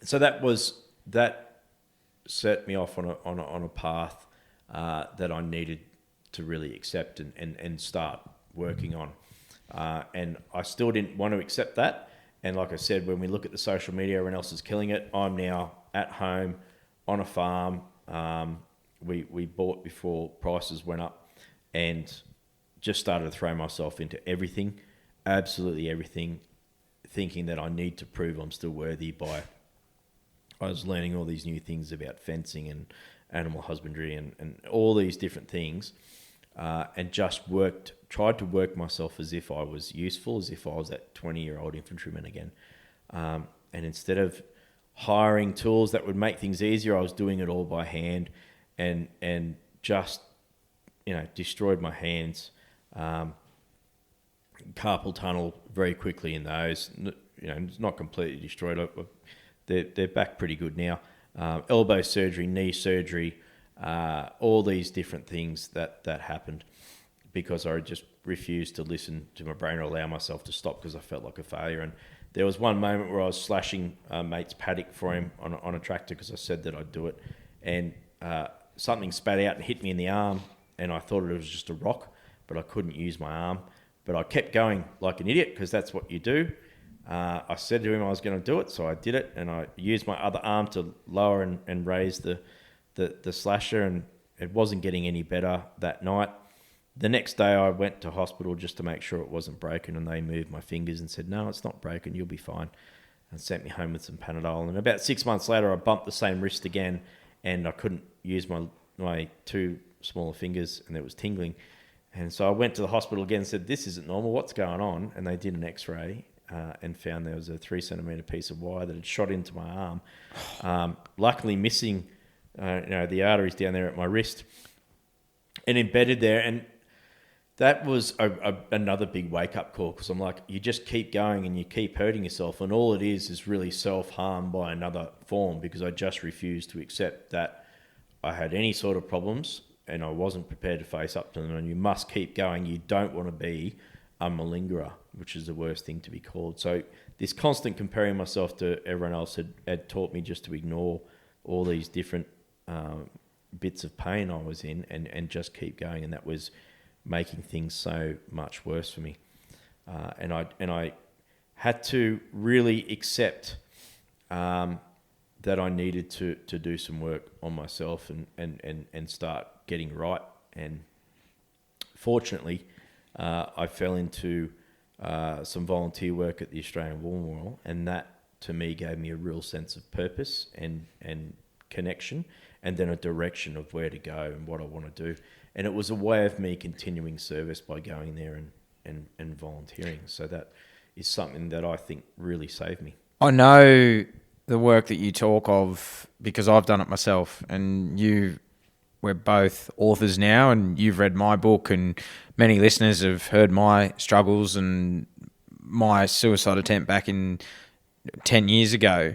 So that set me off on a path that I needed to really accept and start working on. And I still didn't want to accept that. And like I said, when we look at the social media, everyone else is killing it. I'm now at home on a farm. We bought before prices went up, and just started to throw myself into everything, absolutely everything, thinking that I need to prove I'm still worthy by... I was learning all these new things about fencing and animal husbandry and all these different things, and just tried to work myself as if I was useful, as if I was that 20-year-old infantryman again. And instead of hiring tools that would make things easier, I was doing it all by hand, and just destroyed my hands. carpal tunnel very quickly in those. It's not completely destroyed. They're back pretty good now. Elbow surgery, knee surgery, all these different things that happened because I just refused to listen to my brain or allow myself to stop because I felt like a failure. And there was one moment where I was slashing a mate's paddock for him on a tractor because I said that I'd do it, and something spat out and hit me in the arm, and I thought it was just a rock, but I couldn't use my arm. But I kept going like an idiot because that's what you do. I said to him I was going to do it, so I did it, and I used my other arm to lower and raise the slasher, and it wasn't getting any better that night. The next day I went to hospital just to make sure it wasn't broken, and they moved my fingers and said, no, it's not broken, you'll be fine, and sent me home with some Panadol. And about 6 months later I bumped the same wrist again, and I couldn't use my two smaller fingers, and it was tingling. And so I went to the hospital again and said, this isn't normal, what's going on? And they did an x-ray and found there was a 3 centimetre piece of wire that had shot into my arm, luckily missing the arteries down there at my wrist and embedded there. And that was another big wake-up call, because I'm like, you just keep going and you keep hurting yourself, and all it is really self-harm by another form, because I just refused to accept that I had any sort of problems and I wasn't prepared to face up to them. And you must keep going. You don't want to be a malingerer, which is the worst thing to be called. So this constant comparing myself to everyone else had taught me just to ignore all these different bits of pain I was in and just keep going. And that was making things so much worse for me. And I had to really accept that I needed to do some work on myself and start getting right. And fortunately, I fell into some volunteer work at the Australian War Memorial, and that to me gave me a real sense of purpose and connection, and then a direction of where to go and what I want to do. And it was a way of me continuing service by going there and volunteering. So that is something that I think really saved me. I know the work that you talk of because I've done it myself, and we're both authors now, and you've read my book, and many listeners have heard my struggles and my suicide attempt back in 10 years ago.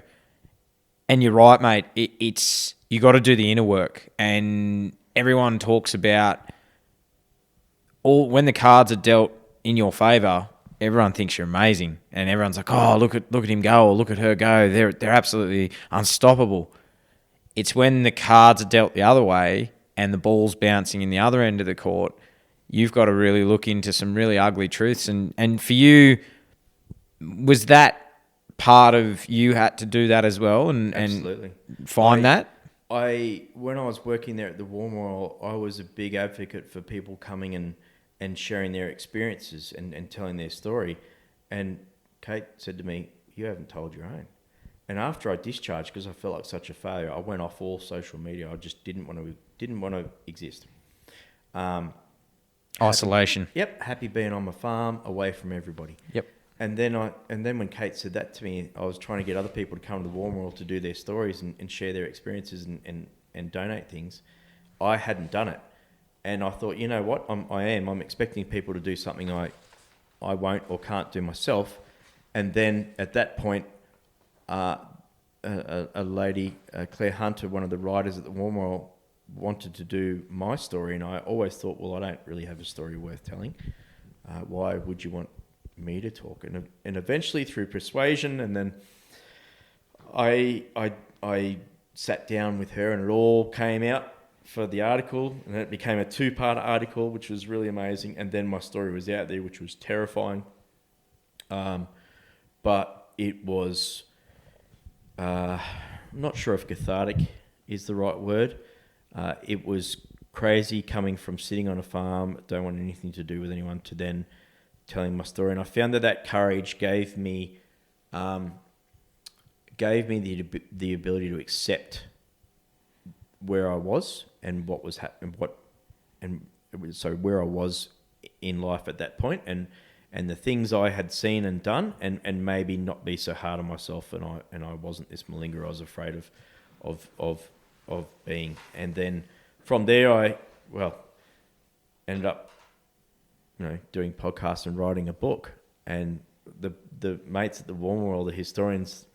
And you're right, mate. It's you got to do the inner work, and everyone talks about when the cards are dealt in your favour, everyone thinks you're amazing, and everyone's like, "Oh, look at him go, or look at her go. They're absolutely unstoppable." It's when the cards are dealt the other way and the ball's bouncing in the other end of the court, you've got to really look into some really ugly truths. And for you, was that part of you had to do that as well and find that? When I was working there at the War Memorial, I was a big advocate for people coming and sharing their experiences and telling their story. And Kate said to me, "You haven't told your own." And after I discharged, because I felt like such a failure, I went off all social media. I just didn't want to exist. Isolation. Happy being on my farm, away from everybody. Yep. And then when Kate said that to me, I was trying to get other people to come to the War Memorial to do their stories and share their experiences and donate things. I hadn't done it, and I thought, you know what, I'm expecting people to do something I won't or can't do myself. And then at that point, a lady, Claire Hunter, one of the writers at the War Memorial, wanted to do my story, and I always thought, well, I don't really have a story worth telling. Why would you want me to talk? And eventually, through persuasion, and then I sat down with her, and it all came out for the article, and it became a 2-part article, which was really amazing. And then my story was out there, which was terrifying. But it was, I'm not sure if cathartic is the right word. It was crazy coming from sitting on a farm, don't want anything to do with anyone, to then telling my story. And I found that courage gave me the ability to accept where I was and what was happening, so where I was in life at that point, and the things I had seen and done, and maybe not be so hard on myself, and I wasn't this malingerer I was afraid of being. And then from there I ended up doing podcasts and writing a book. And the mates at the War Memorial, the historians,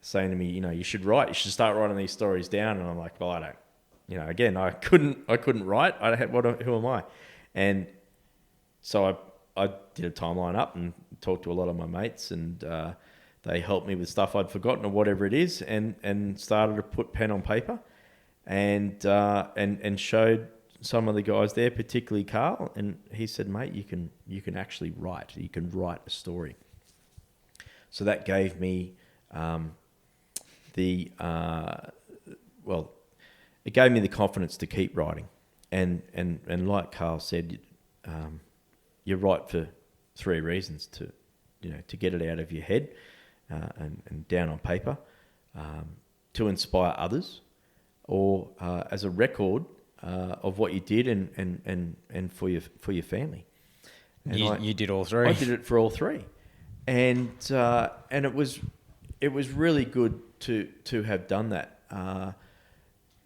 saying to me, you should write. You should start writing these stories down. And I'm like, well, I don't. Again, I couldn't write. Who am I? And so I did a timeline up and talked to a lot of my mates, and they helped me with stuff I'd forgotten or whatever it is, and started to put pen on paper, and showed some of the guys there, particularly Carl, and he said, mate, you can actually write. You can write a story. So that gave me it gave me the confidence to keep writing, and like Carl said, you write for three reasons: to get it out of your head and down on paper, to inspire others, or as a record of what you did and for your family. And you did all three. I did it for all three, and it was really good to have done that,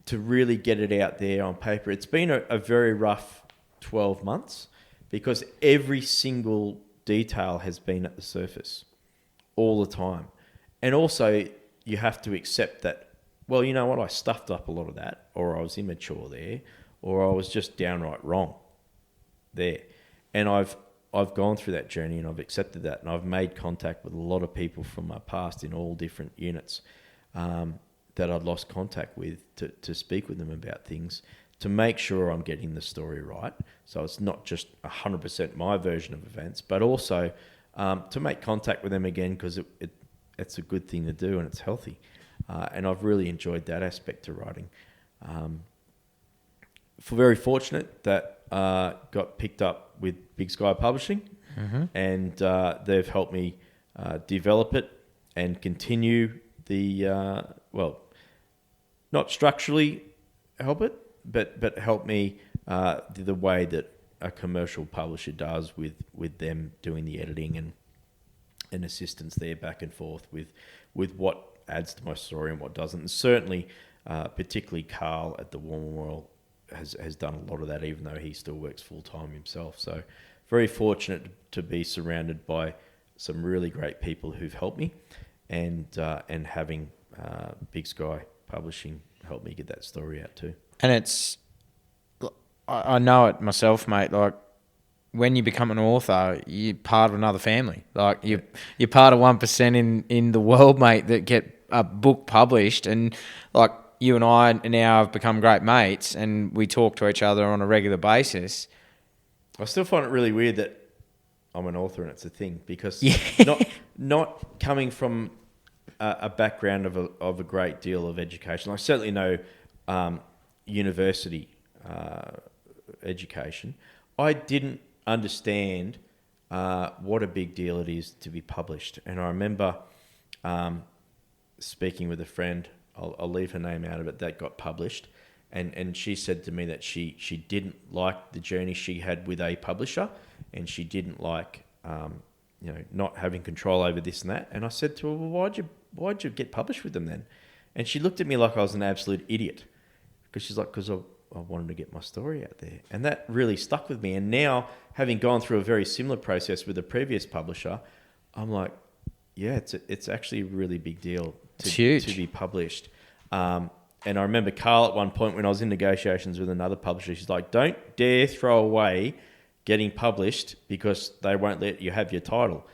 to really get it out there on paper. It's been a very rough 12 months because every single detail has been at the surface all the time. And also you have to accept that, well, you know what, I stuffed up a lot of that, or I was immature there, or I was just downright wrong there. And I've gone through that journey, and I've accepted that, and I've made contact with a lot of people from my past in all different units that I'd lost contact with to speak with them about things, to make sure I'm getting the story right. So it's not just 100% my version of events, but also to make contact with them again, because it's a good thing to do and it's healthy. And I've really enjoyed that aspect to writing. Very fortunate that got picked up with Big Sky Publishing, and they've helped me develop it and continue the, not structurally help it, but help me the way that a commercial publisher does with them doing the editing and assistance there back and forth with what adds to my story and what doesn't. And certainly, particularly Carl at the War Memorial has done a lot of that, even though he still works full-time himself. So very fortunate to be surrounded by some really great people who've helped me, and having Big Sky Publishing help me get that story out too. And I know it myself, mate. Like, when you become an author, you're part of another family. Like, you're part of 1% in the world, mate, that get a book published. And like, you and I now have become great mates, and we talk to each other on a regular basis. I still find it really weird that I'm an author and it's a thing, because not coming from a background of a great deal of education. I certainly know university education. I didn't understand what a big deal it is to be published. And I remember speaking with a friend, I'll leave her name out of it, that got published. And she said to me that she didn't like the journey she had with a publisher, and she didn't like not having control over this and that. And I said to her, well, why'd you get published with them then? And she looked at me like I was an absolute idiot, because she's like, because I wanted to get my story out there. And that really stuck with me. And now, having gone through a very similar process with a previous publisher, I'm like, yeah, it's actually a really big deal to be published. And I remember Carl at one point, when I was in negotiations with another publisher, she's like, don't dare throw away getting published because they won't let you have your title.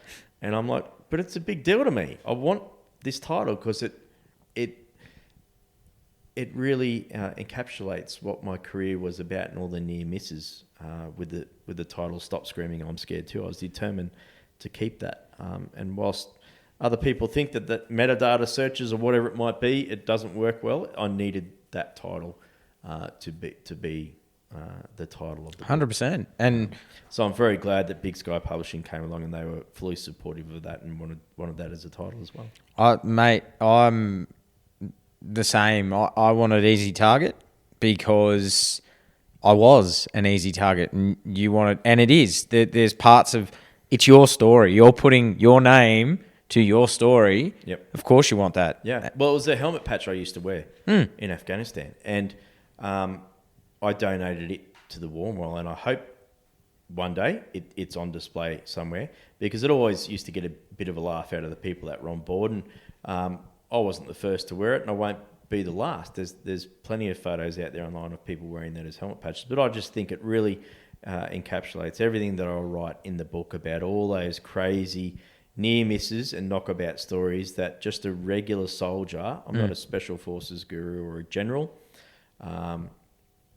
And I'm like, but it's a big deal to me. I want this title because it really encapsulates what my career was about, and all the near misses with the title "Stop Screaming, I'm Scared Too." I was determined to keep that. And whilst other people think that metadata searches or whatever it might be, it doesn't work well, I needed that title to be the title of the book. 100%. And so I'm very glad that Big Sky Publishing came along, and they were fully supportive of that and wanted that as a title as well. Mate, I'm the same. I wanted Easy Target because I was an easy target, and you wanted, and it is. There's parts of it's your story. You're putting your name to your story. Yep. Of course you want that. Yeah. Well, it was the helmet patch I used to wear in Afghanistan, and I donated it to the War Memorial, and I hope one day it's on display somewhere, because it always used to get a bit of a laugh out of the people that were on board. And I wasn't the first to wear it, and I won't be the last. There's plenty of photos out there online of people wearing that as helmet patches, but I just think it really encapsulates everything that I'll write in the book about all those crazy near misses and knockabout stories that just a regular soldier, I'm not a special forces guru or a general,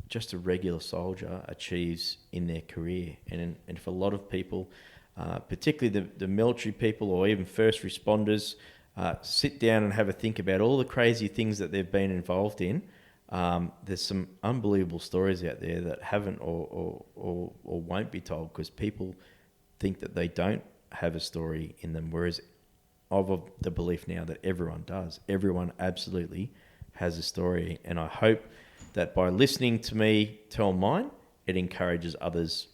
just a regular soldier achieves in their career. And for a lot of people, particularly the military people or even first responders, sit down and have a think about all the crazy things that they've been involved in. There's some unbelievable stories out there that haven't or won't be told, because people think that they don't have a story in them, whereas I'm of the belief now that everyone does. Everyone absolutely has a story, and I hope that by listening to me tell mine, it encourages others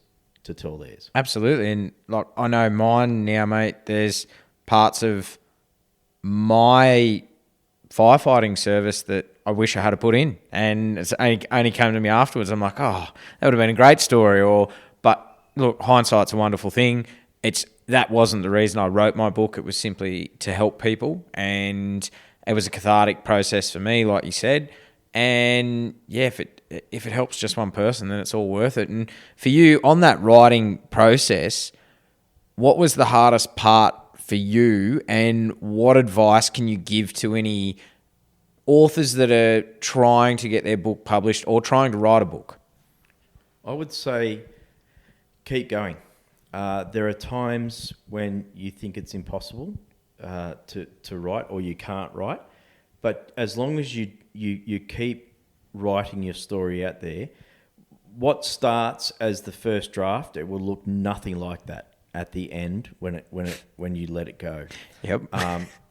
to tell theirs. Absolutely. And like, I know mine now, mate, there's parts of my firefighting service that I wish I had to put in, and it's only came to me afterwards. I'm like, oh, that would have been a great story. But look, hindsight's a wonderful thing. That wasn't the reason I wrote my book. It was simply to help people, and it was a cathartic process for me, like you said. And yeah, if it helps just one person, then it's all worth it. And for you, on that writing process, what was the hardest part for you, and what advice can you give to any authors that are trying to get their book published or trying to write a book? I would say keep going. There are times when you think it's impossible to write, or you can't write, but as long as you keep writing your story out there, what starts as the first draft, it will look nothing like that at the end when you let it go. Yep.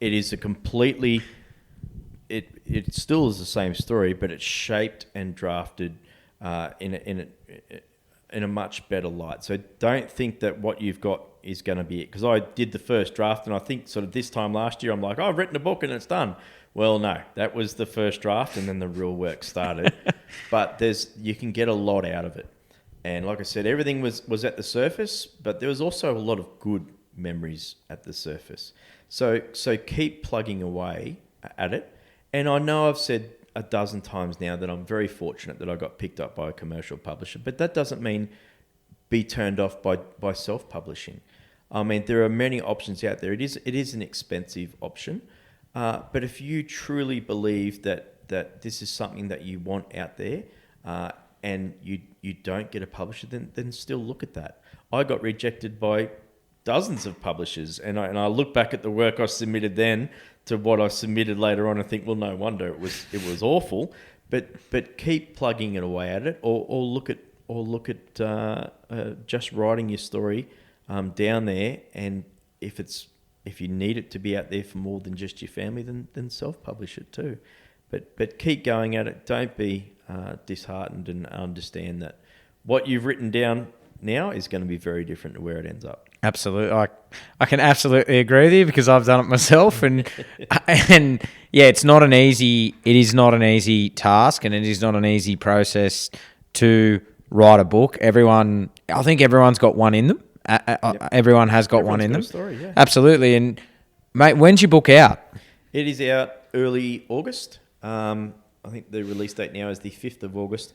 It is a completely. It still is the same story, but it's shaped and drafted in a much better light. So don't think that what you've got is going to be it. Because I did the first draft, and I think sort of this time last year, I'm like, oh, I've written a book and it's done. Well, no, that was the first draft, and then the real work started. But you can get a lot out of it. And like I said, everything was at the surface, but there was also a lot of good memories at the surface. So keep plugging away at it. And I know I've said a dozen times now that I'm very fortunate that I got picked up by a commercial publisher, but that doesn't mean be turned off by self-publishing. I mean, there are many options out there. It is an expensive option, but if you truly believe that this is something that you want out there, and you don't get a publisher, then still look at that. I got rejected by dozens of publishers, and I look back at the work I submitted then to what I submitted later on and think, well, no wonder it was awful. But keep plugging it away at it, or look at just writing your story down there. And if you need it to be out there for more than just your family, then self-publish it too. But keep going at it. Don't be disheartened, and understand that what you've written down now is going to be very different to where it ends up. Absolutely. I can absolutely agree with you, because I've done it myself, and yeah, it is not an easy task, and it is not an easy process to write a book. I think everyone's got one in them. Yep. Everyone has got one in them. Story, yeah. Absolutely. And mate, when's your book out? It is out early August. I think the release date now is the 5th of August,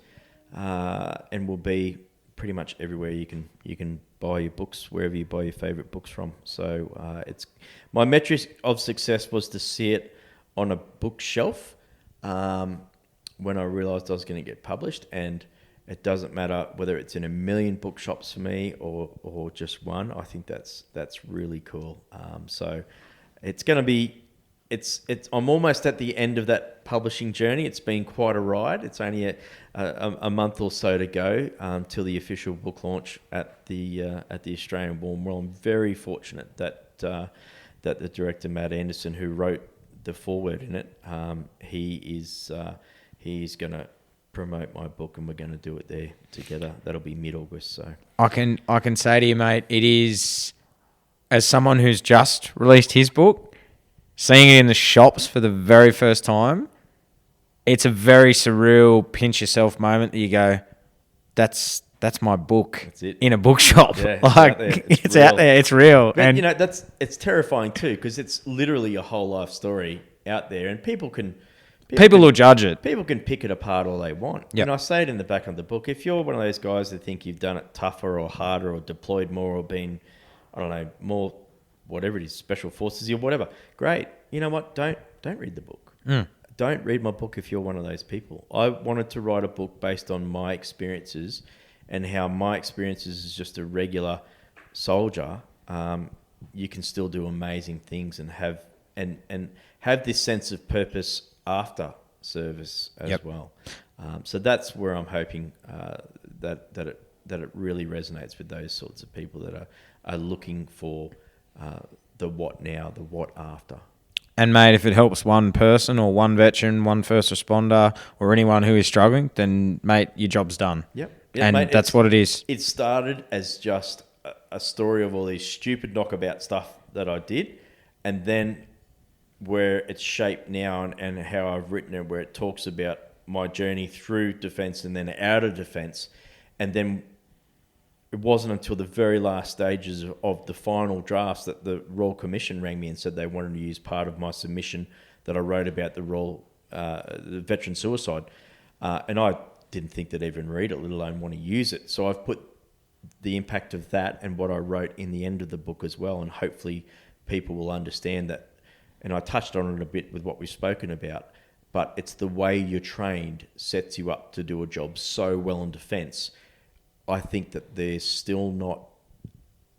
and will be pretty much everywhere you can buy your books, wherever you buy your favourite books from. So it's my metric of success was to see it on a bookshelf when I realised I was going to get published, and it doesn't matter whether it's in a million bookshops for me or just one. I think that's really cool. So it's going to be. I'm almost at the end of that publishing journey. It's been quite a ride. It's only a month or so to go till the official book launch at the Australian War Memorial. I'm very fortunate that the director Rod Henderson, who wrote the foreword in it, he's going to promote my book, and we're going to do it there together. That'll be mid-August. So I can say to you, mate, it is, as someone who's just released his book, seeing it in the shops for the very first time, it's a very surreal pinch yourself moment that you go, that's that's my book. That's it. In a bookshop. Yeah, it's out there. It's real. But, and it's terrifying too, because it's literally a whole life story out there, and people will judge it. People can pick it apart all they want. Yep. And I say it in the back of the book. If you're one of those guys that think you've done it tougher or harder or deployed more or been, I don't know, more whatever it is, special forces or whatever, great. You know what? Don't read the book. Don't read my book if you're one of those people. I wanted to write a book based on my experiences and how my experiences as just a regular soldier, you can still do amazing things and have this sense of purpose after service as well. So that's where I'm hoping that it really resonates with those sorts of people that are looking for the what now, the what after. And mate, if it helps one person or one veteran, one first responder, or anyone who is struggling, then mate, your job's done. Yep. And mate, that's what it is. It started as just a story of all these stupid knockabout stuff that I did, and then where it's shaped now and how I've written it, where it talks about my journey through defence and then out of defence, and then it wasn't until the very last stages of the final drafts that the Royal Commission rang me and said they wanted to use part of my submission that I wrote about the veteran suicide. And I didn't think they'd even read it, let alone want to use it. So I've put the impact of that and what I wrote in the end of the book as well, and hopefully people will understand that. And I touched on it a bit with what we've spoken about, but it's the way you're trained sets you up to do a job so well in defence. I think that there's still not,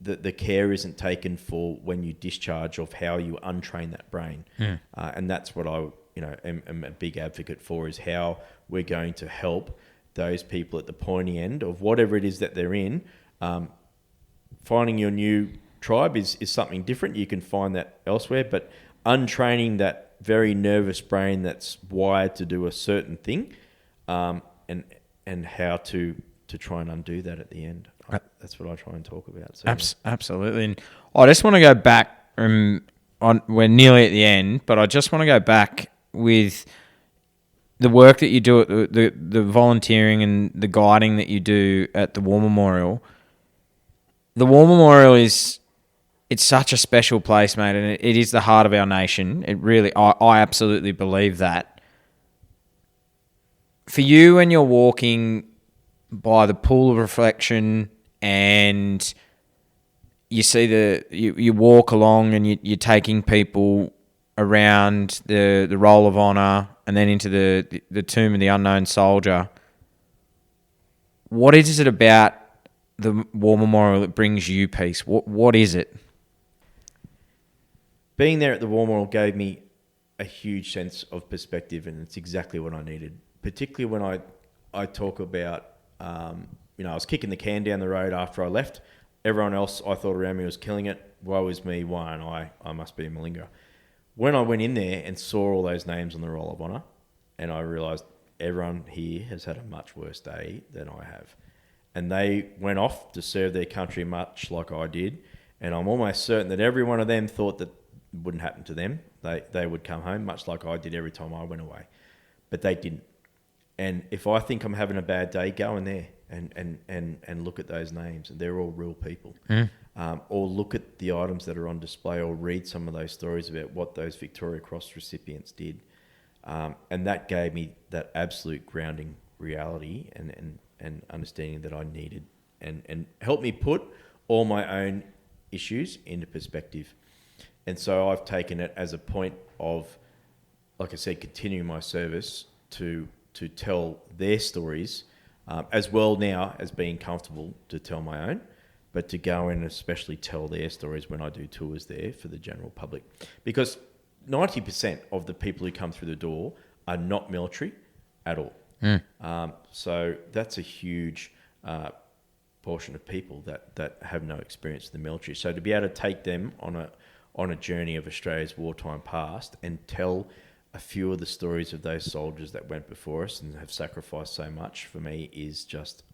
the care isn't taken for when you discharge of how you untrain that brain. And that's what I am a big advocate for, is how we're going to help those people at the pointy end of whatever it is that they're in. Finding your new tribe is something different. You can find that elsewhere, but untraining that very nervous brain that's wired to do a certain thing, and how to try and undo that at the end. That's what I try and talk about. So, absolutely. And I just want to go back, we're nearly at the end, but I just want to go back with the work that you do at the volunteering and the guiding that you do at the War Memorial. The War Memorial it's such a special place, mate, and it is the heart of our nation. It really, I absolutely believe that. For you, when you're walking by the pool of reflection and you see you walk along and you're taking people around the Roll of Honour and then into the Tomb of the Unknown Soldier, what is it about the War Memorial that brings you peace? What is it? Being there at the War Memorial gave me a huge sense of perspective, and it's exactly what I needed, particularly when I talk about, I was kicking the can down the road after I left. Everyone else I thought around me was killing it. Woe is me, why and I must be a malingerer. When I went in there and saw all those names on the Roll of Honour, and I realised everyone here has had a much worse day than I have. And they went off to serve their country much like I did, and I'm almost certain that every one of them thought that wouldn't happen to them. They would come home, much like I did every time I went away. But they didn't. And if I think I'm having a bad day, go in there and look at those names. And they're all real people. Or look at the items that are on display, or read some of those stories about what those Victoria Cross recipients did. And that gave me that absolute grounding reality and understanding that I needed, and helped me put all my own issues into perspective. And so I've taken it as a point of, like I said, continuing my service to tell their stories, as well now as being comfortable to tell my own, but to go in and especially tell their stories when I do tours there for the general public. Because 90% of the people who come through the door are not military at all. So that's a huge portion of people that have no experience in the military. So to be able to take them on a journey of Australia's wartime past and tell a few of the stories of those soldiers that went before us and have sacrificed so much, for me is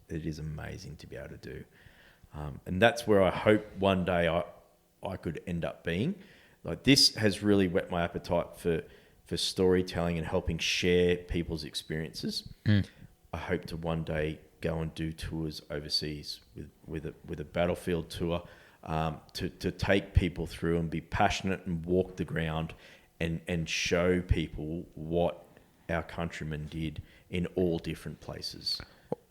it is amazing to be able to do. And that's where I hope one day I could end up being. Like, this has really whet my appetite for storytelling and helping share people's experiences. I hope to one day go and do tours overseas with a battlefield tour, to take people through and be passionate and walk the ground and show people what our countrymen did in all different places.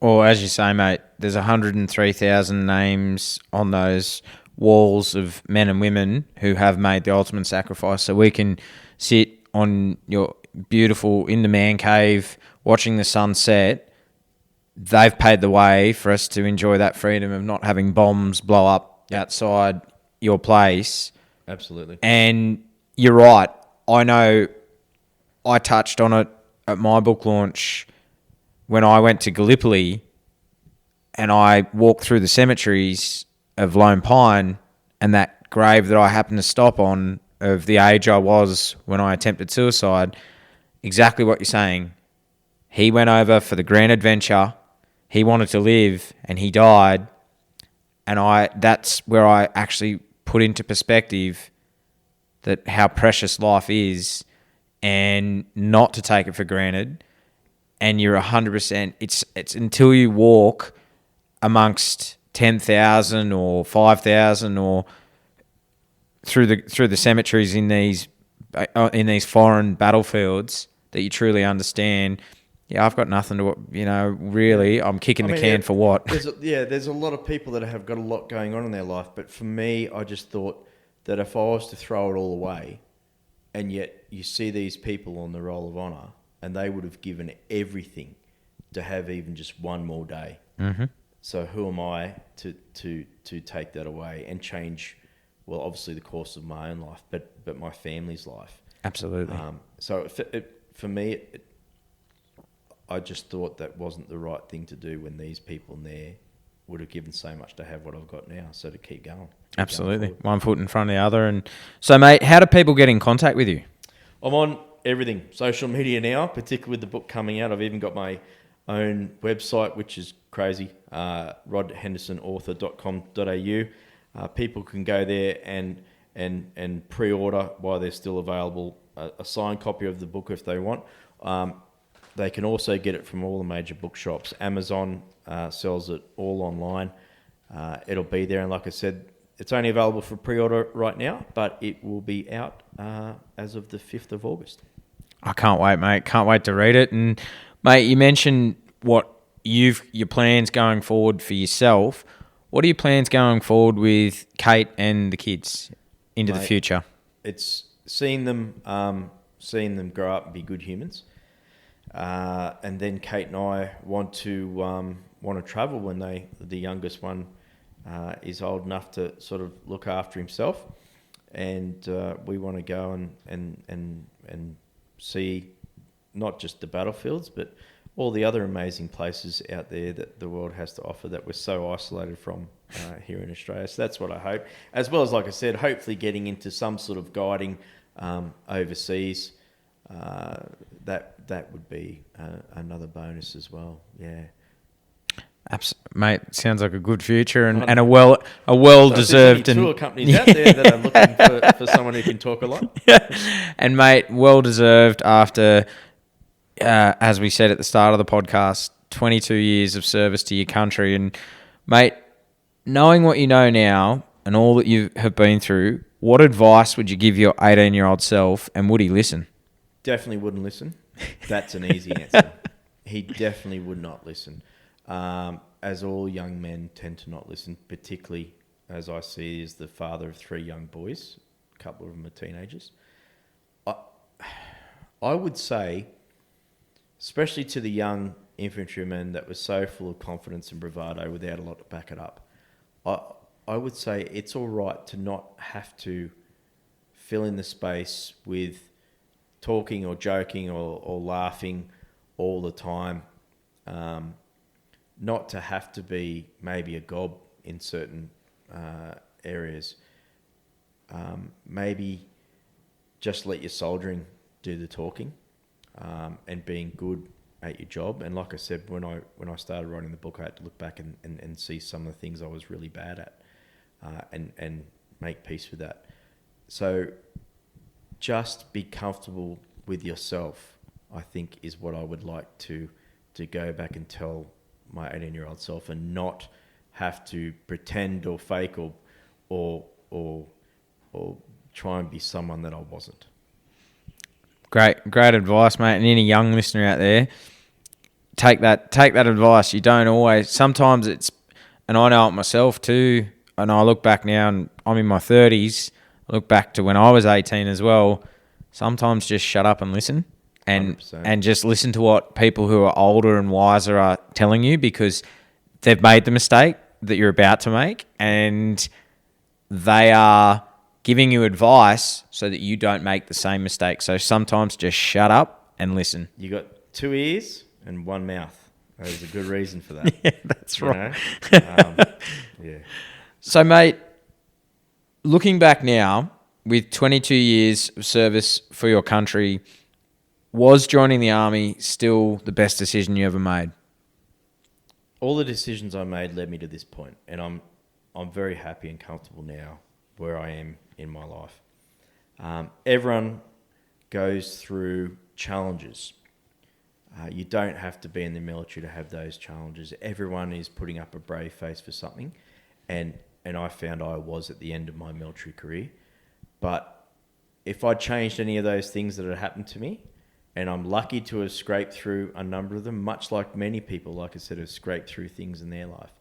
Or as you say, mate, there's 103,000 names on those walls of men and women who have made the ultimate sacrifice. So we can sit on your beautiful in the man cave watching the sunset. They've paid the way for us to enjoy that freedom of not having bombs blow up outside your place. Absolutely. And you're right. I know I touched on it at my book launch when I went to Gallipoli and I walked through the cemeteries of Lone Pine, and that grave that I happened to stop on of the age I was when I attempted suicide, exactly what you're saying. He went over for the grand adventure. He wanted to live and he died. And that's where I actually put into perspective that how precious life is and not to take it for granted. And you're 100%. It's until you walk amongst 10,000 or 5,000 or through the cemeteries in these foreign battlefields that you truly understand. Yeah, I've got nothing to, really, I'm kicking the can for what? There's a lot of people that have got a lot going on in their life, but for me, I just thought that if I was to throw it all away, and yet you see these people on the Roll of Honour, and they would have given everything to have even just one more day. Mm-hmm. So who am I to take that away and change, well, obviously the course of my own life, but my family's life. Absolutely. So for me, I just thought that wasn't the right thing to do when these people in there would have given so much to have what I've got now. So to keep going. Absolutely. One foot in front of the other. And so, mate, how do people get in contact with you? I'm on everything, social media now, particularly with the book coming out. I've even got my own website, which is crazy, rodhendersonauthor.com.au. People can go there and pre-order while they're still available a signed copy of the book if they want. They can also get it from all the major bookshops. Amazon sells it all online. It'll be there, and like I said, it's only available for pre-order right now, but it will be out as of the 5th of August. I can't wait, mate. Can't wait to read it. And, mate, you mentioned what your plans going forward for yourself. What are your plans going forward with Kate and the kids into the future? It's seeing them grow up and be good humans. And then Kate and I want to travel when the youngest one is old enough to sort of look after himself, and we want to go and see not just the battlefields but all the other amazing places out there that the world has to offer that we're so isolated from here in Australia. So that's what I hope, as well as, like I said, hopefully getting into some sort of guiding overseas. That would be another bonus as well. Yeah. Mate, sounds like a good future and a well-deserved... tour companies out there that are looking for someone who can talk a lot. And, mate, well-deserved after, as we said at the start of the podcast, 22 years of service to your country. And, mate, knowing what you know now and all that you have been through, what advice would you give your 18-year-old self, and would he listen? Definitely wouldn't listen. That's an easy answer. He definitely would not listen. As all young men tend to not listen, particularly as I see as the father of 3 young boys, a couple of them are teenagers. I would say, especially to the young infantrymen that were so full of confidence and bravado without a lot to back it up, I would say it's all right to not have to fill in the space with talking or joking or laughing all the time. Not to have to be maybe a gob in certain areas. Maybe just let your soldiering do the talking, and being good at your job. And like I said, when I started writing the book, I had to look back and see some of the things I was really bad at, and make peace with that. So just be comfortable with yourself, I think, is what I would like to go back and tell my 18-year-old self and not have to pretend or fake or try and be someone that I wasn't. Great advice, mate. And any young listener out there, take that advice. You don't always. Sometimes it's, and I know it myself too. And I look back now, and I'm in my 30s. I look back to when I was 18 as well. Sometimes just shut up and listen, and 100%. and just listen to what people who are older and wiser are telling you, because they've made the mistake that you're about to make, and they are giving you advice so that you don't make the same mistake. So sometimes just shut up and listen. You got 2 ears and 1 mouth. There's a good reason for that. Yeah, that's right. Yeah. So, mate, looking back now, with 22 years of service for your country, was joining the Army still the best decision you ever made? All the decisions I made led me to this point, and I'm very happy and comfortable now where I am in my life. Everyone goes through challenges. You don't have to be in the military to have those challenges. Everyone is putting up a brave face for something, and I found I was at the end of my military career. But if I changed any of those things that had happened to me, and I'm lucky to have scraped through a number of them, much like many people, like I said, have scraped through things in their life,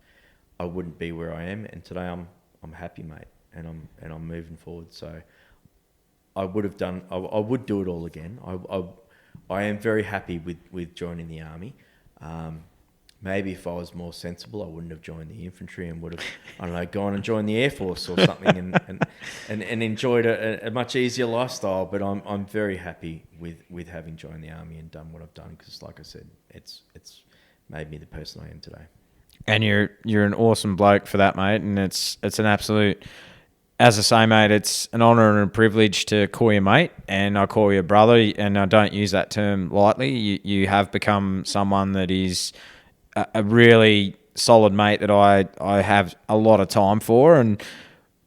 I wouldn't be where I am. And today I'm happy, mate, and I'm moving forward. So I would do it all again. I am very happy with joining the Army. Maybe if I was more sensible, I wouldn't have joined the infantry and would have, I don't know, gone and joined the Air Force or something and enjoyed a much easier lifestyle. But I'm very happy with having joined the Army and done what I've done, because, like I said, it's made me the person I am today. And you're an awesome bloke for that, mate. And it's an absolute, as I say, mate, it's an honour and a privilege to call you mate, and I call you brother, and I don't use that term lightly. You have become someone that is a really solid mate that I have a lot of time for. And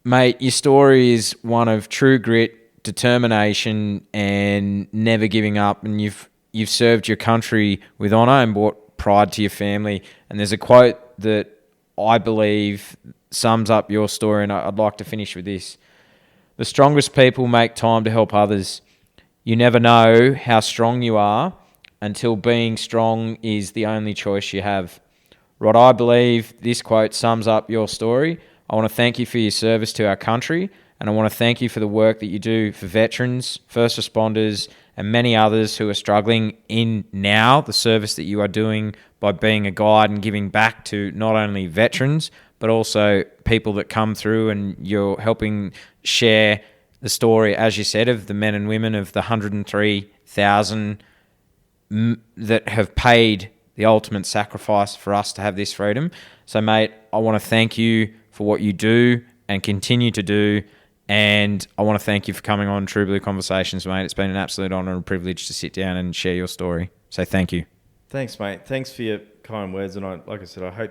mate, your story is one of true grit, determination, and never giving up. And you've served your country with honour and brought pride to your family. And there's a quote that I believe sums up your story, and I'd like to finish with this. The strongest people make time to help others. You never know how strong you are until being strong is the only choice you have. Rod, I believe this quote sums up your story. I want to thank you for your service to our country, and I want to thank you for the work that you do for veterans, first responders, and many others who are struggling in now the service that you are doing by being a guide and giving back to not only veterans, but also people that come through, and you're helping share the story, as you said, of the men and women of the 103,000 that have paid the ultimate sacrifice for us to have this freedom. So, mate, I want to thank you for what you do and continue to do, and I want to thank you for coming on True Blue Conversations, mate. It's been an absolute honour and privilege to sit down and share your story. So thank you. Thanks, mate. Thanks for your kind words, and like I said, I hope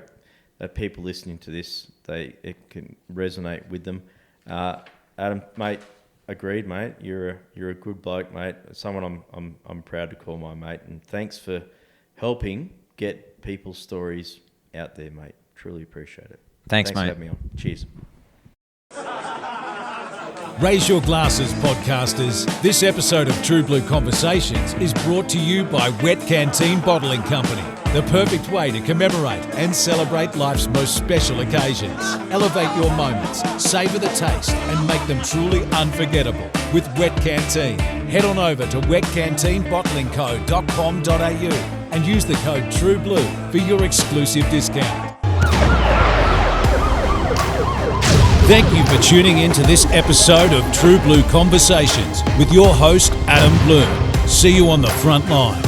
that people listening to this, it can resonate with them. Adam, mate, agreed, mate. You're a good bloke, mate. Someone I'm proud to call my mate, and thanks for helping get people's stories out there, mate. Truly appreciate it. Thanks, mate. For having me on. Cheers. Raise your glasses, podcasters. This episode of True Blue Conversations is brought to you by Wet Canteen Bottling Company, the perfect way to commemorate and celebrate life's most special occasions. Elevate your moments, savour the taste, and make them truly unforgettable with Wet Canteen. Head on over to wetcanteenbottlingco.com.au and use the code TRUEBLUE for your exclusive discount. Thank you for tuning in to this episode of True Blue Conversations with your host, Adam Blum. See you on the front line.